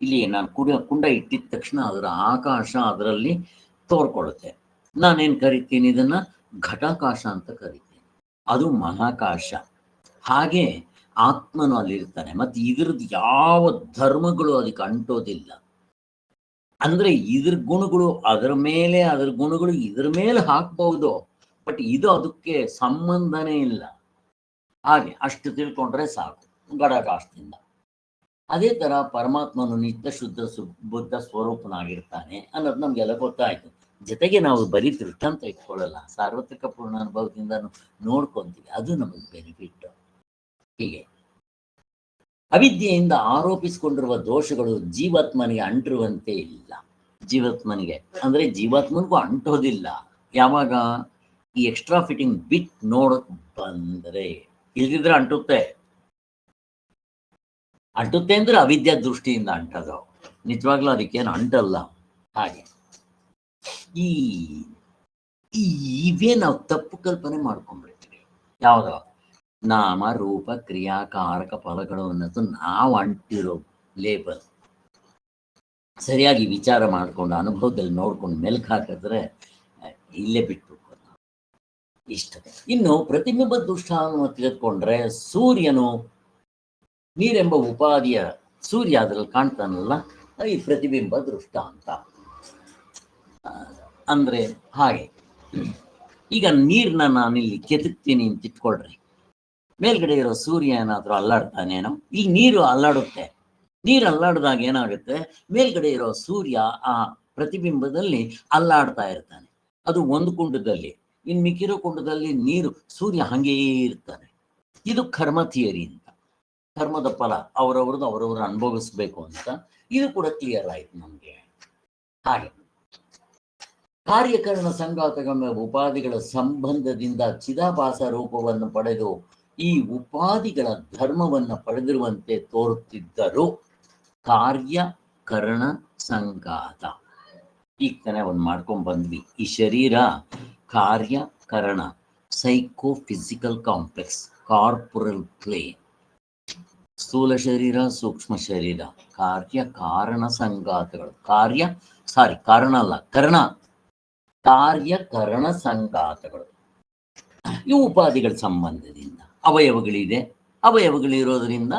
ಇಲ್ಲಿ ನಾನು ಕುಂಡ ಇಟ್ಟಿದ ತಕ್ಷಣ ಅದರ ಆಕಾಶ ಅದರಲ್ಲಿ ತೋರ್ಕೊಳ್ಳುತ್ತೆ. ನಾನೇನ್ ಕರಿತೀನಿ, ಇದನ್ನ ಘಟಾಕಾಶ ಅಂತ ಕರಿತೀನಿ, ಅದು ಮಹಾಕಾಶ. ಹಾಗೆ ಆತ್ಮನು ಅಲ್ಲಿರ್ತಾನೆ, ಮತ್ತೆ ಇದ್ರದ್ದು ಯಾವ ಧರ್ಮಗಳು ಅದಕ್ಕೆ ಅಂಟೋದಿಲ್ಲ. ಅಂದ್ರೆ ಇದ್ರ ಗುಣಗಳು ಅದರ ಮೇಲೆ, ಅದರ ಗುಣಗಳು ಇದ್ರ ಮೇಲೆ ಹಾಕ್ಬಹುದು, ಬಟ್ ಇದು ಅದಕ್ಕೆ ಸಂಬಂಧನೇ ಇಲ್ಲ. ಹಾಗೆ ಅಷ್ಟು ತಿಳ್ಕೊಂಡ್ರೆ ಸಾಕು ಘಟಾಕಾಶದಿಂದ. ಅದೇ ತರ ಪರಮಾತ್ಮನು ನಿತ್ಯ ಶುದ್ಧ ಬುದ್ಧ ಸ್ವರೂಪನಾಗಿರ್ತಾನೆ ಅನ್ನೋದು ನಮ್ಗೆಲ್ಲ ಗೊತ್ತಾಯ್ತು. ಜೊತೆಗೆ ನಾವು ಬರೀ ದೃಷ್ಟಾಂತ ಇಟ್ಕೊಳ್ಳಲ್ಲ, ಸಾರ್ವತ್ರಿಕ ಪೂರ್ಣ ಅನುಭವದಿಂದ ನೋಡ್ಕೊಂತೀವಿ, ಅದು ನಮಗೆ ಬೆನಿಫಿಟ್. ಹೀಗೆ ಅವಿದ್ಯೆಯಿಂದ ಆರೋಪಿಸಿಕೊಂಡಿರುವ ದೋಷಗಳು ಜೀವಾತ್ಮನಿಗೆ ಅಂಟಿರುವಂತೆ ಇಲ್ಲ. ಜೀವಾತ್ಮನಿಗೆ ಅಂದ್ರೆ ಜೀವಾತ್ಮನಿಗೂ ಅಂಟೋದಿಲ್ಲ. ಯಾವಾಗ ಈ ಎಕ್ಸ್ಟ್ರಾ ಫಿಟ್ಟಿಂಗ್ ಬಿಟ್ ನೋಡಕ್ ಬಂದ್ರೆ, ಇಲ್ದಿದ್ರೆ ಅಂಟುತ್ತೆ ಅಂದ್ರೆ ಅವಿದ್ಯಾ ದೃಷ್ಟಿಯಿಂದ ಅಂಟದು, ನಿಜವಾಗ್ಲೂ ಅದಕ್ಕೇನು ಅಂಟಲ್ಲ. ಹಾಗೆ ಇವೇ ನಾವು ತಪ್ಪು ಕಲ್ಪನೆ ಮಾಡ್ಕೊಂಡ್ಬಿಡ್ತೀವಿ. ಯಾವ್ದೋ ನಾಮ ರೂಪ ಕ್ರಿಯಾಕಾರಕ ಫಲಗಳು ಅನ್ನೋದು ನಾವು ಅಂಟಿರೋ ಲೇಬಲ್. ಸರಿಯಾಗಿ ವಿಚಾರ ಮಾಡ್ಕೊಂಡು ಅನುಭವದಲ್ಲಿ ನೋಡ್ಕೊಂಡು ಮೆಲ್ಕ್ ಹಾಕಿದ್ರೆ ಇಲ್ಲೇ ಬಿಟ್ಬಿಟ್ಟು ಇಷ್ಟ. ಇನ್ನು ಪ್ರತಿಬಿಂಬ ದೃಷ್ಟಾಂತವನ್ನು ತೆಗೆದುಕೊಂಡ್ರೆ ಸೂರ್ಯನು ನೀರೆಂಬ ಉಪಾಧಿಯ ಸೂರ್ಯ ಅದ್ರಲ್ಲಿ ಕಾಣ್ತಾನಲ್ಲ, ಈ ಪ್ರತಿಬಿಂಬ ದೃಷ್ಟಾಂತ ಅಂದ್ರೆ ಹಾಗೆ ಈಗ ನೀರ್ನ ನಾನಿಲ್ಲಿ ಕೆದಕ್ತೀನಿ ಅಂತ ಇಟ್ಕೊಳ್ರಿ. ಮೇಲ್ಗಡೆ ಇರೋ ಸೂರ್ಯ ಏನಾದ್ರೂ ಅಲ್ಲಾಡ್ತಾನೇನೋ? ಇಲ್ಲಿ ನೀರು ಅಲ್ಲಾಡುತ್ತೆ. ನೀರು ಅಲ್ಲಾಡಿದಾಗ ಏನಾಗುತ್ತೆ, ಮೇಲ್ಗಡೆ ಇರೋ ಸೂರ್ಯ ಆ ಪ್ರತಿಬಿಂಬದಲ್ಲಿ ಅಲ್ಲಾಡ್ತಾ ಇರ್ತಾನೆ. ಅದು ಒಂದು ಕುಂಡದಲ್ಲಿ, ಇನ್ ಮಿಕ್ಕಿರೋ ಕುಂಡದಲ್ಲಿ ನೀರು, ಸೂರ್ಯ ಹಂಗೇ ಇರ್ತಾನೆ. ಇದು ಕರ್ಮ ಥಿಯರಿ ಅಂತ. ಕರ್ಮದ ಫಲ ಅವರವರು ಅನುಭವಿಸ್ಬೇಕು ಅಂತ. ಇದು ಕೂಡ ಕ್ಲಿಯರ್ ಆಯ್ತು ನಮ್ಗೆ. ಹಾಗೆ ಕಾರ್ಯಕರಣ ಸಂಘಾತಗಮ ಉಪಾಧಿಗಳ ಸಂಬಂಧದಿಂದ ಚಿದಾಭಾಸ ರೂಪವನ್ನು ಪಡೆದು ಈ ಉಪಾಧಿಗಳ ಧರ್ಮವನ್ನು ಪಡೆದಿರುವಂತೆ ತೋರುತ್ತಿದ್ದರು. ಕಾರ್ಯಕರಣ ಸಂಘಾತ ಈಗ ತಾನೇ ಒಂದು ಮಾಡ್ಕೊಂಡ್ ಬಂದ್ವಿ. ಈ ಶರೀರ ಕಾರ್ಯಕರಣ, psycho physical complex, corporal plane, ಸ್ಥೂಲ ಶರೀರ, ಸೂಕ್ಷ್ಮ ಶರೀರ, ಕಾರ್ಯಕಾರಣ ಸಂಘಾತಗಳು. ಕಾರಣ ಅಲ್ಲ, ಕಾರ್ಯಕರಣ ಸಂಘಾತಗಳು. ಇವು ಉಪಾಧಿಗಳ ಸಂಬಂಧದಿಂದ. ಅವಯವಗಳಿದೆ, ಅವಯವಗಳಿರೋದ್ರಿಂದ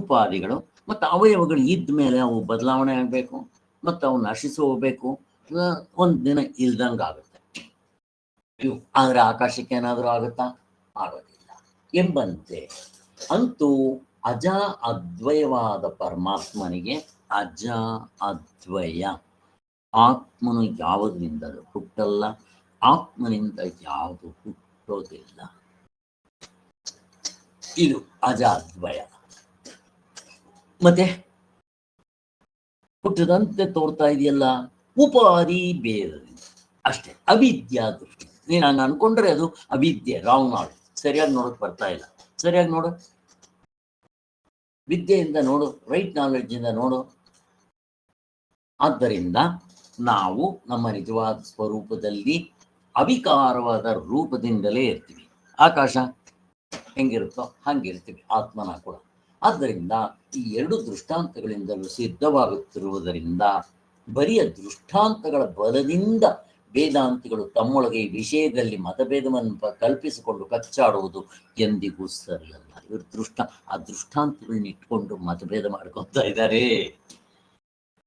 ಉಪಾಧಿಗಳು. ಮತ್ತು ಅವಯವಗಳು ಇದ್ದ ಮೇಲೆ ಅವು ಬದಲಾವಣೆ ಆಗಬೇಕು, ಮತ್ತು ಅವು ನಶಿಸಿ ಹೋಗ್ಬೇಕು. ಒಂದು ದಿನ ಇಲ್ದಂಗೆ ಆಗುತ್ತೆ. ಇವು ಆದರೆ ಆಕಾಶಕ್ಕೆ ಏನಾದರೂ ಆಗುತ್ತಾ? ಆಗೋದಿಲ್ಲ ಎಂಬಂತೆ. ಅಂತೂ ಅಜ ಅದ್ವಯವಾದ ಪರಮಾತ್ಮನಿಗೆ ಅಜ ಅದ್ವಯ. ಆತ್ಮನು ಯಾವುದರಿಂದಲೂ ಹುಟ್ಟಲ್ಲ, ಆತ್ಮನಿಂದ ಯಾವುದು ಹುಟ್ಟೋದಿಲ್ಲ. ಇದು ಅಜ ಅದ್ವಯ. ಮತ್ತೆ ಹುಟ್ಟದಂತೆ ತೋರ್ತಾ ಇದೆಯಲ್ಲ, ಉಪಾಧಿ ಬೇರೆ ಅಷ್ಟೇ. ಅವಿದ್ಯಾ ದೃಷ್ಟಿ. ನೀನು ಹಂಗ ಅನ್ಕೊಂಡ್ರೆ ಅದು ಅವಿದ್ಯೆ, ರಾಂಗ್ ನಾಲೆಜ್. ಸರಿಯಾಗಿ ನೋಡಕ್ ಬರ್ತಾ ಇಲ್ಲ. ಸರಿಯಾಗಿ ನೋಡು, ವಿದ್ಯೆಯಿಂದ ನೋಡು, ರೈಟ್ ನಾಲೆಡ್ಜ್ ಇಂದ ನೋಡು. ಆದ್ದರಿಂದ ನಾವು ನಮ್ಮ ನಿಜವಾದ ಸ್ವರೂಪದಲ್ಲಿ ಅವಿಕಾರವಾದ ರೂಪದಿಂದಲೇ ಇರ್ತೀವಿ. ಆಕಾಶ ಹೆಂಗಿರುತ್ತೋ ಹಂಗಿರ್ತೀವಿ, ಆತ್ಮನ ಕೂಡ. ಆದ್ದರಿಂದ ಈ ಎರಡು ದೃಷ್ಟಾಂತಗಳಿಂದಲೂ ಸಿದ್ಧವಾಗುತ್ತಿರುವುದರಿಂದ ಬರಿಯ ದೃಷ್ಟಾಂತಗಳ ಬಲದಿಂದ ವೇದಾಂತಿಗಳು ತಮ್ಮೊಳಗೆ ಈ ವಿಷಯದಲ್ಲಿ ಮತಭೇದವನ್ನು ಕಲ್ಪಿಸಿಕೊಂಡು ಕಚ್ಚಾಡುವುದು ಎಂದಿಗೂ ಸರಿಯಲ್ಲ. ಇವರು ಆ ದೃಷ್ಟಾಂತಗಳನ್ನ ಇಟ್ಕೊಂಡು ಮತಭೇದ ಮಾಡ್ಕೊತಾ ಇದ್ದಾರೆ.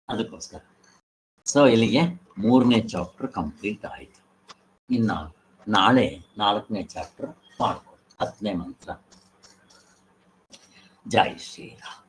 ಅದಕ್ಕೋಸ್ಕರ ಇಲ್ಲಿಗೆ 3ನೇ ಚಾಪ್ಟರ್ ಕಂಪ್ಲೀಟ್ ಆಯಿತು. ಇನ್ನು ನಾಳೆ 4ನೇ ಚಾಪ್ಟರ್ ಮಾಡ್ಬೋದು. 10ನೇ ಮಂತ್ರ. ಜೈ ಶ್ರೀರಾಮ್.